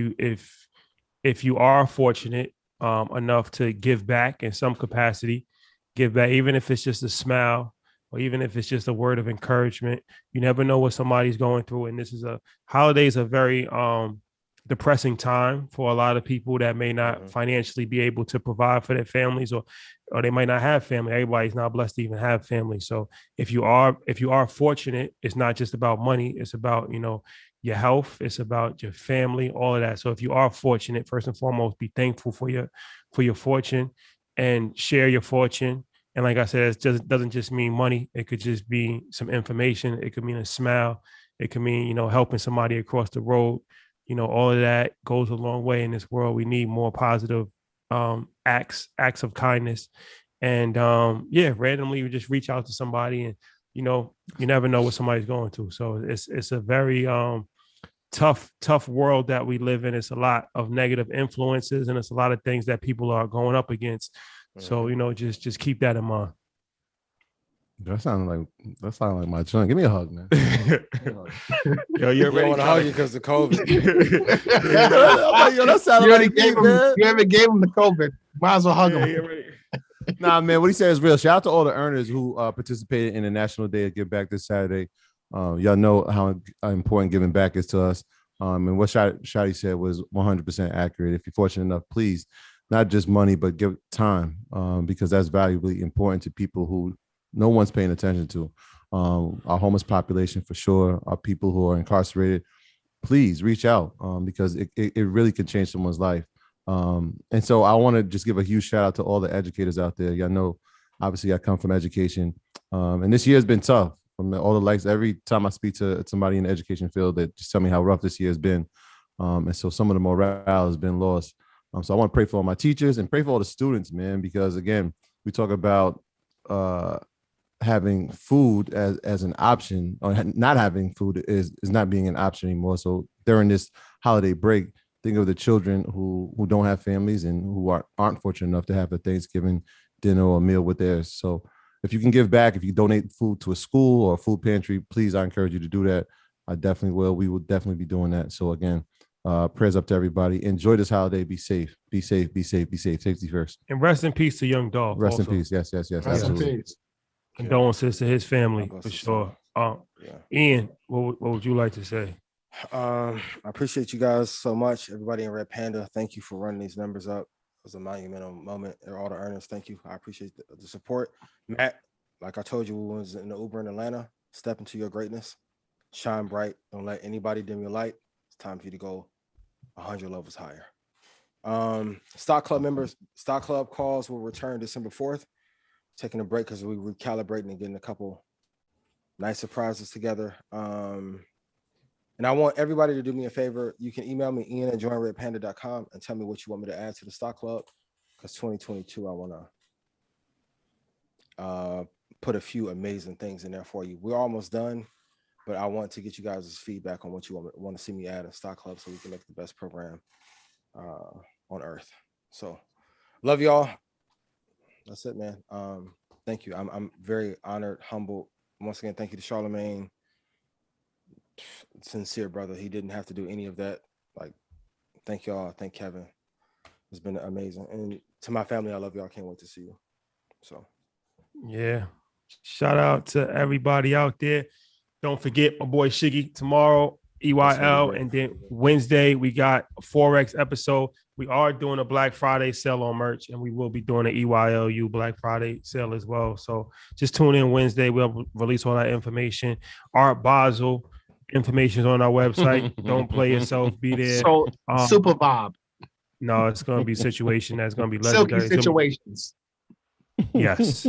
B: you are fortunate enough to give back in some capacity, give back, even if it's just a smile or even if it's just a word of encouragement. You never know what somebody's going through, and holidays are very depressing time for a lot of people that may not financially be able to provide for their families, or they might not have family. Everybody's not blessed to even have family. So if you are fortunate, it's not just about money. It's about, your health. It's about your family, all of that. So if you are fortunate, first and foremost, be thankful for your fortune and share your fortune. And like I said, it doesn't just mean money. It could just be some information. It could mean a smile. It could mean, helping somebody across the road. All of that goes a long way in this world. We need more positive acts of kindness. And randomly you just reach out to somebody, and you never know what somebody's going through. So it's a very tough world that we live in. It's a lot of negative influences, and it's a lot of things that people are going up against. So just keep that in mind.
A: That sounded like my joint. Give me a hug, man.
C: Yo, you're ready to hug you because of COVID.
A: That sounded like me, man.
E: You haven't gave him the COVID. Might as well hug him.
A: Nah, man, what he said is real. Shout out to all the earners who participated in the National Day of Give Back this Saturday. Y'all know how important giving back is to us. And what Shotty said was 100% accurate. If you're fortunate enough, please, not just money, but give time, because that's valuably important to people who no one's paying attention to. Our homeless population, for sure, our people who are incarcerated. Please reach out, because it really can change someone's life. And so I want to just give a huge shout out to all the educators out there. Y'all know, obviously, I come from education, and this year has been tough. From all the likes, every time I speak to somebody in the education field, they just tell me how rough this year has been. And so some of the morale has been lost. So I want to pray for all my teachers and pray for all the students, man, because again, we talk about having food as an option, or not having food is not being an option anymore. So during this holiday break, think of the children who don't have families and who aren't fortunate enough to have a Thanksgiving dinner or a meal with theirs. So if you can give back, if you donate food to a school or a food pantry, please, I encourage you to do that. I definitely will. We will definitely be doing that. So again, prayers up to everybody. Enjoy this holiday. Be safe. Be safe. Be safe. Be safe. Safety first.
B: And rest in peace to Young Dolph.
A: Rest also in peace. Yes.
E: Rest
A: absolutely.
E: in peace.
B: Condolences to his family, for sure. Ian, what would you like to say?
C: I appreciate you guys so much. Everybody in Red Panda, thank you for running these numbers up. It was a monumental moment. They're all the earners. Thank you. I appreciate the support. Matt, like I told you, we was in the Uber in Atlanta. Step into your greatness. Shine bright. Don't let anybody dim your light. It's time for you to go 100 levels higher. Stock Club members, Stock Club calls will return December 4th. taking a break because we recalibrating and getting a couple nice surprises together. And I want everybody to do me a favor. You can email me, ian@joinredpanda.com, and tell me what you want me to add to the stock club, because 2022, I want to put a few amazing things in there for you. We're almost done, but I want to get you guys' feedback on what you want to see me add in stock club so we can make the best program on earth. So love y'all. That's it, man. Thank you. I'm very honored, humbled. Once again, thank you to Charlemagne. Sincere brother. He didn't have to do any of that. Like, thank y'all. Thank Kevin. It's been amazing. And to my family, I love y'all. Can't wait to see you. So
B: yeah. Shout out to everybody out there. Don't forget my boy Shiggy tomorrow, EYL, and then Wednesday we got a Forex episode. We are doing a Black Friday sale on merch, and we will be doing an EYLU Black Friday sale as well. So just tune in Wednesday. We'll release all that information. Art Basel information is on our website. Don't play yourself. Be there.
E: So Super Bob.
B: No, it's going to be a situation that's going to be legendary.
E: Silky situations.
B: Yes.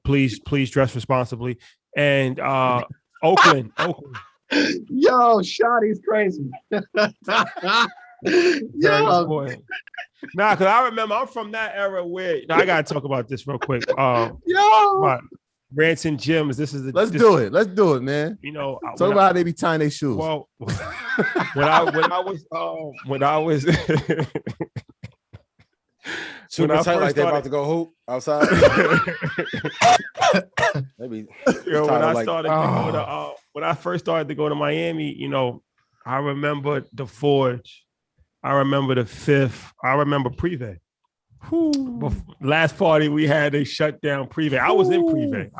B: Please dress responsibly. And Oakland.
E: Yo, Shotty's crazy.
B: Yo. Nah, because I remember I'm from that era where I gotta talk about this real quick. Rants and gyms. Let's do it, man. You know,
A: talk about how they be tying their shoes.
B: Well, when I was
C: super tight, like they're about to go hoop outside. Maybe.
B: When I first started to go to Miami, you know, I remember the Forge. I remember the Fifth. I remember Privé. Last party we had, they shut down Privé. I was in Privé.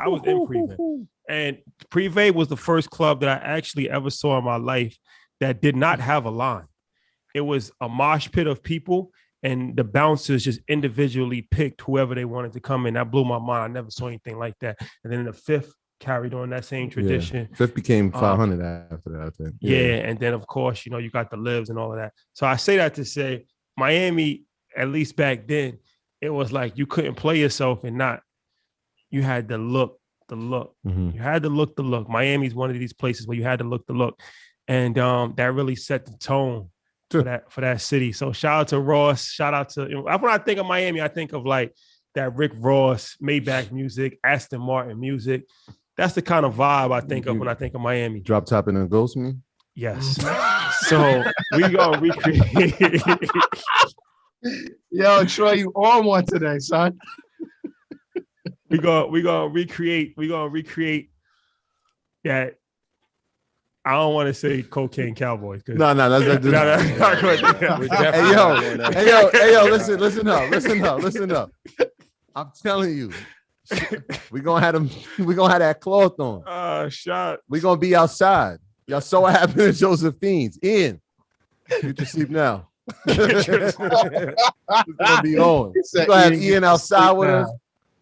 B: And Privé was the first club that I actually ever saw in my life that did not have a line. It was a mosh pit of people, and the bouncers just individually picked whoever they wanted to come in. That blew my mind. I never saw anything like that. And then the Fifth carried on that same tradition.
A: Yeah. Fifth became 500 after that, I think.
B: Yeah, and then of course, you know, you got the Lives and all of that. So I say that to say Miami, at least back then, it was like you couldn't play yourself and not. You had to look the look.
A: Mm-hmm.
B: You had to look the look. Miami's one of these places where you had to look the look. And that really set the tone for that city. So shout out to Ross. Shout out to, when I think of Miami, I think of like that Rick Ross, Maybach music, Aston Martin music. That's the kind of vibe I think of when I think of Miami.
A: Drop top in a ghost me?
B: Yes. So we gonna recreate.
E: Yo, Troy, you on one today, son.
B: We gonna recreate that. I don't want to say Cocaine Cowboys.
A: No, that's not good. Hey yo, listen up. I'm telling you. We're gonna have that cloth on.
B: Shot.
A: We're gonna be outside. Y'all saw what happened to Josephine's. Ian, you can sleep now. It's gonna be on. We're gonna have Ian outside with us.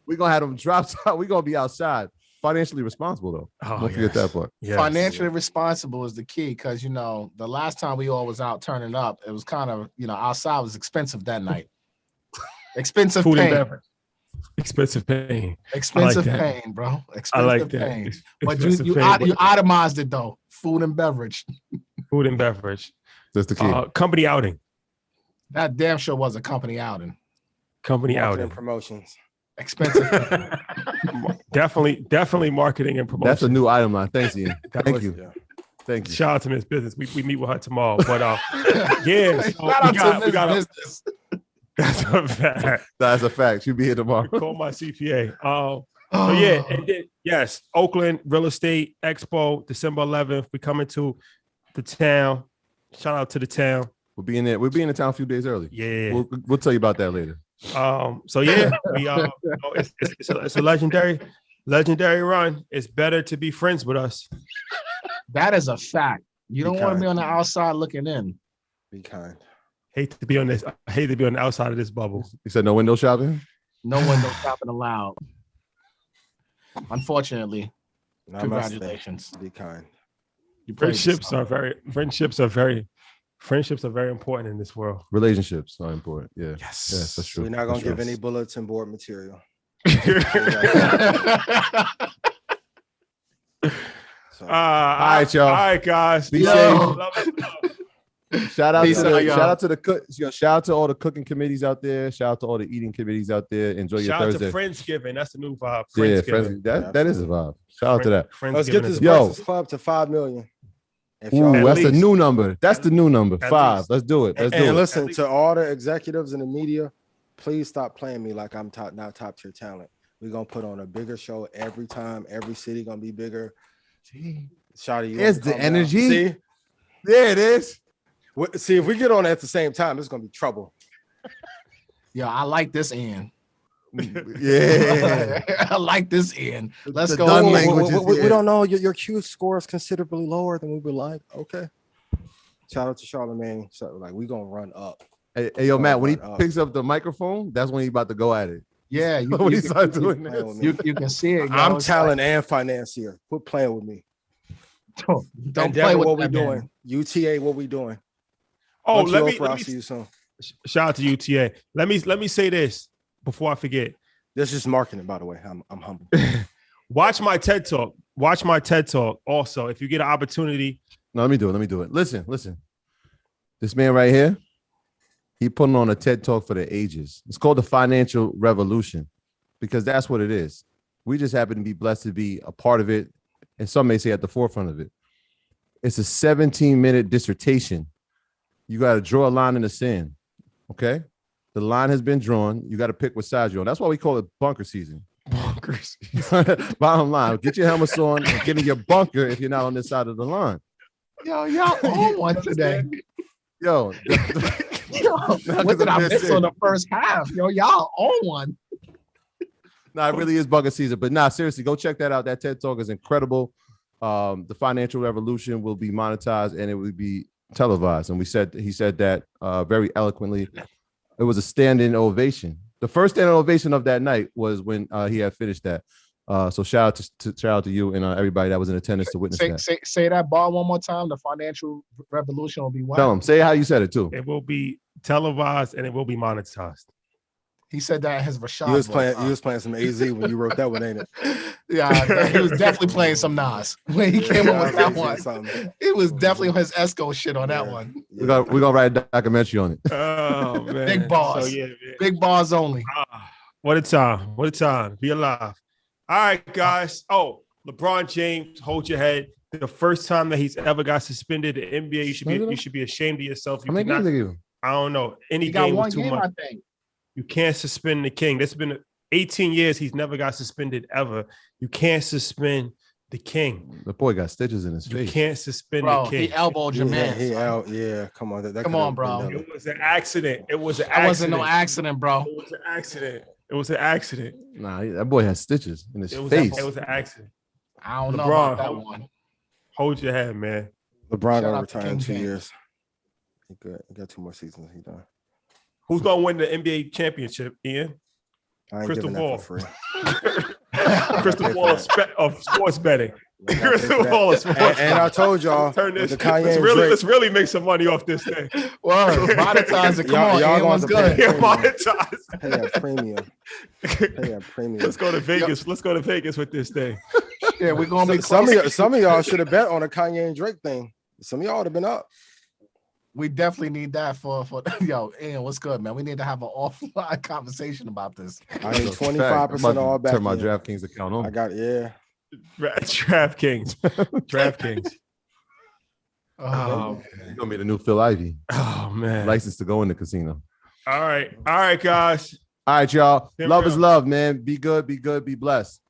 A: We're gonna have them drop top. We're gonna be outside. Financially responsible though. Don't forget that part.
E: Yes. Financially responsible is the key, because you know the last time we all was out turning up, it was kind of, you know, outside was expensive that night. Expensive
B: food
E: pain.
B: and beverage. Expensive pain.
E: Expensive pain, bro. Expensive
B: I like that.
E: Pain. But you itemized it though. Food and beverage.
B: Food and beverage.
A: That's the key.
B: Company outing.
E: That damn sure was a company outing.
B: Company
C: Marketing
B: outing.
C: Promotions.
E: Expensive.
B: definitely marketing and promotion.
A: That's a new item line. Thanks, Ian. Thank you.
B: Shout out to Miss Business. We meet with her tomorrow. But yeah, so
E: shout out to Miss Business.
B: That's a fact.
A: That's a fact. She'll be here tomorrow.
B: Call my CPA. So yeah, and then, yes, Oakland Real Estate Expo, December 11th. We're coming to the town. Shout out to the town.
A: We'll be in there. We'll be in the town a few days early.
B: Yeah,
A: we'll tell you about that later.
B: So yeah, it's a legendary run. It's better to be friends with us.
E: That is a fact. You don't want to be on the outside looking in.
C: Be kind.
B: I hate to be on the outside of this bubble.
A: You said no window shopping?
E: No window shopping allowed. Unfortunately. Congratulations.
C: Be kind.
B: Friendships are very important in this world.
A: Relationships are important. Yeah.
B: Yes,
A: that's true.
C: We're not gonna give any bulletin board material. So,
A: all right, y'all.
B: All right, guys.
A: Be safe. Shout out to all the cooking committees out there. Shout out to all the eating committees out there. Enjoy your Thursday.
B: Shout out to Friendsgiving. That's the new vibe.
A: Yeah,
B: Friendsgiving.
A: that is a vibe. Shout out to that.
C: Let's get this Breakfast Club to 5 million.
A: Ooh, that's a new number. That's the new number. 5. Let's do it. Let's do it.
C: And listen to all the executives in the media. Please stop playing me like I'm not top tier talent. We're gonna put on a bigger show every time. Every city gonna be bigger. Shawty,
A: there's the energy.
C: See?
A: There it is.
C: See, if we get on at the same time, it's gonna be trouble.
E: Yeah, I like this end.
A: Yeah,
E: I like this end. Let's go.
C: We don't know. Your Q score is considerably lower than we would like. Okay. Shout out to Charlamagne. So, like, we gonna run up.
A: Hey, yo, Matt, when he picks up the microphone, that's when he's about to go at it.
E: Yeah, you can see it.
C: I'm talent and financier. Quit playing with me.
E: Don't play with
C: what we doing. UTA, what we doing?
B: Oh, let me
C: see you soon.
B: Shout out to UTA. Let me say this before I forget.
C: This is marketing, by the way. I'm humble.
B: Watch my TED Talk. Watch my TED Talk. Also, if you get an opportunity.
A: No, let me do it. Listen. This man right here, he putting on a TED Talk for the ages. It's called the Financial Revolution because that's what it is. We just happen to be blessed to be a part of it, and some may say at the forefront of it. It's a 17-minute dissertation. You got to draw a line in the sand, okay? The line has been drawn. You got to pick what side you're on. That's why we call it bunker season.
B: Bunker season.
A: Bottom line, get your helmets on and get in your bunker if you're not on this side of the line.
E: Yo, y'all on one today.
A: Yo,
E: what did I miss on the first half? Yo, y'all on one.
A: Nah, it really is bunker season. But nah, seriously, go check that out. That TED Talk is incredible. The Financial Revolution will be monetized and it will be televised. And he said that very eloquently. It was a standing ovation. The first standing ovation of that night was when he had finished that. So shout out to you and everybody that was in attendance to witness that.
E: Say that bar one more time. The Financial Revolution will be what?
A: Tell him. Say how you said it too.
B: It will be televised and it will be monetized.
E: He said that his Rashad.
C: You was playing some AZ when you wrote that one, ain't it?
E: Yeah, he was definitely playing some Nas when he came up with that one. It was definitely his Esco shit on that one.
A: We're gonna write a documentary on it.
B: Oh man,
E: big bars, big bars only.
B: What a time! Be alive. All right, guys. Oh, LeBron James, hold your head. The first time that he's ever got suspended in the NBA, you should be ashamed of yourself.
A: How many games they give him?
B: I don't know. Any
E: he
B: game
E: got
B: was too
E: one game,
B: much.
E: I think.
B: You can't suspend the king. That's been 18 years. He's never got suspended ever. You can't suspend the king.
A: The boy got stitches in his face.
B: You can't suspend
E: the
B: king.
E: He elbowed your man.
C: He out. Yeah, come on.
E: Come on, bro.
B: It was an accident. It wasn't no
E: accident, bro.
B: It was an accident.
A: Nah, that boy has stitches in his face.
B: It was an accident.
E: I don't know about that one.
B: Hold your head, man.
C: LeBron gonna retire in 2 years. He got 2 more seasons. He done.
B: Who's gonna win the NBA championship, Ian?
C: Crystal Ball. For free.
B: Crystal Ball of sports betting. Crystal Ball of sports betting.
C: And I told y'all,
B: let's really make some money off this thing.
E: Well, monetize it. Come on,
C: y'all
E: one's good.
B: Yeah, monetize.
C: Pay that premium.
B: Let's go to Vegas. Let's go to Vegas with this thing.
E: Yeah, we're gonna be
C: some of y'all should have bet on a Kanye and Drake thing. Some of y'all would have been up.
E: We definitely need that for yo, Ian, what's good, man? We need to have an offline conversation about this.
C: I need 25% all back.
A: Turn my DraftKings account on.
C: I got
B: DraftKings.
A: Oh, you're gonna be the new Phil Ivey.
B: Oh man,
A: license to go in the casino.
B: All right, guys.
A: All right, y'all. Love is love, man. Be good, be blessed.